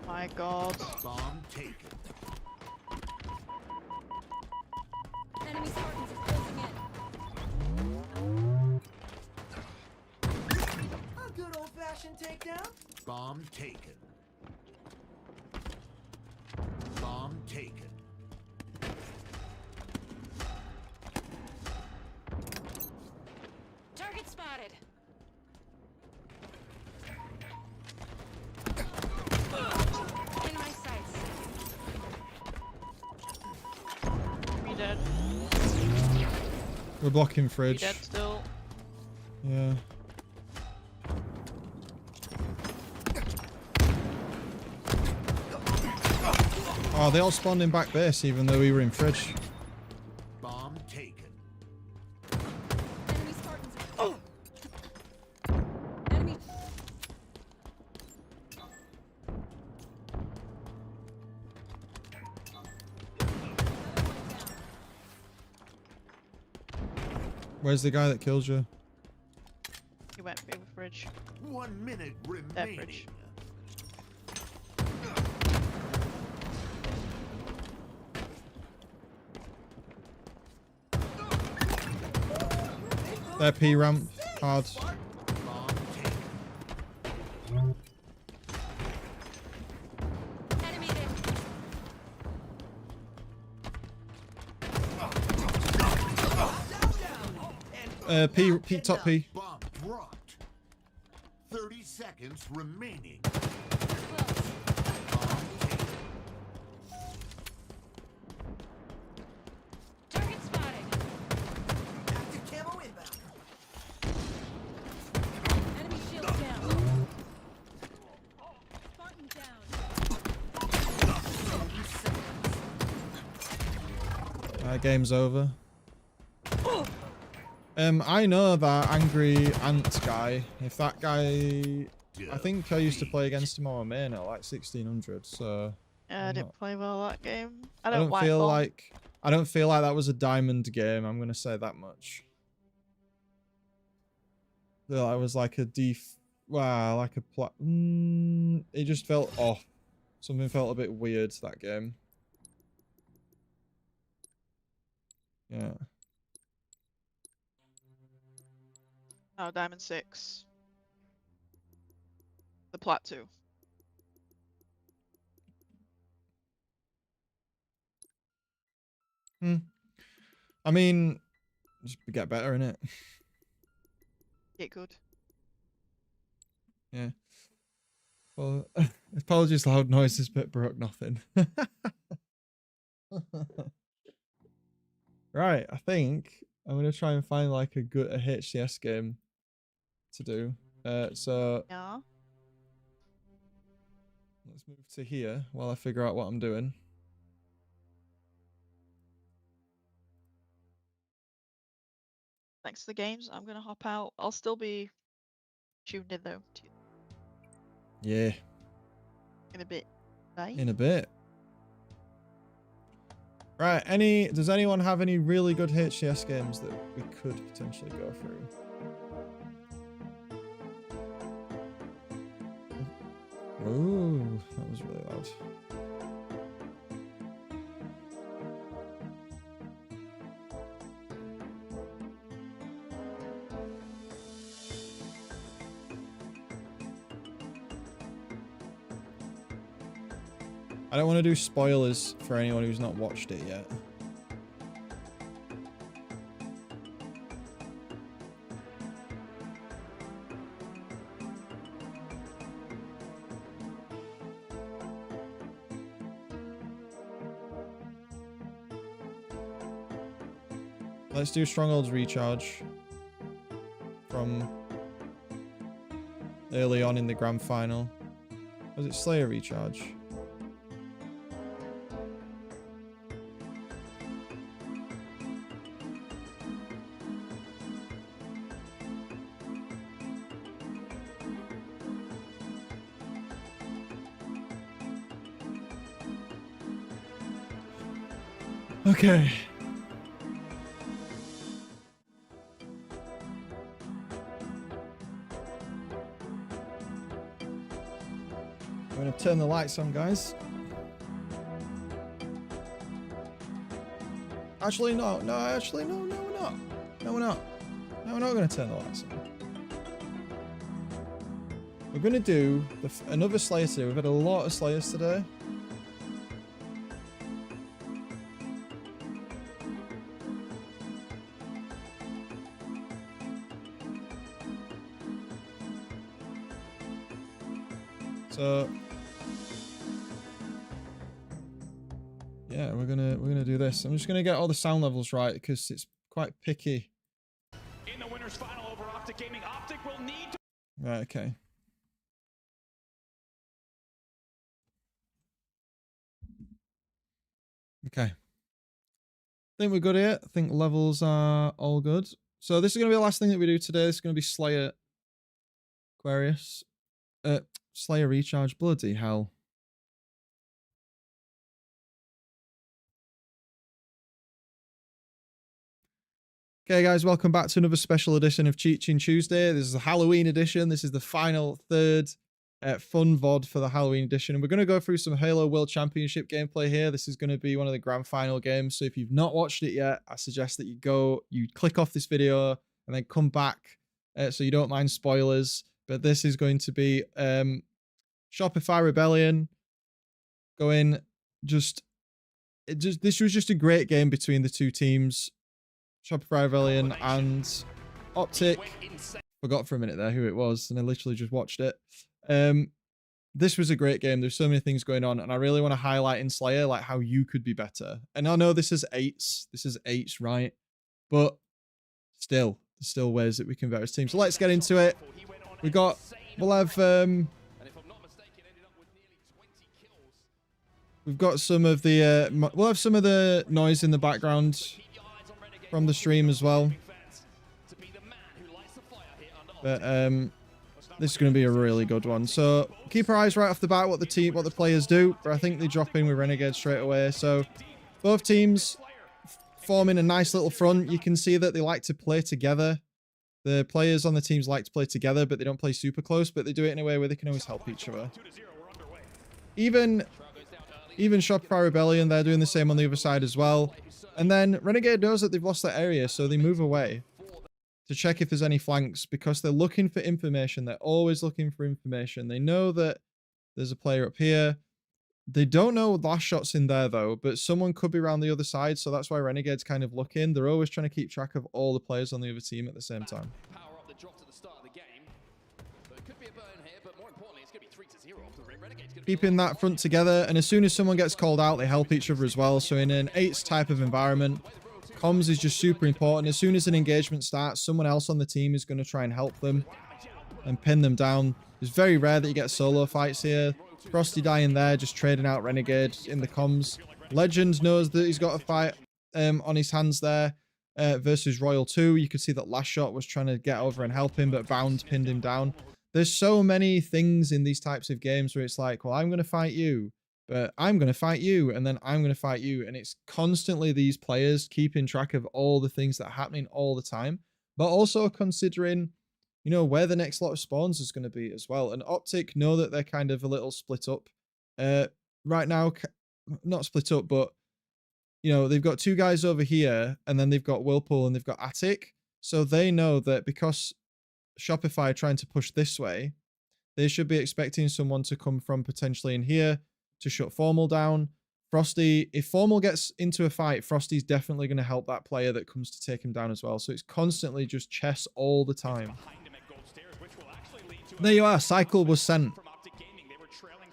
My god. Bomb taken. Enemy Spartans are closing in. A good old-fashioned takedown. Bomb taken. Bomb taken. Target spotted. In my sights. Me dead. We're blocking Me fridge. dead still. Yeah. Oh, they all spawned in back base even though we were in fridge. Bomb taken. Enemy Spartans are. Enemy. Where's the guy that killed you? He went through the fridge. 1 minute remaining. Beverage. Their P ramp. Hard. Bomb taken. Enemy there. P top P. Bomb dropped. 30 seconds remaining. Close. Bomb taken. Target spotted. Active camo inbound. Enemy shields down. Spartan down. Game's over. I know that angry ant guy. If that guy, I think I used to play against him on my main at like 1600. So Yeah, I I'm didn't not- play well that game. I I don't, don't feel bomb. like that was a diamond game. I'm gonna say that much. Feel like it was like a wow, like a it just felt off. Something felt a bit weird that game. Yeah. Oh, Diamond 6. The Plat 2. I mean, just get better in it. Get good. Yeah. Well, apologies, loud noises, but broke nothing. Right, I think I'm gonna try and find like a HCS game to do. So Yeah. let's move to here while I figure out what I'm doing. Thanks to the games. I'm gonna hop out. I'll still be Tuned in though. Yeah, In a bit. Bye. in a bit. Right, does anyone have any really good HCS games that we could potentially go through? Ooh, that was really loud. I don't want to do spoilers for anyone who's not watched it yet. Let's do Stronghold's Recharge from early on in the grand final. Was it Slayer Recharge? Okay. I'm gonna turn the lights on, guys. Actually, no, no, actually, no, no, we're not. No, we're not. No, we're not gonna turn the lights on. We're gonna do another Slayer today. We've had a lot of Slayers today. So yeah, we're gonna do this. I'm just gonna get all the sound levels right because it's quite picky. In the winners final over Optic Gaming, Optic will need to... Right, okay. Okay. I think we're good here. I think levels are all good. So this is gonna be the last thing that we do today. This is gonna be Slayer Aquarius. Slayer Recharge. Bloody hell. Okay, guys, welcome back to another special edition of Cheating Tuesday. This is a Halloween edition. This is the final third fun VOD for the Halloween edition. And we're going to go through some Halo World Championship gameplay here. This is going to be one of the grand final games. So if you've not watched it yet, I suggest that you click off this video and then come back so you don't mind spoilers. But this is going to be Shopify Rebellion going this was just a great game between the two teams. Shopify Rebellion and Optic. Forgot for a minute there who it was, and I literally just watched it. This was a great game. There's so many things going on, and I really want to highlight in Slayer like how you could be better. And I know this is eights, right? But still, there's still ways that we can better as teams. So let's get into it. We'll have we've got some of the we'll have some of the noise in the background from the stream as well. But this is going to be a really good one. So keep our eyes right off the bat what the players do. But I think they drop in with Renegade straight away. So both teams forming a nice little front. You can see that they like to play together. The players on the teams like to play together, but they don't play super close. But they do it in a way where they can always help each other. Even Shopify Rebellion, they're doing the same on the other side as well. And then Renegade knows that they've lost that area, so they move away to check if there's any flanks because they're looking for information. They're always looking for information. They know that there's a player up here. They don't know last shot's in there though, but someone could be around the other side, so that's why Renegade's kind of looking. They're always trying to keep track of all the players on the other team at the same time. Keeping that front together, and as soon as someone gets called out, they help each other as well. So in an 8s type of environment, comms is just super important. As soon as an engagement starts, someone else on the team is going to try and help them and pin them down. It's very rare that you get solo fights here. Frosty dying there, just trading out Renegade in the comms. Legend knows that he's got a fight on his hands there versus Royal 2. You could see that last shot was trying to get over and help him, but Bound pinned him down. there's so many things in these types of games where it's like, well, I'm going to fight you, but I'm going to fight you, and then I'm going to fight you. And it's constantly these players keeping track of all the things that are happening all the time, but also considering, you know, where the next lot of spawns is going to be as well. And Optic know that they're kind of a little split up. Right now, not split up, but, you know, they've got two guys over here, and then they've got Whirlpool and they've got Attic. So they know that because Shopify are trying to push this way, they should be expecting someone to come from potentially in here to shut Formal down. Frosty, if Formal gets into a fight, Frosty's definitely going to help that player that comes to take him down as well. So it's constantly just chess all the time. There you are. Cycle was sent.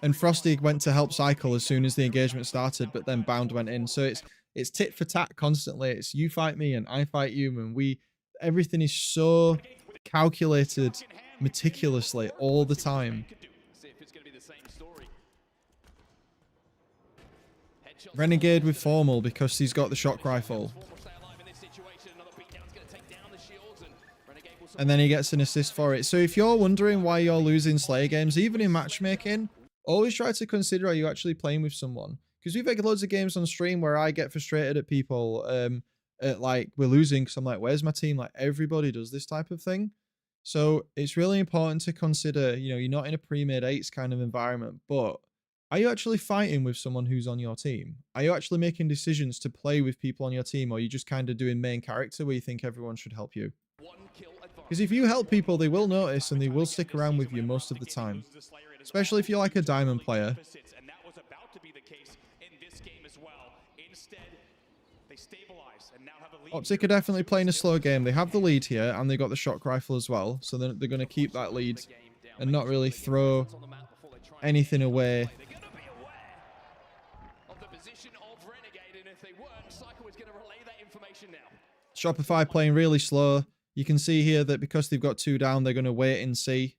And Frosty went to help Cycle as soon as the engagement started, but then Bound went in. So it's tit for tat constantly. It's you fight me and I fight you, and everything is so calculated meticulously all the time. Renegade with Formal because he's got the shock rifle. And then he gets an assist for it. So if you're wondering why you're losing Slayer games, even in matchmaking, always try to consider, are you actually playing with someone? Because we've had loads of games on stream where I get frustrated at people, like we're losing because I'm like, where's my team? Like everybody does this type of thing. So it's really important to consider, you know, you're not in a pre-made 8s kind of environment, but are you actually fighting with someone who's on your team? Are you actually making decisions to play with people on your team, or are you just kind of doing main character where you think everyone should help you? Because if you help people, they will notice and they will stick around with you most of the time. Especially if you're like a diamond player. Optic are definitely playing a slow game. They have the lead here, and they got the shock rifle as well. So they're going to keep that lead and not really throw anything away. Shopify playing really slow. You can see here that because they've got 2 down, they're going to wait and see.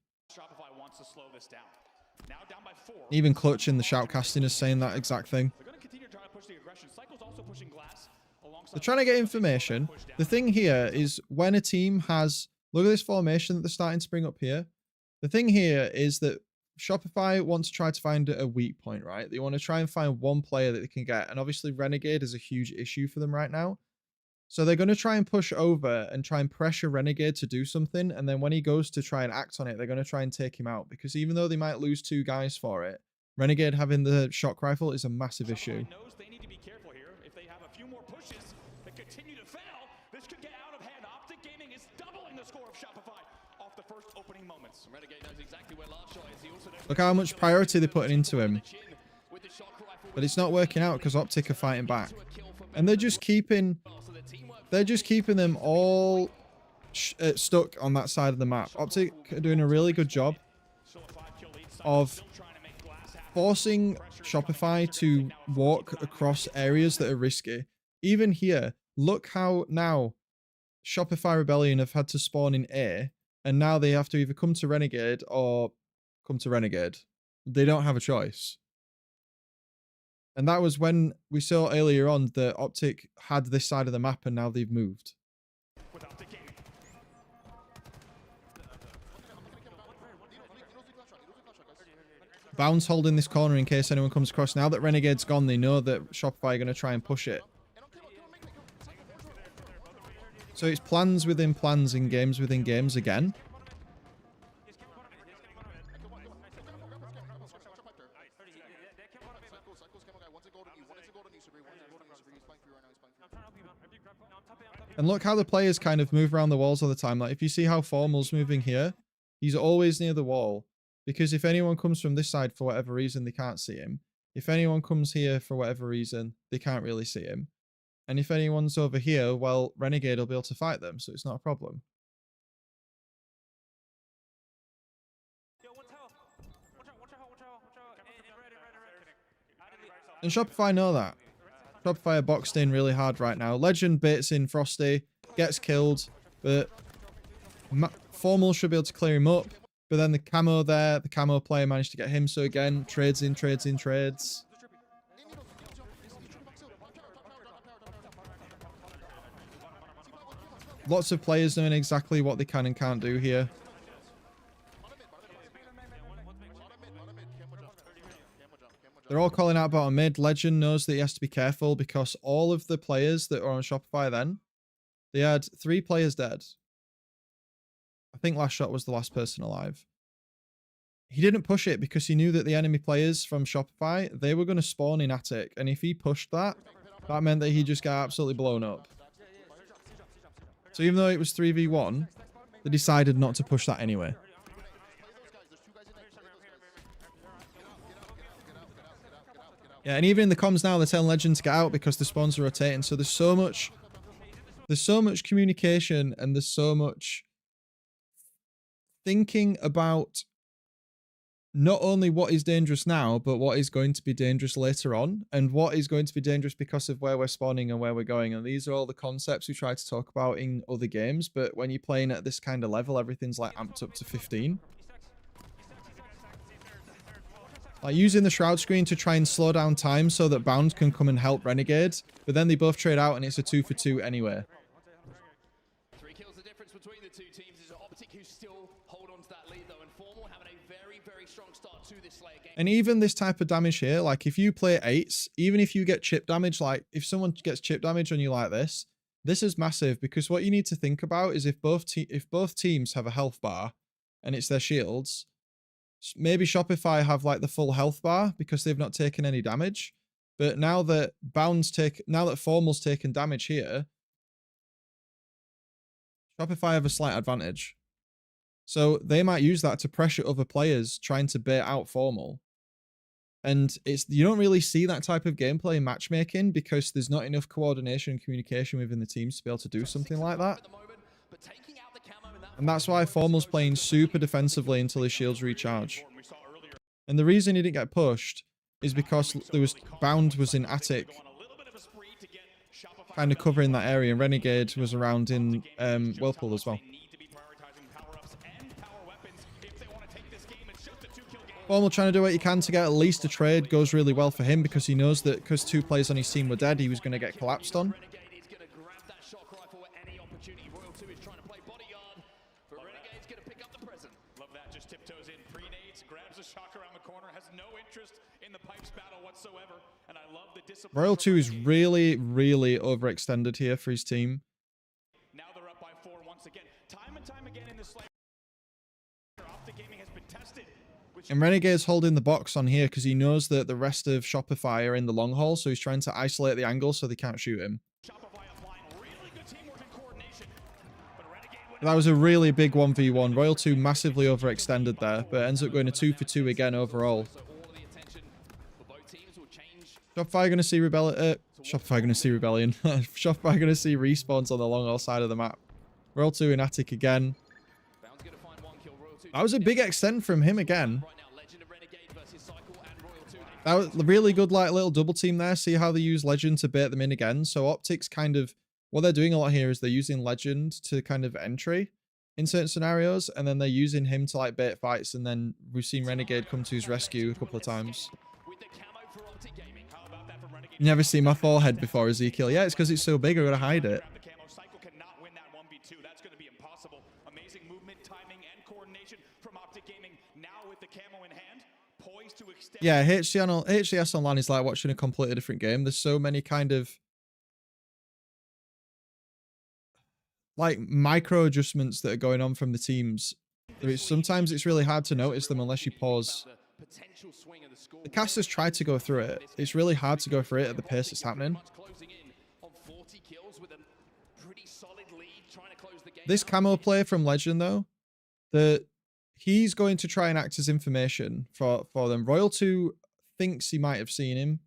Even Clutch in the shoutcasting is saying that exact thing. They're trying to get information. The thing here is when a team has... Look at this formation that they're starting to bring up here. The thing here is that Shopify want to try to find a weak point, right? They want to try and find one player that they can get. And obviously Renegade is a huge issue for them right now. So they're going to try and push over and try and pressure Renegade to do something. And then when he goes to try and act on it, they're going to try and take him out. Because even though they might lose 2 guys for it, Renegade having the shock rifle is a massive issue. Knows they need to be careful here. If they have a few more pushes that continue to fail, this could get out of hand. Optic Gaming is doubling the score of Shopify off the first opening moments. Renegade knows exactly where last shot is. He also knows... Look how much priority they're putting into him. But it's not working out because Optic are fighting back. And they're just keeping... They're just keeping them all stuck on that side of the map. Optic are doing a really good job of forcing Shopify to walk across areas that are risky. Even here, look how now Shopify Rebellion have had to spawn in A, and now they have to either come to Renegade or come to Renegade. They don't have a choice. And that was when we saw earlier on that Optic had this side of the map and now they've moved. Bounce holding this corner in case anyone comes across. Now that Renegade's gone, they know that Shopify are going to try and push it. So it's plans within plans in games within games again. And look how the players kind of move around the walls all the time. Like if you see how Formal's moving here, he's always near the wall. Because if anyone comes from this side for whatever reason, they can't see him. If anyone comes here for whatever reason, they can't really see him. And if anyone's over here, well, Renegade will be able to fight them, so it's not a problem. And Shopify know that. Shopify are boxed in really hard right now. Legend baits in Frosty, gets killed, but Formal should be able to clear him up. But then the camo there, the camo player managed to get him. So again, trades in, trades in, trades. Lots of players knowing exactly what they can and can't do here. They're all calling out about a mid. Legend knows that he has to be careful because all of the players that were on Shopify then, they had 3 players dead. I think last shot was the last person alive. He didn't push it because he knew that the enemy players from Shopify, they were going to spawn in Attic. And if he pushed that, that meant that he just got absolutely blown up. So even though it was 3v1, they decided not to push that anyway. Yeah, and even in the comms now, they're telling Legend to get out because the spawns are rotating. So there's so much communication and there's so much thinking about not only what is dangerous now, but what is going to be dangerous later on, and what is going to be dangerous because of where we're spawning and where we're going. And these are all the concepts we try to talk about in other games, but when you're playing at this kind of level, everything's like amped up to 15. Like using the shroud screen to try and slow down time so that Bound can come and help Renegade, but then they both trade out and it's a 2-for-2 anyway. 3 kills the difference between the 2 teams. Is Optic who still hold on to that lead though, and Formal having a very, very strong start to this Slayer game. And even this type of damage here, like if you play 8s, even if you get chip damage, like if someone gets chip damage on you like this is massive, because what you need to think about is if both teams have a health bar and it's their shields, maybe Shopify have like the full health bar because they've not taken any damage. But now that Formal's taken damage here, Shopify have a slight advantage. So they might use that to pressure other players trying to bait out Formal. And you don't really see that type of gameplay in matchmaking because there's not enough coordination and communication within the teams to be able to do something like that. And that's why Formal's playing super defensively until his shields recharge. And the reason he didn't get pushed is because Bound was in Attic, kind of covering that area, and Renegade was around in Whirlpool as well. Formal trying to do what he can to get at least a trade goes really well for him because he knows that because 2 players on his team were dead, he was going to get collapsed on. Royal 2 is really, really overextended here for his team. Now they're up by 4 once again. Time and time again in this Slayer, Optic Gaming has been tested. And Renegade's holding the box on here because he knows that the rest of Shopify are in the long haul, so he's trying to isolate the angle so they can't shoot him. That was a really big 1v1. Royal 2 massively overextended there, but ends up going a 2-for-2 again overall. Shopify going to see Rebellion. Shopify going to see Rebellion. Shopify going to see respawns on the long haul side of the map. Royal 2 in Attic again. That was a big extend from him again. That was a really good like little double team there. See how they use Legend to bait them in again. So Optics kind of, what they're doing a lot here is they're using Legend to kind of entry in certain scenarios, and then they're using him to like bait fights, and then we've seen Renegade come to his rescue a couple of times. You never see my forehead before, Ezekiel. Yeah, it's because it's so big, I gotta hide it. Yeah, HCS Online is like watching a completely different game. There's so many kind of like micro adjustments that are going on from the teams. Sometimes it's really hard to notice them unless you pause. The casters try to go through it. It's really hard to go through it at the pace it's happening. This camo play from Legend though, he's going to try and act as information for them. Royal 2 thinks he might have seen him,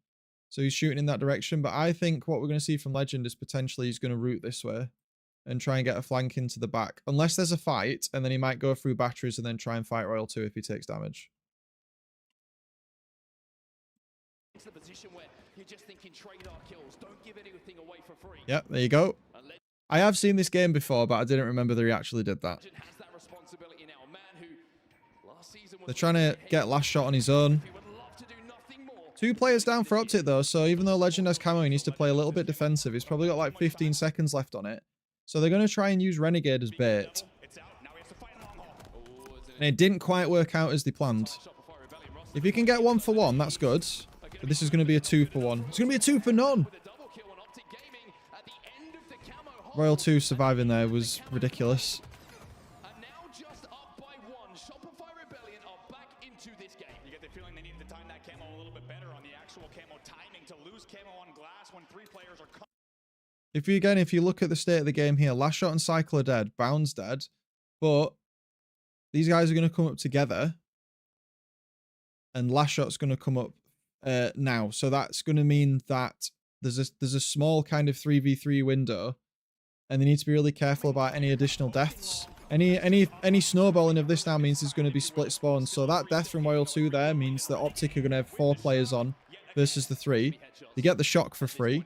so he's shooting in that direction. But I think what we're going to see from Legend is potentially he's going to route this way and try and get a flank into the back. Unless there's a fight, and then he might go through batteries and then try and fight Royal 2 if he takes damage. Yep, there you go. I have seen this game before, but I didn't remember that he actually did that. They're trying to get last shot on his own. 2 players down for Optic though, so even though Legend has camo, he needs to play a little bit defensive. He's probably got like 15 seconds left on it. So they're going to try and use Renegade as bait. And it didn't quite work out as they planned. If you can get 1 for 1, that's good. But this is going to be a 2-for-1. It's going to be a 2 for none. Royal 2 surviving there was ridiculous. And now just up by 1. Shopify Rebellion are back into this game. You get the feeling they needed to time that camo a little bit better on the actual camo timing to lose camo on glass when 3 players are If you look at the state of the game here, Last Shot and Cycle are dead, Bound's dead, but these guys are going to come up together, and Last Shot's going to come up now. So that's going to mean that there's a small kind of 3v3 window, and they need to be really careful about any additional deaths. Any snowballing of this now means there's going to be split spawns. So that death from Royal 2 there means that Optic are going to have 4 players on versus the 3. They get the shock for free.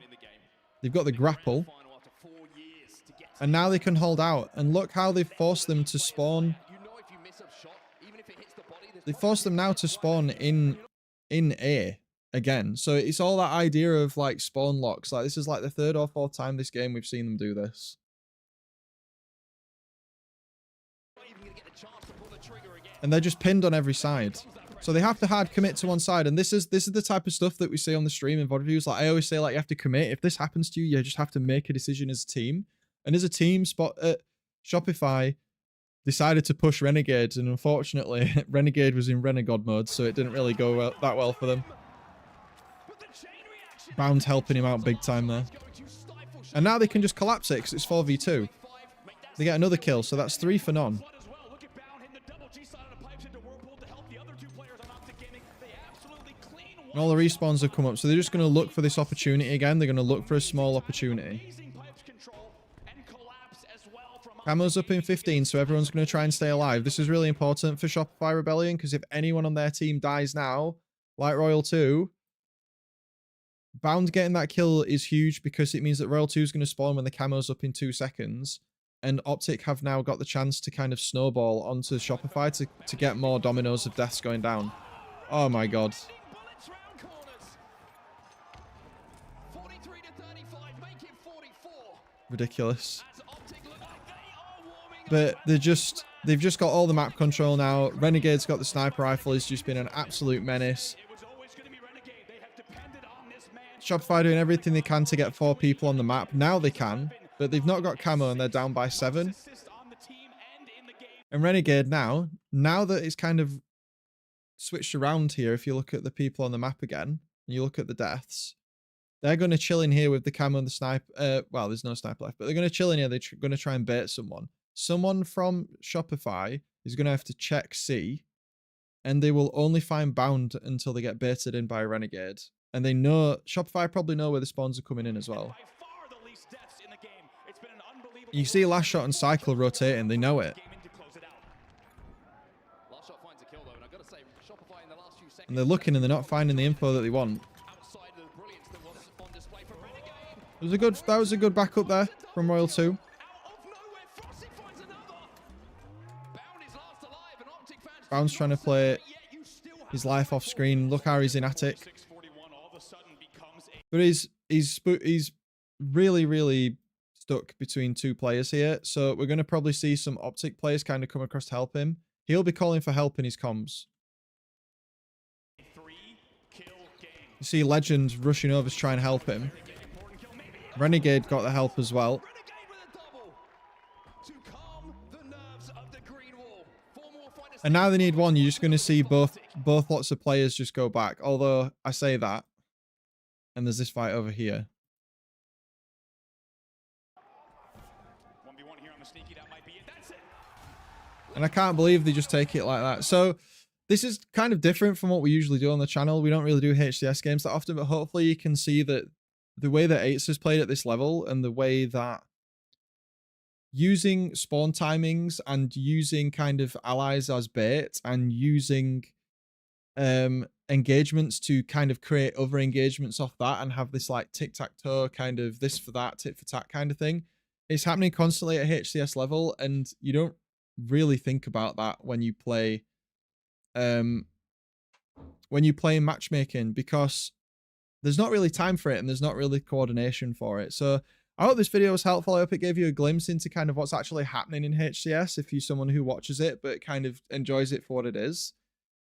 They've got the grapple. And now they can hold out. And look how they've forced them to spawn. They forced them now to spawn in A again. So it's all that idea of like spawn locks. Like this is like the 3rd or 4th time this game we've seen them do this. And they're just pinned on every side. So they have to hard commit to one side. And this is the type of stuff that we see on the stream and VOD reviews. Like I always say, like you have to commit. If this happens to you, you just have to make a decision as a team. And as a team, Shopify decided to push Renegade. And unfortunately, Renegade was in Renegade mode. So it didn't really go that well for them. Bound's helping him out big time there. And now they can just collapse it because it's 4v2. They get another kill. So that's 3 for none. And all the respawns have come up, so they're just going to look for this opportunity again. They're going to look for a small opportunity. Camo's up in 15, so everyone's going to try and stay alive. This is really important for Shopify Rebellion, because if anyone on their team dies now, like Royal 2, Bound getting that kill is huge, because it means that Royal 2 is going to spawn when the camo's up in 2 seconds. And Optic have now got the chance to kind of snowball onto Shopify to get more dominoes of deaths going down. Oh my god. Ridiculous. But they've just got all the map control now. Renegade's got the sniper rifle. He's just been an absolute menace. Shopify doing everything they can to get 4 people on the map. Now they can, but they've not got camo and they're down by 7. And Renegade now that it's kind of switched around here, if you look at the people on the map again, and you look at the deaths, they're going to chill in here with the camo and the sniper. Well, there's no sniper left, but they're going to chill in here. They're going to try and bait someone. Someone from Shopify is going to have to check C, and they will only find Bound until they get baited in by a Renegade. And they know, Shopify probably know where the spawns are coming in as well. You see Last Shot and Cycle rotating, they know it. And they're looking and they're not finding the info that they want. That was a good backup there from Royal 2. Bound's trying to play his life off screen. Look how he's in attic. But he's really, really stuck between 2 players here. So we're going to probably see some Optic players kind of come across to help him. He'll be calling for help in his comms. You see Legend rushing over to try and help him. Renegade got the help as well. And now they need one. You're just going to see both lots of players just go back. Although I say that. And there's this fight over here. And I can't believe they just take it like that. So this is kind of different from what we usually do on the channel. We don't really do HCS games that often, but hopefully you can see that the way that Eights has played at this level and the way that using spawn timings and using kind of allies as bait and using engagements to kind of create other engagements off that and have this like tic-tac-toe kind of this for that, tit for tat kind of thing. It's happening constantly at HCS level, and you don't really think about that when you play matchmaking, because there's not really time for it and there's not really coordination for it. So I hope this video was helpful. I hope it gave you a glimpse into kind of what's actually happening in HCS if you're someone who watches it but kind of enjoys it for what it is.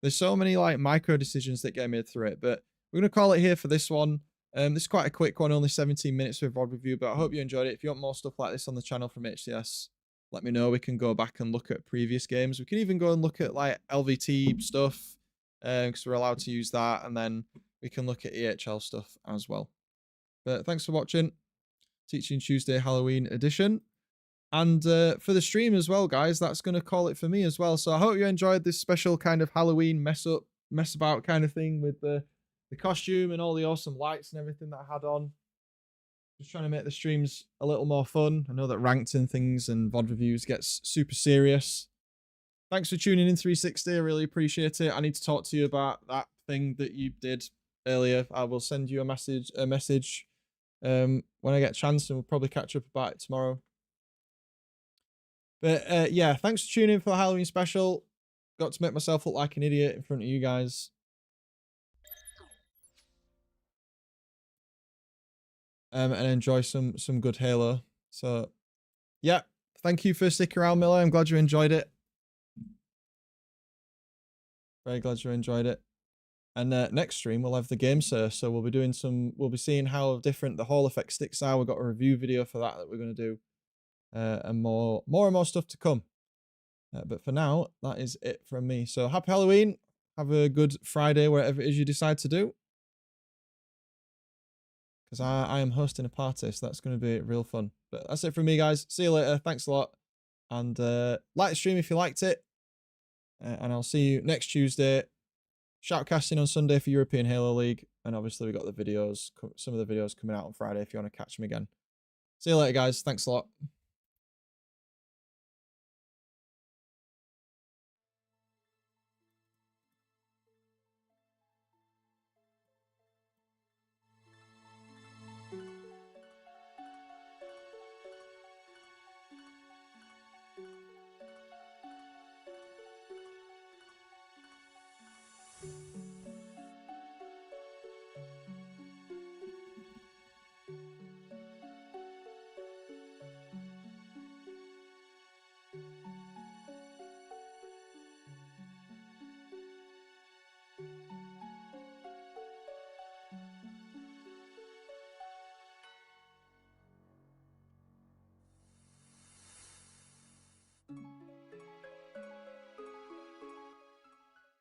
There's so many like micro decisions that get made through it, but we're going to call it here for this one. This is quite a quick one, only 17 minutes with VOD review, but I hope you enjoyed it. If you want more stuff like this on the channel from HCS, let me know. We can go back and look at previous games. We can even go and look at like LVT stuff, because we're allowed to use that, and then we can look at EHL stuff as well. But thanks for watching. Teaching Tuesday Halloween edition. And for the stream as well, guys, that's going to call it for me as well. So I hope you enjoyed this special kind of Halloween mess about kind of thing with the costume and all the awesome lights and everything that I had on. Just trying to make the streams a little more fun. I know that ranked and things and VOD reviews gets super serious. Thanks for tuning in, 360. I really appreciate it. I need to talk to you about that thing that you did earlier. I will send you a message when I get a chance, and we'll probably catch up about it tomorrow. But yeah, thanks for tuning in for the Halloween special. Got to make myself look like an idiot in front of you guys. And enjoy some good Halo. So yeah, thank you for sticking around, Miller. I'm glad you enjoyed it. Very glad you enjoyed it. And next stream we'll have the game, sir. So we'll be seeing how different the Hall effect sticks are. We've got a review video for that we're going to do, and more and more stuff to come. But for now, that is it from me. So happy Halloween. Have a good Friday, whatever it is you decide to do. Because I am hosting a party, so that's going to be real fun. But that's it from me, guys. See you later. Thanks a lot. And like the stream if you liked it. And I'll see you next Tuesday. Shoutcasting on Sunday for European Halo League. And obviously we got the videos, some of the videos coming out on Friday if you want to catch them again. See you later, guys. Thanks a lot.